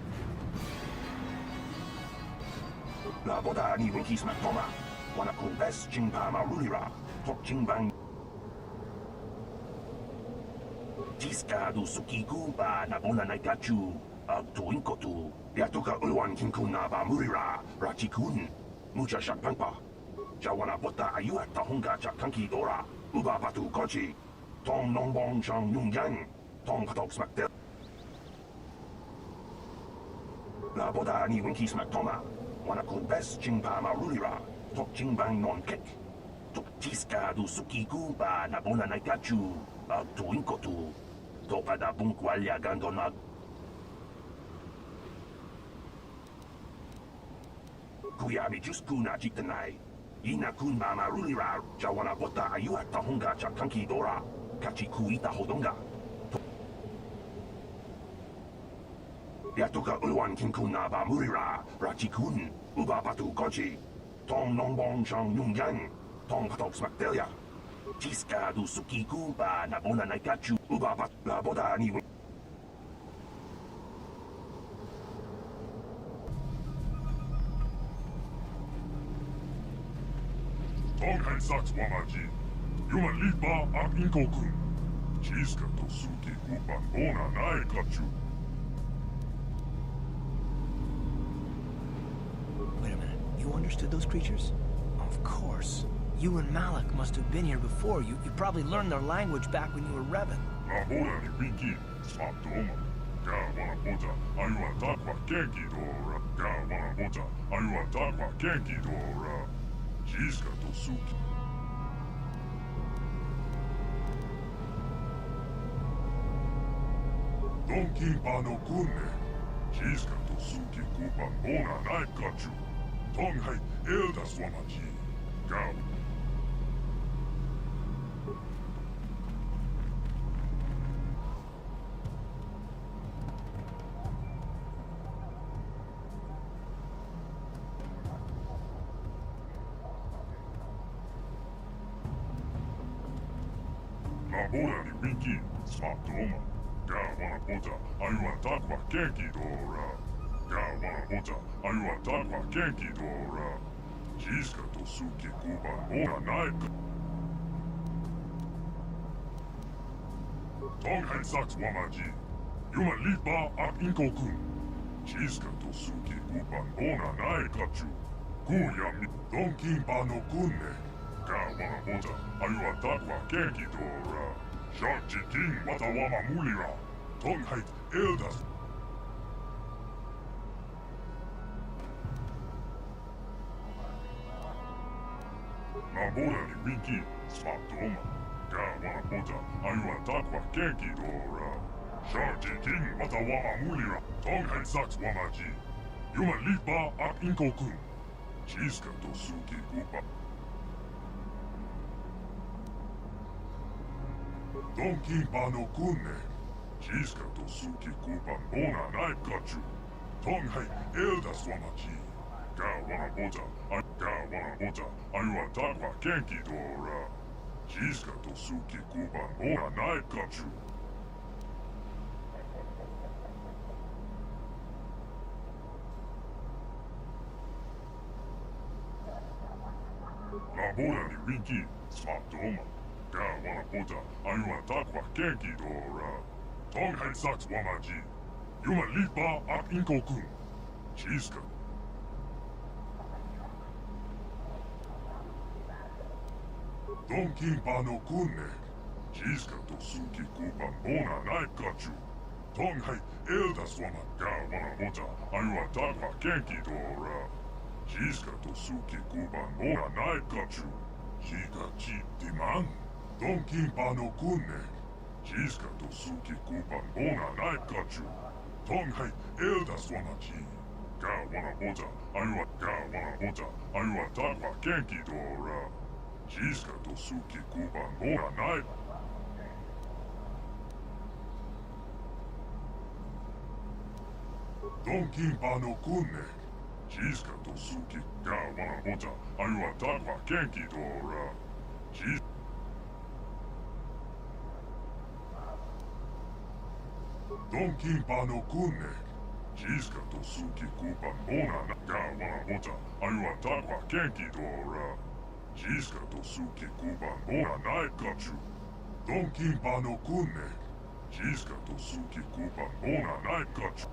La Boda ni Winkis Matoma. Wanakun Best Jingpa Marulira. Tok Jingbang. Tiska do Sukiku ba Nabona Naikachu. Tuinkotu. Yatuka Ulwan Kinkuna ba Murira. Rachikun. Mucha Shakpanpa. Jawana Bota Ayuat Tahunga Chakanki Dora. Uba Batu Kochi. Tong Nongbong Chang Yung Yang. Tong Katok Smaktel. La Boda ni Winky Smaktoma. Wanakun Best Jingpa Marulira. Tok Jingbang Non Kek. Tok Tiska do Sukiku ba Nabona Naikachu. Tuinkotu. Topada Bunkwalya Gandonag. Kuyami Juskuna Jitanai. Inakun Mama Rulira. Jawana Bota Ayuat Tahunga Chakanki Dora. Kachikuita Hodonga. Yatuka Ulwan Kinkuna ba Murira. Rachikun. Uba Batu Kochi. Tong Nongbong Chang Yung Yang. Tong Katok Smaktelia. Tiska do Sukiku ba Nabona Naikachu. Uba Bat La Boda ni. Tongkai Saks Wamaji. Yuman Lipa ak Inkokun. Chiska to Sukiku Bambona Naikachu. Wait a minute. You understood those creatures? Of course. You and Malak must have been here before. You probably learned their language back when you were Revan. Ahora ni Pinky. Swaptoma. Gawana Bota. Ayuan Takwa Kenki Dora. Gawana Bota. Ayuan Takwa Kenki Dora. Chiska to Suki. Donkin Pano Kunne. Chiska to Suki Kupambona Naikachu. Tonghai Elda Swamaji. Gaw. Labora ni Pinky. Swaptoma. Gawana Bota. Ayuan Takwa Kenki Dora. Gawana Bota. Ayuan Takwa Kenki Dora. Chiska to Suki Kupambona Naika. Tonghai Saks Wamaji. Yuman Lipa ak Inkokun. Chiska to Suki Kupambona Naikachu. Kuyami Donkin Pano Kunne. Gawana Bota. Ayuan Takwa Kenki Dora. Shakchi King Watawama Mulira. Tonghai Eldas. Labora ni Pinky. Swaptoma. Gawana Bota. Ayuan Takwa Kenki Dora. Shakchi King Watawama Mulira. Tonghai Saks Wamaji. Yuman Lipa ak Inkokun. Chiska to Suki Kupa. Donkin Pano Kunne. Chiska to Suki Kupambona Naikachu. Tonghai Elda Swamaji. Gawana Bota. Gawana Bota. Ayuan Takwa Kenki Dora. Chiska to Suki Kupambona Naikachu. Laborani Winki, Smartoma, Gawana Bota, Ayua Takwa Kenki Dora, Tong Hai Saks Wamaji, Yuma Lipa Ak Inko Kun, Chiska. Donkin Pano Kunne, Chiska Tosuki Kupan Bona Naikachu, Tong Hai Eldas Wama, Gawana Bota, Ayua Takwa Kenki Dora. Chiska Tosuki Kuban Bona Naikachu, Chiga Chi Diman, Donkin Pano Kunne, Chiska Tosuki Kuban Bona Naikachu, Tonghai Eldas Wamachi, Gawana Bota, Ayua Takwa Kenki Dora, Chiska Tosuki Kuban Bona Naik. Donkin Pano Kunne, Chiska Tosuki, Gawana Bota, Ayua Takwa Kenki Dora. Donkin Pano Kunne, Chiska Tosuki Kupan Bona, Gawana Bota, Ayua Takwa Kenki Dora. Chiska Tosuki Kupan Bona Naikachu. Donkin Pano Kunne, Chiska Tosuki Kupan Bona Naikachu.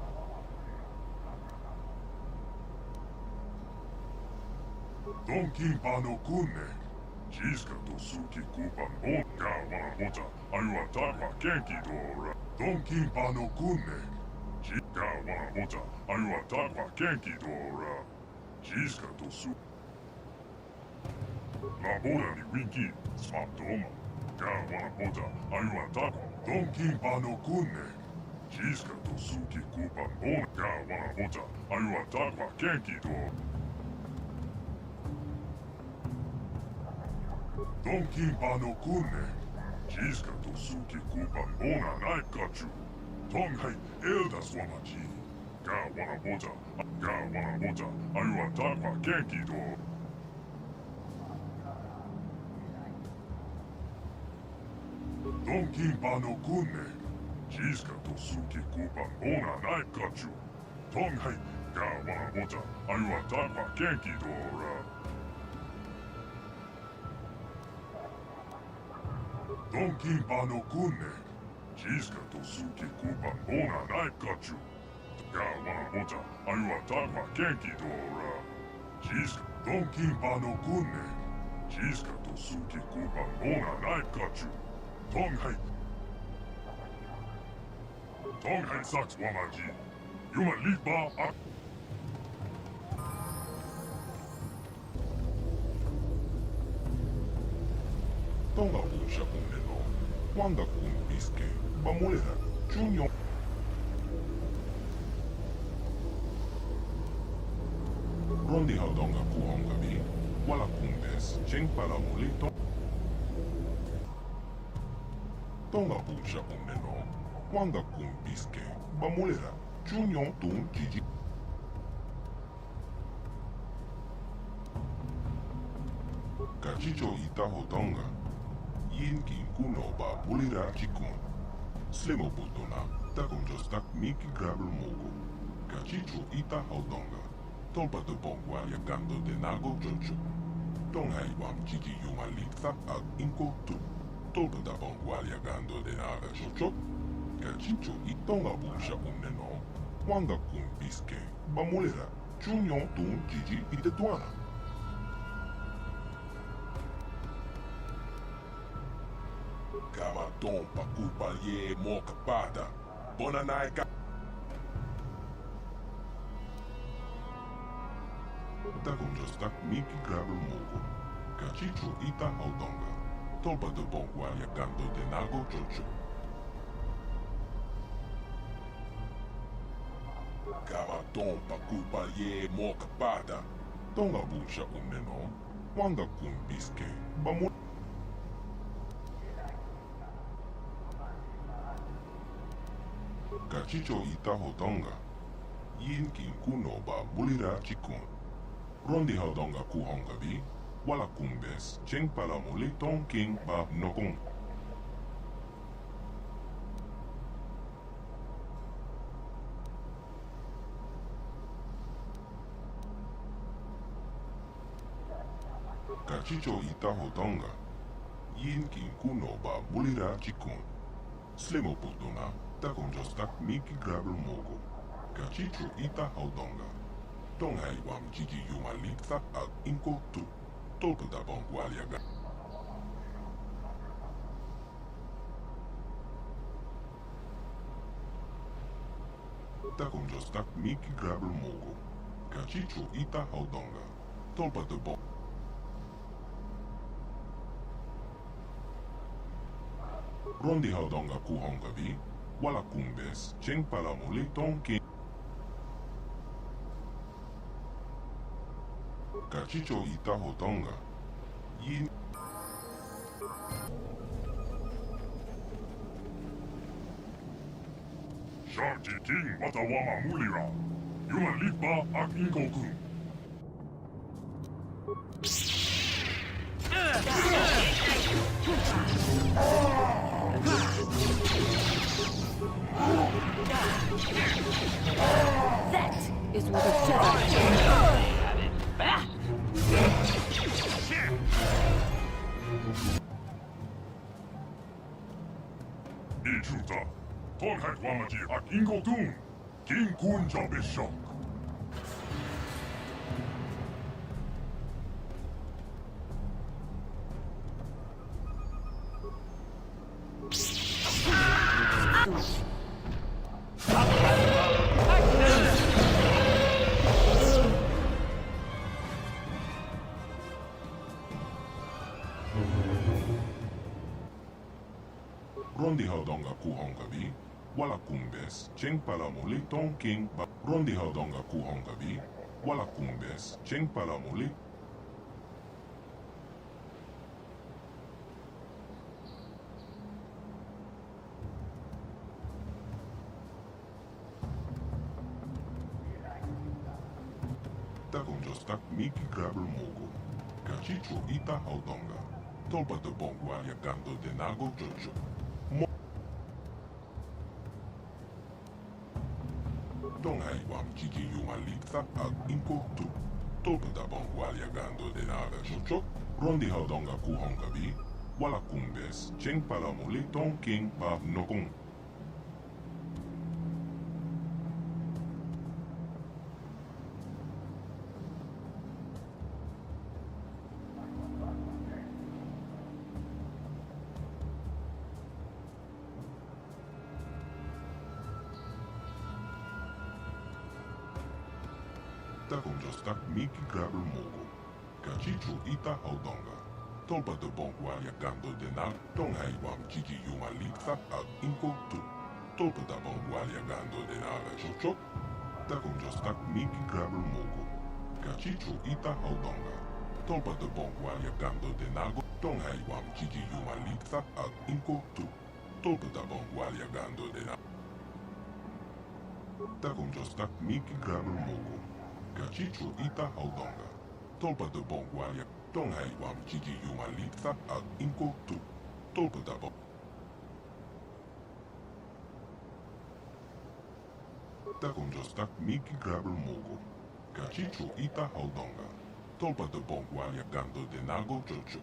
Donkin Pano Kunne, Chiska Tosuki Kupan Bona, Gawana Bota, Ayua Takwa Kenki Dora. Donkin Pano Kunne, Gawana Bota, Ayua Takwa Kenki Dora. Chiska Tosuki. Laborani Winki, Smartoma, Gawana Bota, Ayua Takwa. Donkin Pano Kunne, Chiska Tosuki Kupan Bona, Gawana Bota, Ayua Takwa Kenki Dora. Donkin Pano Kunne, Chiska Tosuki Kupan Bona Naikachu, Tonghai Eldas Wamachi, Gawana Bota, Ayua Takwa Kenki Dora. Donkin Pano Kunne, Chiska Tosuki Kupan Bona Naikachu, Tonghai Gawana Bota, Ayua Takwa Kenki Dora. Donkin Pano Kunne, Chiska Tosuki Kupan Bona Naikachu, Gawana Bota, Ayua Takwa Kenki Dora. Chiska Donkin Pano Kunne, Chiska Tosuki Kupan Bona Naikachu, Tonghai Saks Wamaji, Yuma Lipa Ak. Tonga Pusha Kuneno, Wanda Kun Biske, Bamulera, Junyo. Rondi Haldonga Kuhongabi, Wala Kundes, Cheng Palamulito. Tonga Pusha Kuneno, Wanda Kun Biske, Bamulera, Junyo Tun Gigi. Kachicho Ita Hotonga. Yinkin kuno ba mulira chikun. Slimo putona, takum jostak miki grabel mogo. Kachicho ita haudonga. Tolpa de bongwa yakando de nago jojo. Tonghai wam chiki yuma likta ak inko tu. Tolpa da bongwa yakando de naga jojo. Kachicho itonga busha uneno. Wanda kun biske, ba mulira. Chunyon tun jiji itetuana. Kama tompa kupalye moka pada. Bona naika. Takum jostak miki grabel mogo. Kachicho ita haudonga. Tolpa de bongwa yakando de nago jojo. Kama tompa kupalye moka pada. Tonga busha uneno. Wanda kun biske. Bamu. Kachicho ita hodonga. Yinkin kuno ba mulira chikun. Rondi hodonga kuhonga bi. Wala kumbes. Cheng palamuli ton king ba nokun. Kachicho ita hodonga. Yin kin kuno ba bulira chikun. Slimo putuna, takon jostak miki grabel mogo. Kachicho ita hodonga. Tonghai wam jiji yumalikta ag inko tu. Tolpo da bongwaliaga. Takon jostak miki grabel mogo. Kachicho ita hodonga. Tolpa de bong. Rondi hodonga kuhonga vi. Wala kumbes. Cheng palamuli tonki. Kachicho ita hodonga. Yin. Sharji King Watawama Mulira. Yuma Litba ak Inko-kun. That is what a Jedi Ichuta. Tonhak Wamaji ak Inko-kun. King Kun Jabishok. Rondi hodonga kuhonga vi. Wala kumbes. Cheng palamuli tonking ba. Rondi hodonga kuhonga vi. Wala kumbes. Cheng palamuli. Takon jostak miki grabel mogo. Kachicho ita hodonga. Tolpa de bongwalia gando de nago jojo. Donghai wam jiji yumalikta ag inko tu. Tolpa da bongwalia gando de naga jojo. Rondi hodonga kuhonga vi. Wala kumbes. Cheng palamuli tonking ba nokong. Takon jostak miki grabel mogo. Kachicho ita hodonga. Tolpa de bongwalia gando de nag. Tonghai wam jiji yumalikta ag inko tu. Tolpa da bongwalia gando de naga jojo. Takon jostak miki grabel mogo. Kachicho ita hodonga. Tolpa de bongwalia gando de nago. Tonghai wam jiji yumalikta ag inko tu. Tolpa da bongwalia gando de naga. Takon jostak miki grabel mogo. Kachicho ita hodonga. Tolpa de bongwalia. Tonghai wam jiji yumalikta ag inko tu. Tolpa da bong. Takon jostak miki grabel mogo. Kachicho ita hodonga. Tolpa de bongwalia gando de nago jojo.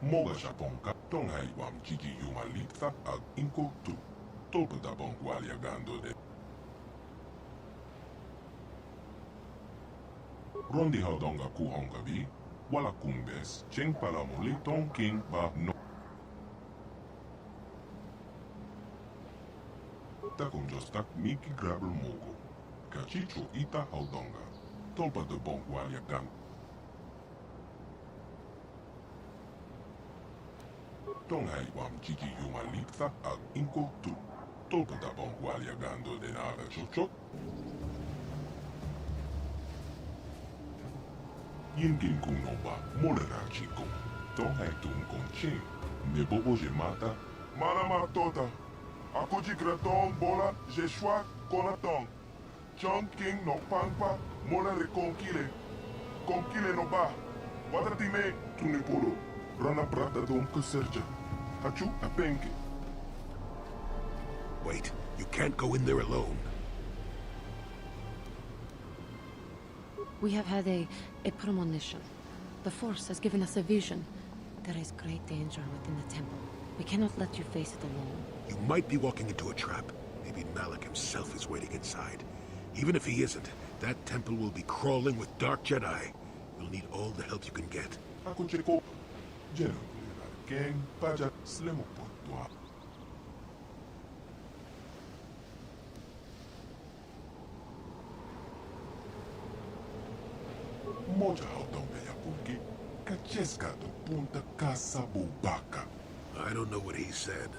Moga japonka. Tonghai wam jiji yumalikta ag inko tu. Tolpa da bongwalia gando de. Rondi hodonga kuhonga vi. Wala kumbes. Cheng palamuli tonking ba no. Takon jostak miki grabel mogo. Kachicho ita hodonga. Tolpa de bongwalia gan. Tonghai wam jiji yumalikta ag inko tu. Tolpa da bongwalia gando de naga jojo. Yingin kuno ba molera chico. Tonghai tum konching. Nebobo je mata. Manama tota. Akuji graton bola je shwa konatong. Chong king no pangpa mola reconkile. Konkile no ba. Watatime tunepolo. Rana prata dom kuserja. Hachu apenke. Wait, you can't go in there alone. We have had a premonition. The Force has given us a vision. There is great danger within the temple. We cannot let you face it alone. You might be walking into a trap. Maybe Malak himself is waiting inside. Even if he isn't, that temple will be crawling with dark Jedi. You'll need all the help you can get. I don't know what he said,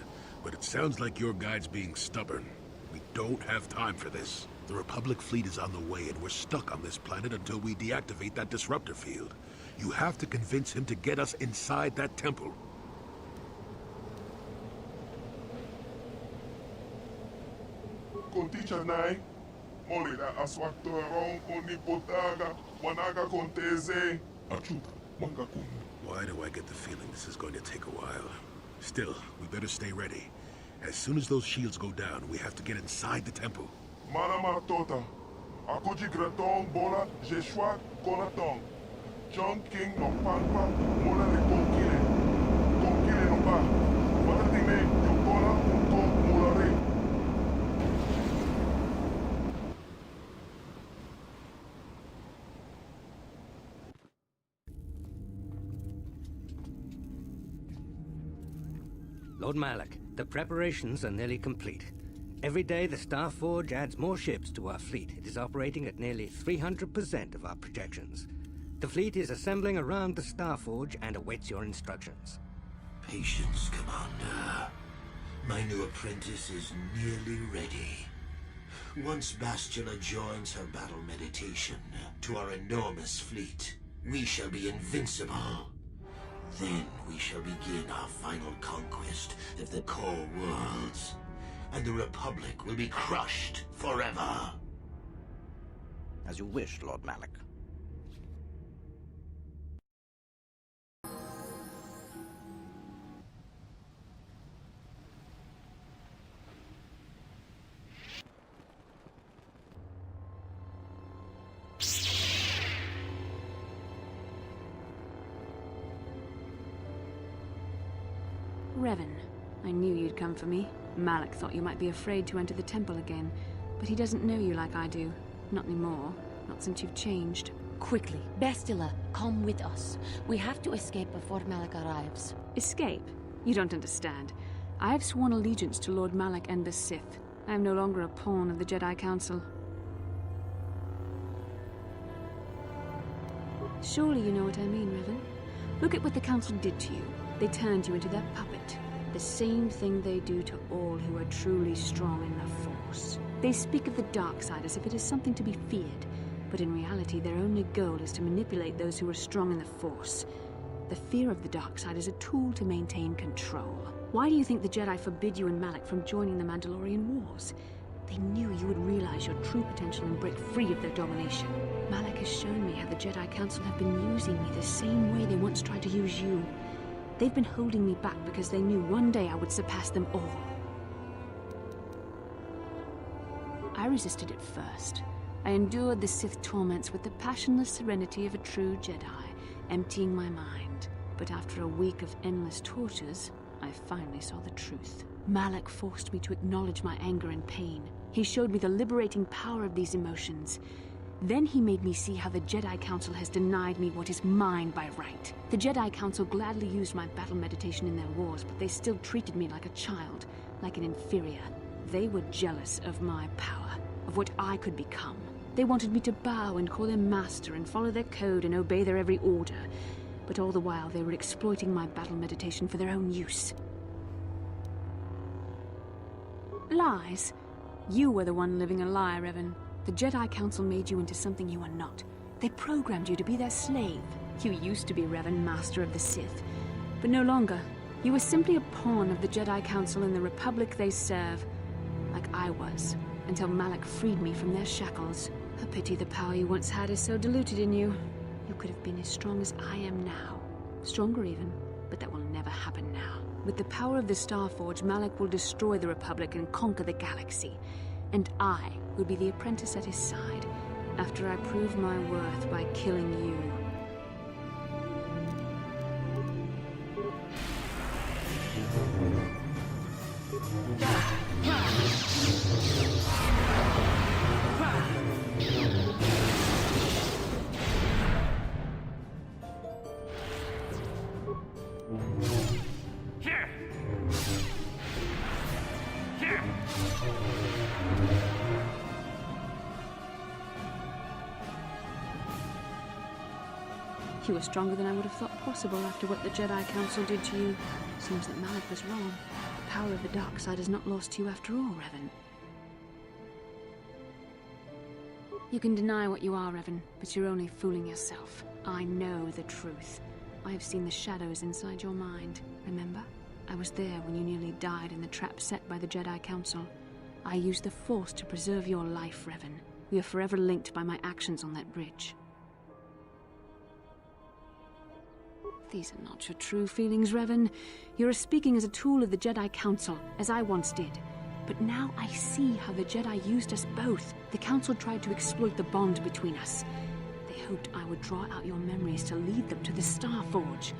but it sounds like your guide's being stubborn. We don't have time for this. The Republic fleet is on the way, and we're stuck on this planet until we deactivate that disruptor field. You have to convince him to get us inside that temple. Why do I get the feeling this is going to take a while? Still, we better stay ready. As soon as those shields go down, we have to get inside the temple. Manama tota. Ako ji gratong bola jeshwa konaton. John King no pangpa mola le konkile. Konkile no ba. Watatime yokola unko molare. Lord Malak, the preparations are nearly complete. Every day the Star Forge adds more ships to our fleet. It is operating at nearly 300% of our projections. The fleet is assembling around the Star Forge and awaits your instructions. Patience, Commander. My new apprentice is nearly ready. Once Бастила joins her battle meditation to our enormous fleet, we shall be invincible. Then we shall begin our final conquest of the core worlds, and the Republic will be crushed forever. As you wish, Lord Malak. Revan, I knew you'd come for me. Malak thought you might be afraid to enter the temple again, but he doesn't know you like I do. Not anymore. Not since you've changed. Quickly, Бастила, come with us. We have to escape before Malak arrives. Escape? You don't understand. I have sworn allegiance to Lord Malak and the Sith. I am no longer a pawn of the Jedi Council. Surely you know what I mean, Revan. Look at what the Council did to you. They turned you into their puppet. The same thing they do to all who are truly strong in the Force. They speak of the dark side as if it is something to be feared, but in reality their only goal is to manipulate those who are strong in the Force. The fear of the dark side is a tool to maintain control. Why do you think the Jedi forbid you and Malak from joining the Mandalorian Wars? They knew you would realize your true potential and break free of their domination. Malak has shown me how the Jedi Council have been using me the same way they once tried to use you. They've been holding me back because they knew one day I would surpass them all. I resisted at first. I endured the Sith torments with the passionless serenity of a true Jedi, emptying my mind. But after a week of endless tortures, I finally saw the truth. Malak forced me to acknowledge my anger and pain. He showed me the liberating power of these emotions. Then he made me see how the Jedi Council has denied me what is mine by right. The Jedi Council gladly used my battle meditation in their wars, but they still treated me like a child, like an inferior. They were jealous of my power, of what I could become. They wanted me to bow and call them master and follow their code and obey their every order. But all the while they were exploiting my battle meditation for their own use. Lies? You were the one living a lie, Revan. The Jedi Council made you into something you are not. They programmed you to be their slave. You used to be Revan, Master of the Sith, but no longer. You were simply a pawn of the Jedi Council and the Republic they serve, like I was, until Malak freed me from their shackles. A pity the power you once had is so diluted in you. You could have been as strong as I am now. Stronger even, but that will never happen now. With the power of the Star Forge, Malak will destroy the Republic and conquer the galaxy. And I will be the apprentice at his side, after I prove my worth by killing you. You were stronger than I would have thought possible after what the Jedi Council did to you. Seems that Malak was wrong. The power of the dark side is not lost to you after all, Revan. You can deny what you are, Revan, but you're only fooling yourself. I know the truth. I have seen the shadows inside your mind, remember? I was there when you nearly died in the trap set by the Jedi Council. I used the Force to preserve your life, Revan. We are forever linked by my actions on that bridge. These are not your true feelings, Revan. You're speaking as a tool of the Jedi Council, as I once did. But now I see how the Jedi used us both. The Council tried to exploit the bond between us. They hoped I would draw out your memories to lead them to the Star Forge.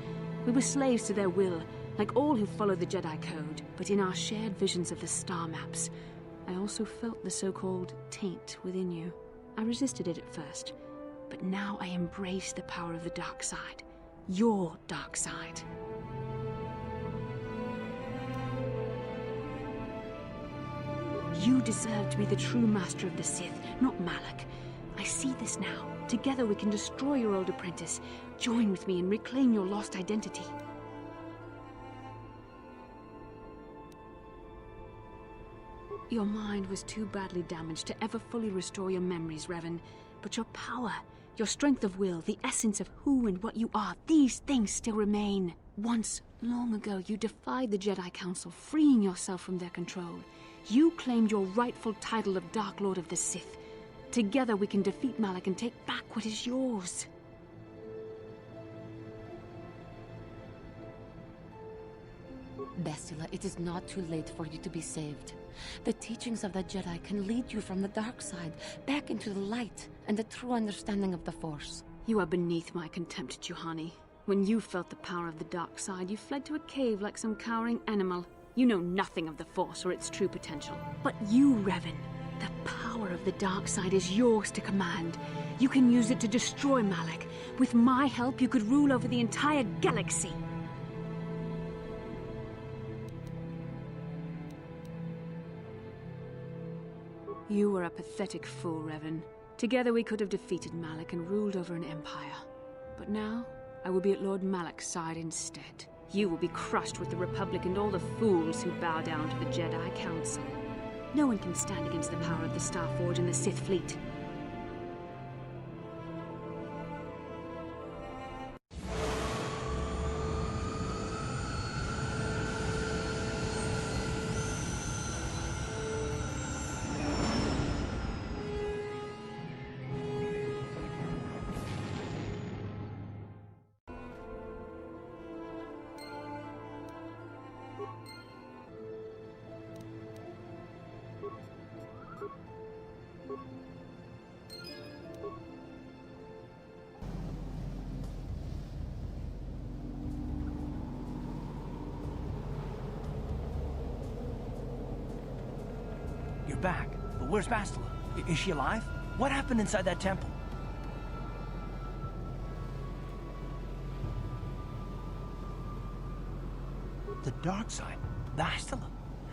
We were slaves to their will, like all who follow the Jedi Code, but in our shared visions of the star maps. I also felt the so-called taint within you. I resisted it at first, but now I embrace the power of the dark side. Your dark side. You deserve to be the true master of the Sith, not Malak. I see this now. Together we can destroy your old apprentice. Join with me and reclaim your lost identity. Your mind was too badly damaged to ever fully restore your memories, Revan. But your power, your strength of will, the essence of who and what you are, these things still remain. Once, long ago, you defied the Jedi Council, freeing yourself from their control. You claimed your rightful title of Dark Lord of the Sith. Together we can defeat Malak and take back what is yours. Bestila, it is not too late for you to be saved. The teachings of the Jedi can lead you from the dark side, back into the light, and the true understanding of the Force. You are beneath my contempt, Juhani. When you felt the power of the dark side, you fled to a cave like some cowering animal. You know nothing of the Force or its true potential. But you, Revan, the power of the dark side is yours to command. You can use it to destroy Malak. With my help, you could rule over the entire galaxy. You were a pathetic fool, Revan. Together we could have defeated Malak and ruled over an empire. But now, I will be at Lord Malak's side instead. You will be crushed with the Republic and all the fools who bow down to the Jedi Council. No one can stand against the power of the Star Forge and the Sith fleet. You're back, but where's Бастилу? Is she alive? What happened inside that temple? The dark side? Бастилу?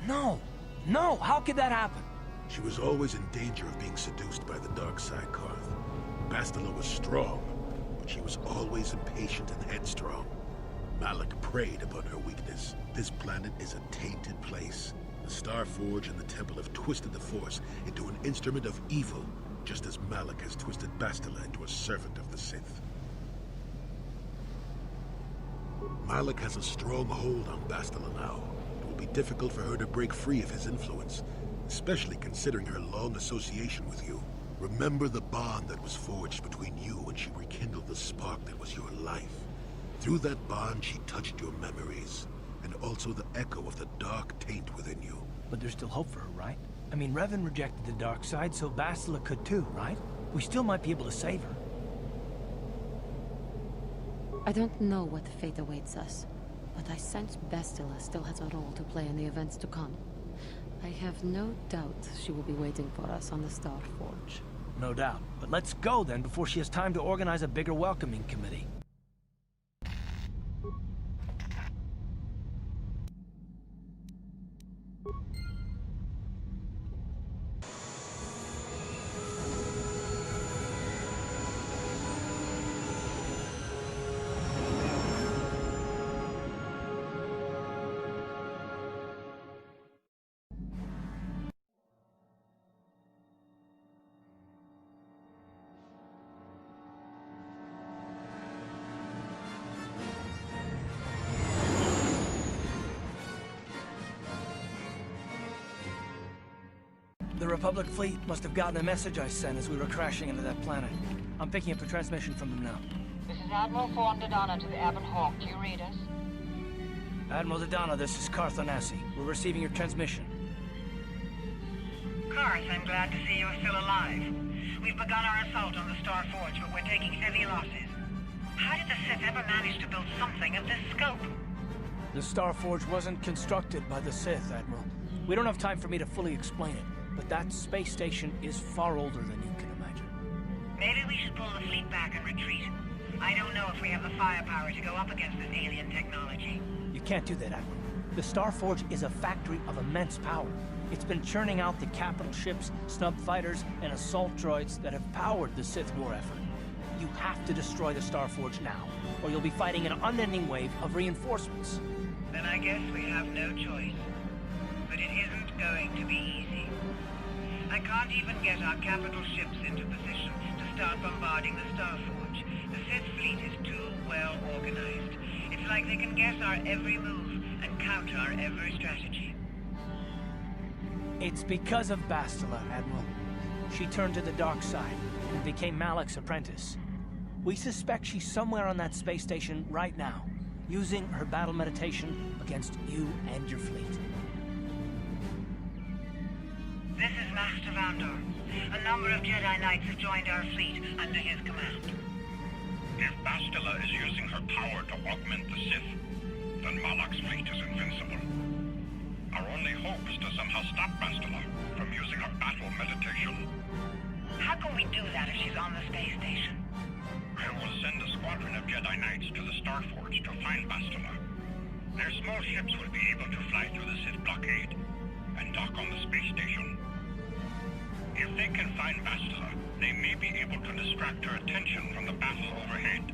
No! No! How could that happen? She was always in danger of being seduced by the dark side, Karth. Бастилу was strong, but she was always impatient and headstrong. Malak preyed upon her weakness. This planet is a tainted place. The Star Forge and the Temple have twisted the Force into an instrument of evil, just as Malak has twisted Бастилу into a servant of the Sith. Malak has a strong hold on Бастилу now. It will be difficult for her to break free of his influence, especially considering her long association with you. Remember the bond that was forged between you when she rekindled the spark that was your life. Through that bond, she touched your memories, and also the echo of the dark taint within you. But there's still hope for her, right? I mean, Revan rejected the dark side, so Бастилу could too, right? We still might be able to save her. I don't know what fate awaits us, but I sense Бастилу still has a role to play in the events to come. I have no doubt she will be waiting for us on the Star Forge. No doubt. But let's go then before she has time to organize a bigger welcoming committee. The Republic fleet must have gotten a message I sent as we were crashing into that planet. I'm picking up the transmission from them now. This is Admiral Dodonna to the Ebon Hawk. Do you read us? Admiral Dodonna, this is Kart Onasi. We're receiving your transmission. Karth, I'm glad to see you're still alive. We've begun our assault on the Star Forge, but we're taking heavy losses. How did the Sith ever manage to build something of this scope? The Star Forge wasn't constructed by the Sith, Admiral. We don't have time for me to fully explain it, but that space station is far older than you can imagine. Maybe we should pull the fleet back and retreat. I don't know if we have the firepower to go up against this alien technology. You can't do that, Admiral. The Star Forge is a factory of immense power. It's been churning out the capital ships, snub fighters, and assault droids that have powered the Sith war effort. You have to destroy the Star Forge now, or you'll be fighting an unending wave of reinforcements. Then I guess we have no choice. But it isn't going to be easy. I can't even get our capital ships into position to start bombarding the Star Forge. The Sith fleet is too well organized. It's like they can guess our every move and counter our every strategy. It's because of Бастила, Admiral. She turned to the dark side and became Malak's apprentice. We suspect she's somewhere on that space station right now, using her battle meditation against you and your fleet. This is Master Vandor. A number of Jedi Knights have joined our fleet under his command. If Бастila is using her power to augment the Sith, then Malak's fleet is invincible. Our only hope is to somehow stop Бастila from using her battle meditation. How can we do that if she's on the space station? I will send a squadron of Jedi Knights to the Star Forge to find Бастila. Their small ships will be able to fly through the Sith blockade and dock on the space station. If they can find Бастila, they may be able to distract her attention from the battle overhead.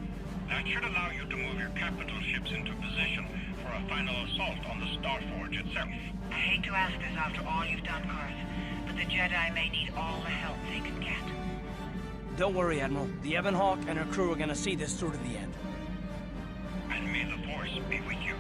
That should allow you to move your capital ships into position for a final assault on the Star Forge itself. I hate to ask this after all you've done, Karth, but the Jedi may need all the help they can get. Don't worry, Admiral. The Ebon Hawk and her crew are gonna see this through to the end. And may the Force be with you.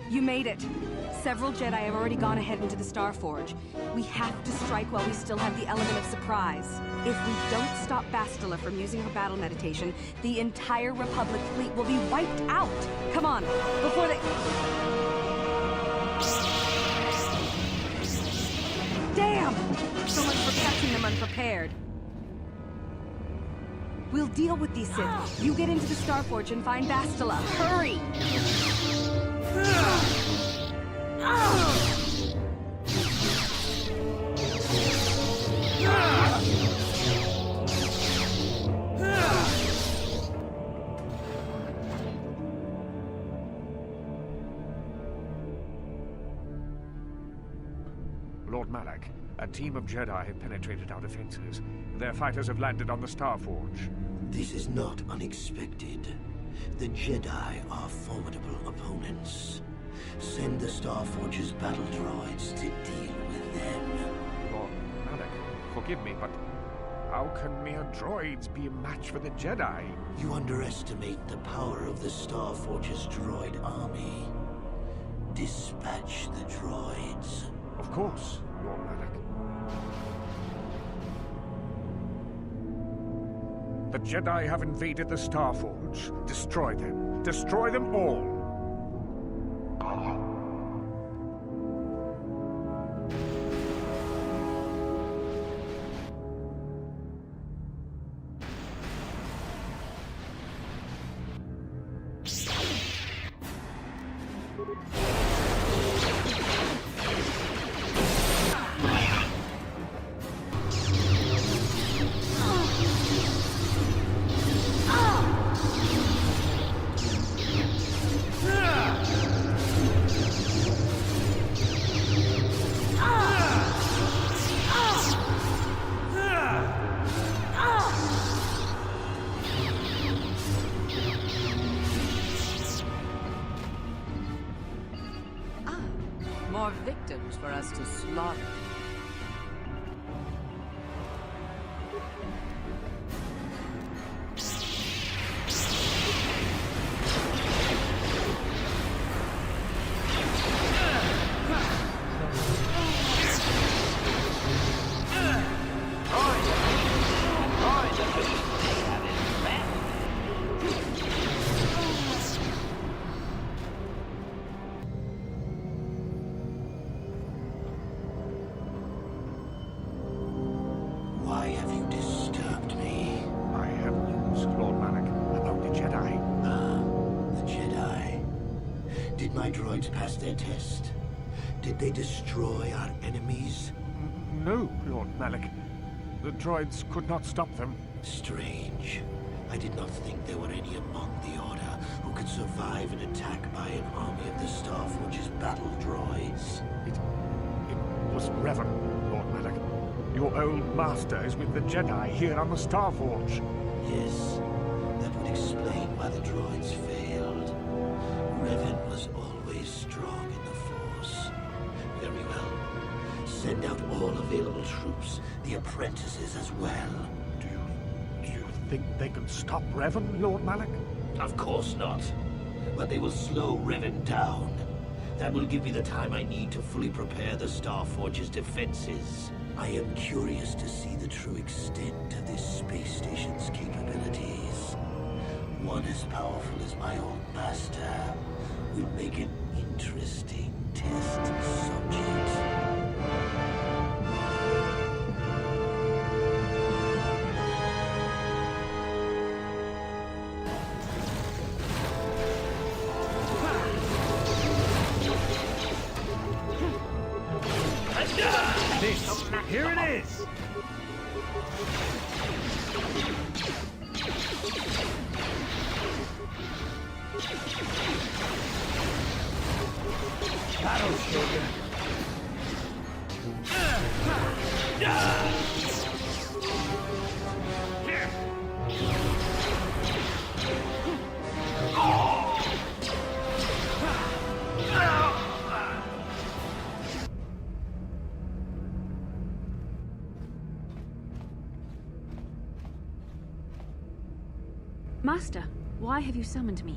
You made it. Several Jedi have already gone ahead into the Star Forge. We have to strike while we still have the element of surprise. If we don't stop Бастila from using her battle meditation, the entire Republic fleet will be wiped out. Come on, before they... Damn! So much for catching them unprepared. We'll deal with these Sith. You get into the Star Forge and find Бастila. Hurry! Lord Malak, a team of Jedi have penetrated our defenses. Their fighters have landed on the Star Forge. This is not unexpected. The Jedi are formidable opponents. Send the Star Forge's battle droids to deal with them. Lord Malak, forgive me, but how can mere droids be a match for the Jedi? You underestimate the power of the Star Forge's droid army. Dispatch the droids. Of course, Lord Malak. The Jedi have invaded the Star Forge. Destroy them. Destroy them all. more victims for us to slaughter. Pass their test? Did they destroy our enemies? No, Lord Malak. The droids could not stop them. Strange. I did not think there were any among the Order who could survive an attack by an army of the Starforge's battle droids. It was Revan, Lord Malak. Your old master is with the Jedi here on the Starforge. Yes, that would explain why the droids failed. Revan was always strong in the Force. Very well. Send out all available troops, the apprentices as well. Do you think they can stop Revan, Lord Malak? Of course not. But they will slow Revan down. That will give me the time I need to fully prepare the Starforge's defenses. I am curious to see the true extent of this space station's capabilities. One as powerful as my old master will make an interesting test subject. Here it is! Battle Shogun! Master, why have you summoned me?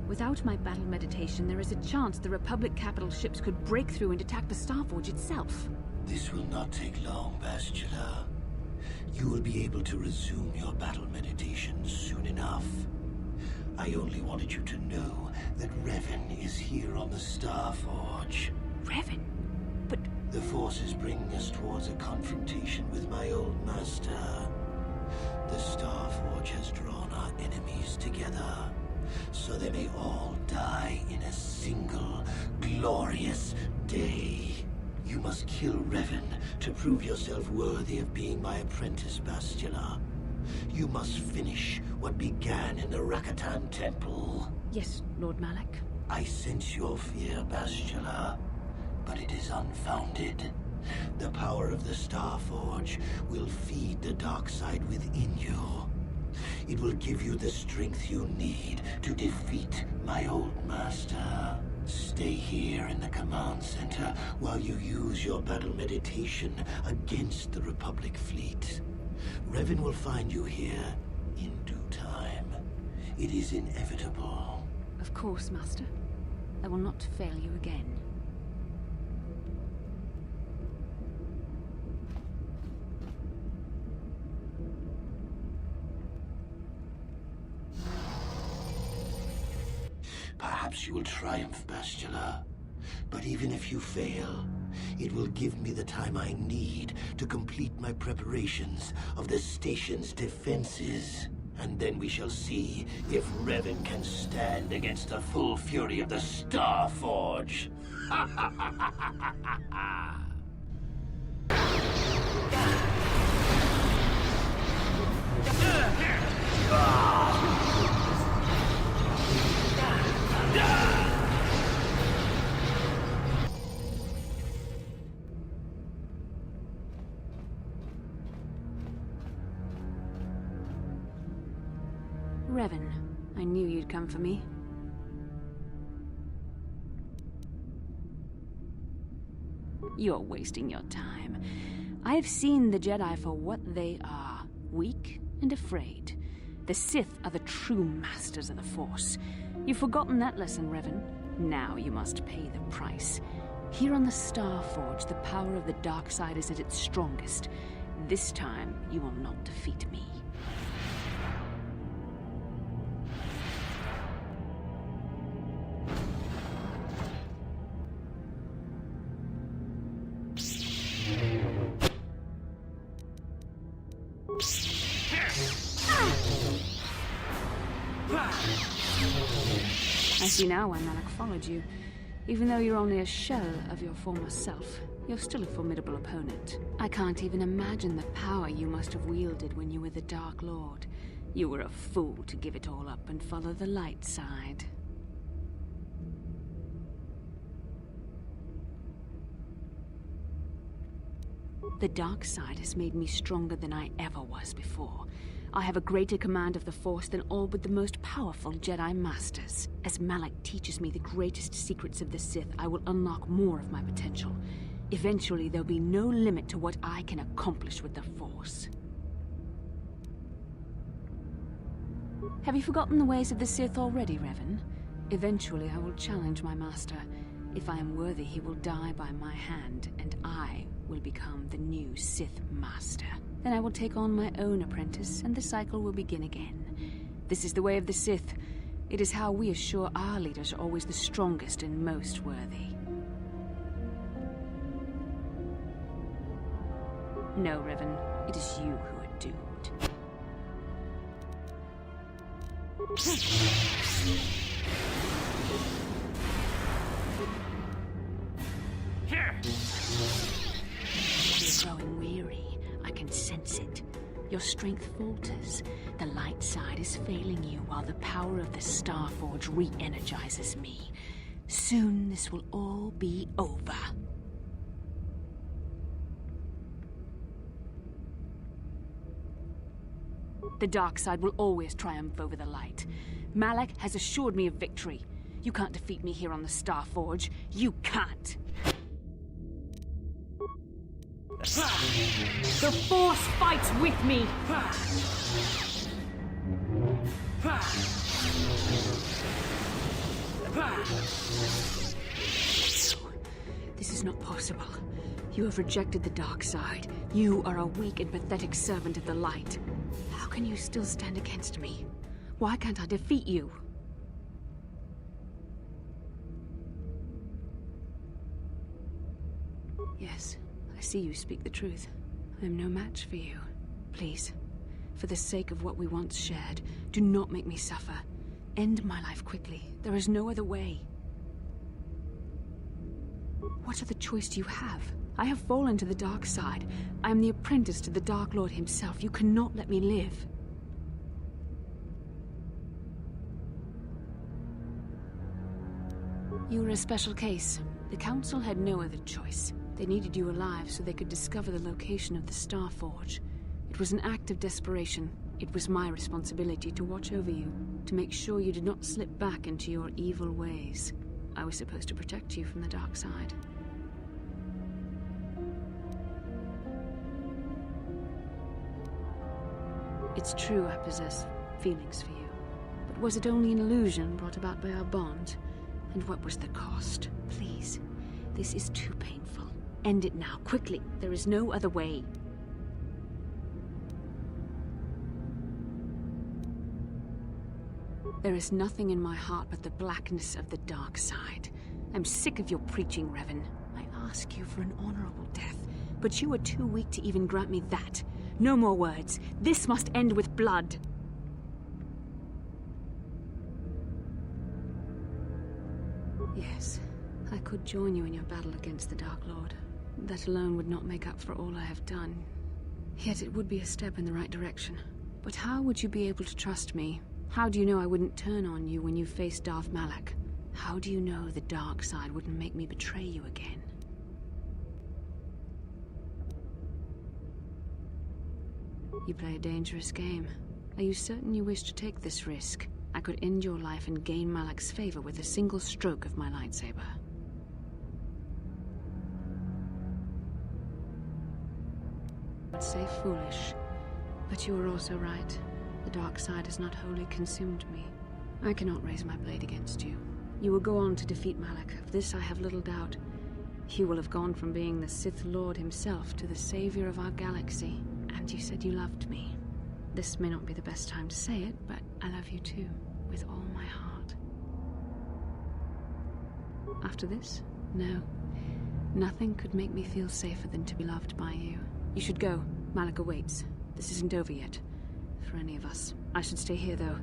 Without my battle meditation, there is a chance the Republic capital ships could break through and attack the Starforge itself. This will not take long, Bastila. You will be able to resume your battle meditation soon enough. I only wanted you to know that Revan is here on the Starforge. Revan? But... The Force is bringing us towards a confrontation with my old master. The Starforge has drawn our enemies together, so they may all die in a single, glorious day. You must kill Revan to prove yourself worthy of being my apprentice, Bastila. You must finish what began in the Rakatan Temple. Yes, Lord Malak. I sense your fear, Bastila, but it is unfounded. The power of the Starforge will feed the dark side within you. It will give you the strength you need to defeat my old master. Stay here in the command center while you use your battle meditation against the Republic fleet. Revan will find you here in due time. It is inevitable. Of course, Master. I will not fail you again. Perhaps you will triumph, Bastila. But even if you fail, it will give me the time I need to complete my preparations of the station's defenses. And then we shall see if Revan can stand against the full fury of the Starforge. Revan, I knew you'd come for me. You're wasting your time. I have seen the Jedi for what they are, weak and afraid. The Sith are the true masters of the Force. You've forgotten that lesson, Revan. Now you must pay the price. Here on the Star Forge, the power of the dark side is at its strongest. This time, you will not defeat me. I see now why Malak followed you. Even though you're only a shell of your former self, you're still a formidable opponent. I can't even imagine the power you must have wielded when you were the Dark Lord. You were a fool to give it all up and follow the light side. The dark side has made me stronger than I ever was before. I have a greater command of the Force than all but the most powerful Jedi Masters. As Malak teaches me the greatest secrets of the Sith, I will unlock more of my potential. Eventually, there'll be no limit to what I can accomplish with the Force. Have you forgotten the ways of the Sith already, Revan? Eventually, I will challenge my master. If I am worthy, he will die by my hand, and I will become the new Sith Master. Then I will take on my own apprentice, and the cycle will begin again. This is the way of the Sith. It is how we assure our leaders are always the strongest and most worthy. No, Revan. It is you who are doomed. Here! You're growing weary. I can sense it. Your strength falters. The light side is failing you while the power of the Starforge re-energizes me. Soon this will all be over. The dark side will always triumph over the light. Malak has assured me of victory. You can't defeat me here on the Starforge. You can't! The Force fights with me! This is not possible. You have rejected the dark side. You are a weak and pathetic servant of the light. How can you still stand against me? Why can't I defeat you? Yes, I see you speak the truth. I am no match for you. Please, for the sake of what we once shared, do not make me suffer. End my life quickly. There is no other way. What other choice do you have? I have fallen to the dark side. I am the apprentice to the Dark Lord himself. You cannot let me live. You were a special case. The Council had no other choice. They needed you alive so they could discover the location of the Starforge. It was an act of desperation. It was my responsibility to watch over you, to make sure you did not slip back into your evil ways. I was supposed to protect you from the dark side. It's true I possess feelings for you, but was it only an illusion brought about by our bond? And what was the cost? Please, this is too painful. End it now, quickly. There is no other way. There is nothing in my heart but the blackness of the dark side. I'm sick of your preaching, Revan. I ask you for an honorable death, but you are too weak to even grant me that. No more words. This must end with blood. Yes, I could join you in your battle against the Dark Lord. That alone would not make up for all I have done. Yet it would be a step in the right direction. But how would you be able to trust me? How do you know I wouldn't turn on you when you faced Darth Malak? How do you know the dark side wouldn't make me betray you again? You play a dangerous game. Are you certain you wish to take this risk? I could end your life and gain Malak's favor with a single stroke of my lightsaber. would say foolish. But you are also right. The dark side has not wholly consumed me. I cannot raise my blade against you. You will go on to defeat Malak. Of this I have little doubt. You will have gone from being the Sith Lord himself to the savior of our galaxy. And you said you loved me. This may not be the best time to say it, but I love you too, with all my heart. After this? No. Nothing could make me feel safer than to be loved by you. You should go. Malak awaits. This isn't over yet. For any of us. I should stay here, though.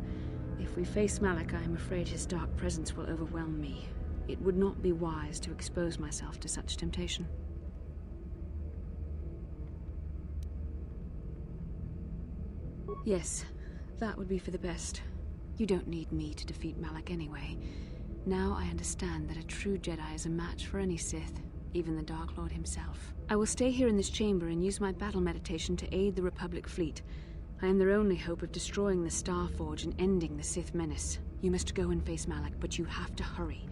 If we face Malak, I am afraid his dark presence will overwhelm me. It would not be wise to expose myself to such temptation. Yes, that would be for the best. You don't need me to defeat Malak anyway. Now I understand that a true Jedi is a match for any Sith, even the Dark Lord himself. I will stay here in this chamber and use my battle meditation to aid the Republic fleet. I am their only hope of destroying the Star Forge and ending the Sith menace. You must go and face Malak, but you have to hurry.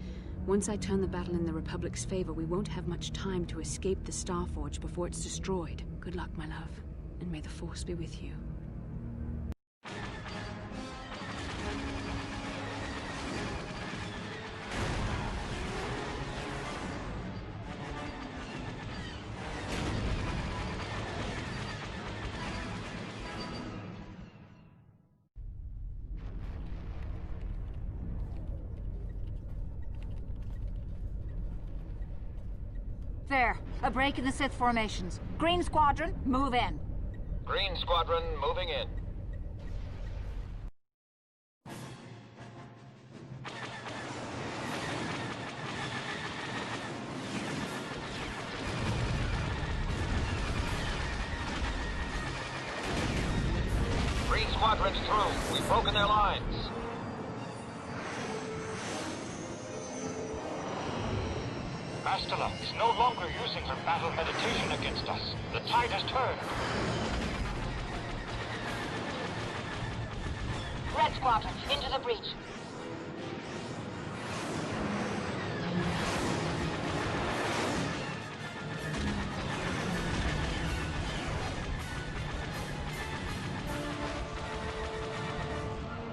Once I turn the battle in the Republic's favor, we won't have much time to escape the Star Forge before it's destroyed. Good luck, my love, and may the Force be with you. There, a break in the Sith formations. Green Squadron, move in. Green Squadron, moving in. Green Squadron's through. We've broken their lines. Бастила is no longer using her battle meditation against us. The tide has turned. Red Squadron, into the breach.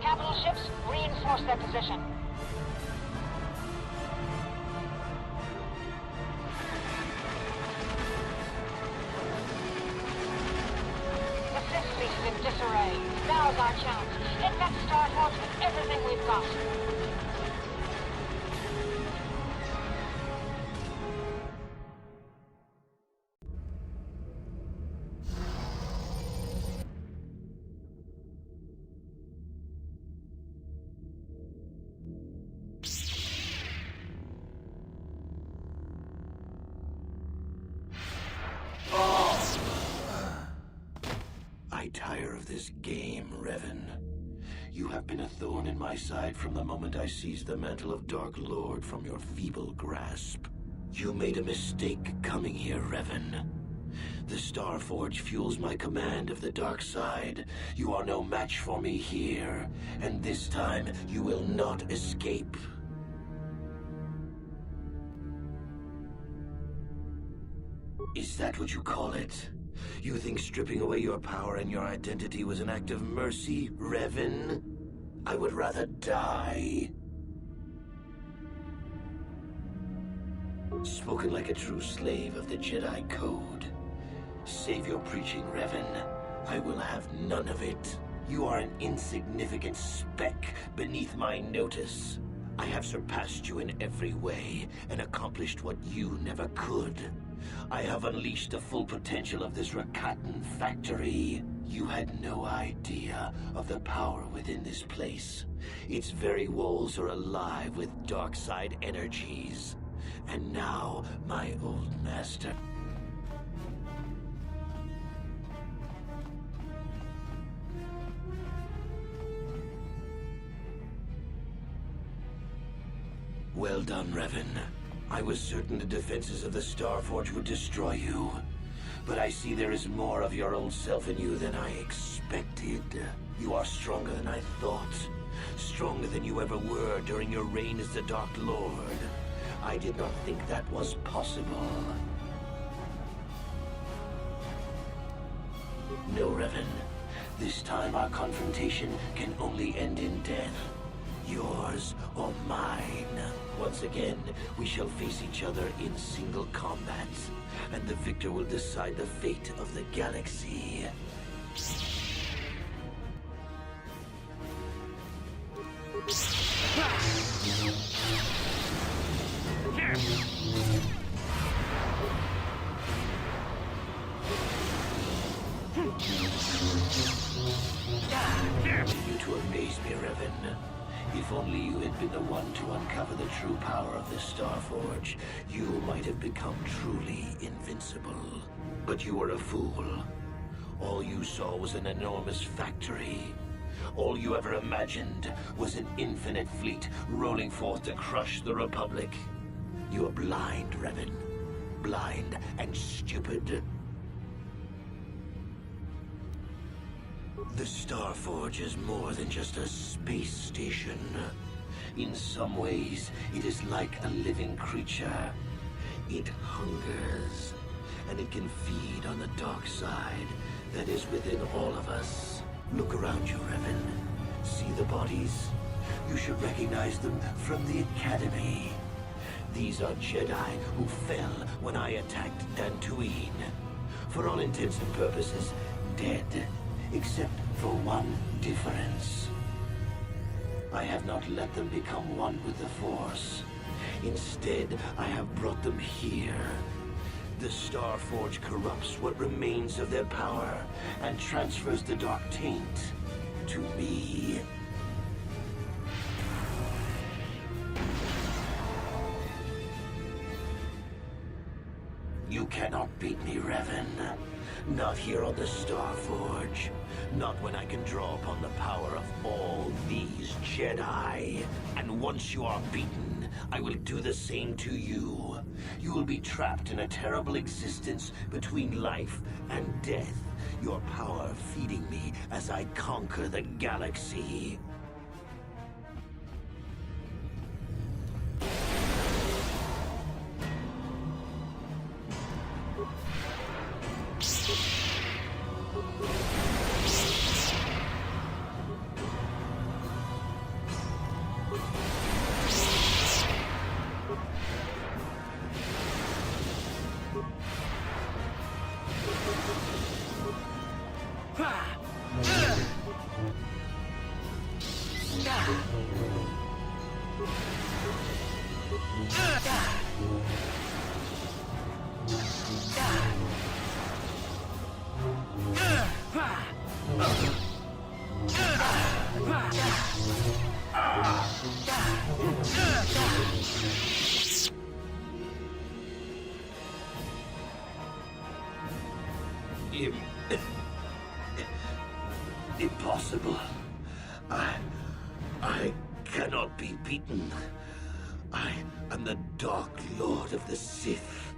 Capital ships, reinforce their position. Disarray. Now's our chance. Get that Star Forge with everything we've got. I tire of this game, Revan. You have been a thorn in my side from the moment I seized the mantle of Dark Lord from your feeble grasp. You made a mistake coming here, Revan. The Star Forge fuels my command of the dark side. You are no match for me here, and this time you will not escape. Is that what you call it? You think stripping away your power and your identity was an act of mercy, Revan? I would rather die. Spoken like a true slave of the Jedi Code. Save your preaching, Revan. I will have none of it. You are an insignificant speck beneath my notice. I have surpassed you in every way and accomplished what you never could. I have unleashed the full potential of this Rakatan factory. You had no idea of the power within this place. Its very walls are alive with dark side energies. And now, my old master... Well done, Revan. I was certain the defenses of the Star Forge would destroy you. But I see there is more of your old self in you than I expected. You are stronger than I thought. Stronger than you ever were during your reign as the Dark Lord. I did not think that was possible. No, Revan. This time our confrontation can only end in death. Yours or mine. Once again, we shall face each other in single combat, and the victor will decide the fate of the galaxy. Continue to amaze me, Revan. If only you had been the one to uncover the true power of the Starforge, you might have become truly invincible. But you were a fool. All you saw was an enormous factory. All you ever imagined was an infinite fleet rolling forth to crush the Republic. You are blind, Revan. Blind and stupid. The Starforge is more than just a space station. In some ways, it is like a living creature. It hungers, and it can feed on the dark side that is within all of us. Look around you, Revan. See the bodies? You should recognize them from the Academy. These are Jedi who fell when I attacked Dantooine. For all intents and purposes, dead. Except for one difference. I have not let them become one with the Force. Instead, I have brought them here. The Starforge corrupts what remains of their power and transfers the dark taint to me. You cannot beat me, Revan. Not here on the Starforge. Not when I can draw upon the power of all these Jedi. And once you are beaten, I will do the same to you. You will be trapped in a terrible existence between life and death. Your power feeding me as I conquer the galaxy. Impossible. I cannot be beaten. I am the Dark Lord of the Sith.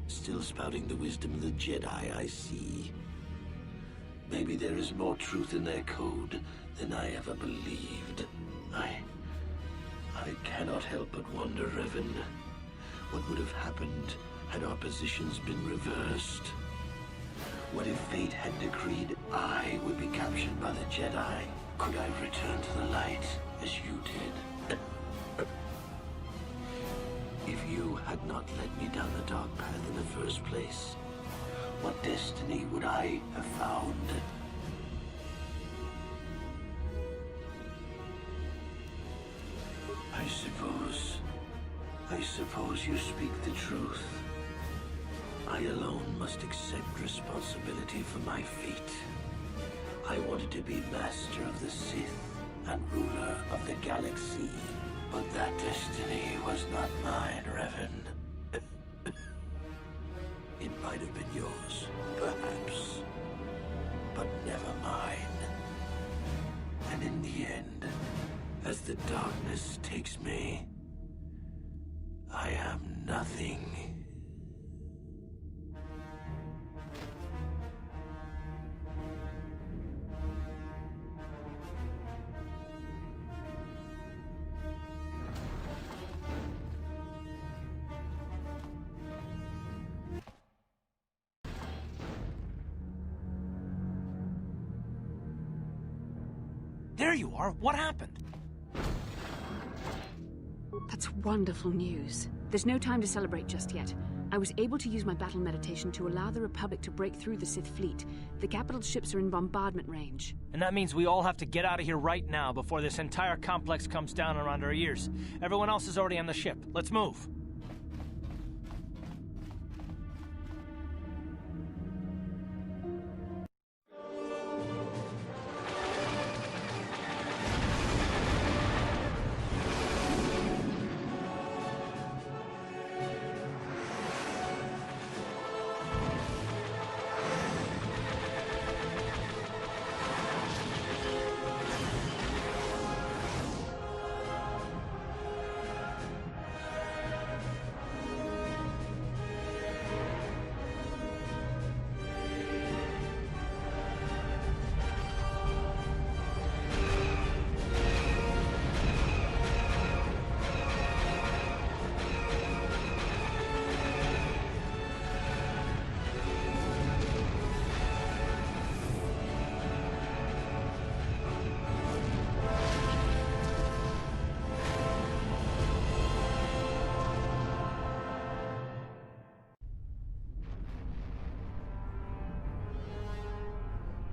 Still spouting the wisdom of the Jedi, I see. Maybe there is more truth in their code than I ever believed. I cannot help but wonder, Revan, what would have happened had our positions been reversed? What if fate had decreed I would be captured by the Jedi? Could I return to the light as you did? If you had not led me down the dark path in the first place, what destiny would I have found? I suppose you speak the truth. I alone must accept responsibility for my fate. I wanted to be master of the Sith and ruler of the galaxy, but that destiny was not mine, Revan. It might have been yours, perhaps, but never mine. And in the end, as the darkness takes me, I am nothing. there you are. What happened? That's wonderful news. There's no time to celebrate just yet. I was able to use my battle meditation to allow the Republic to break through the Sith fleet. The capital ships are in bombardment range. And that means we all have to get out of here right now before this entire complex comes down around our ears. Everyone else is already on the ship. Let's move.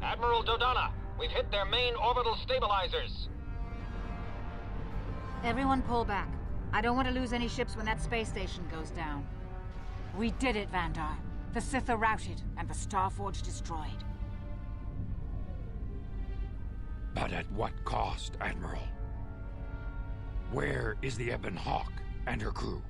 Admiral Dodonna, we've hit their main orbital stabilizers. Everyone pull back. I don't want to lose any ships when that space station goes down. We did it, Vandar. The Sith are routed, and the Starforge destroyed. But at what cost, Admiral? Where is the Ebon Hawk and her crew?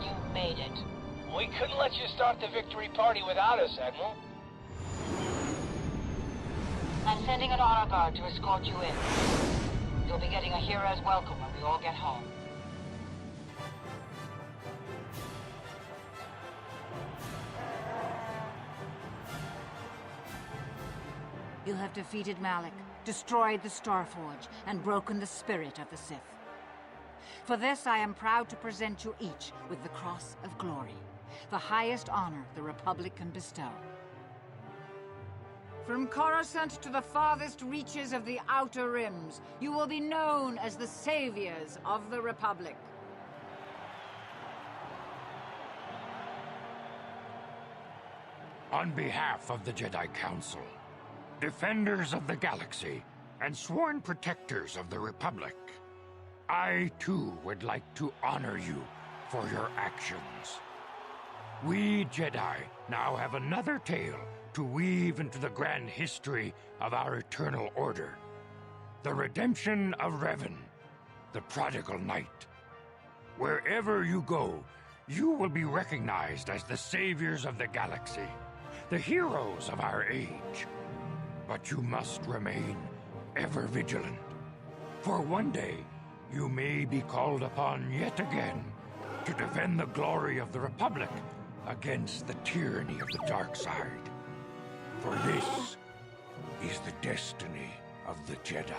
You made it. We couldn't let you start the victory party without us, Admiral. I'm sending an honor guard to escort you in. You'll be getting a hero's welcome when we all get home. You have defeated Malak, destroyed the Starforge, and broken the spirit of the Sith. For this, I am proud to present you each with the Cross of Glory, the highest honor the Republic can bestow. From Coruscant to the farthest reaches of the Outer Rims, you will be known as the saviors of the Republic. On behalf of the Jedi Council, defenders of the galaxy, and sworn protectors of the Republic, I, too, would like to honor you for your actions. We Jedi now have another tale to weave into the grand history of our eternal order. The redemption of Revan, the prodigal knight. Wherever you go, you will be recognized as the saviors of the galaxy, the heroes of our age. But you must remain ever vigilant, for one day, you may be called upon yet again to defend the glory of the Republic against the tyranny of the dark side. For this is the destiny of the Jedi.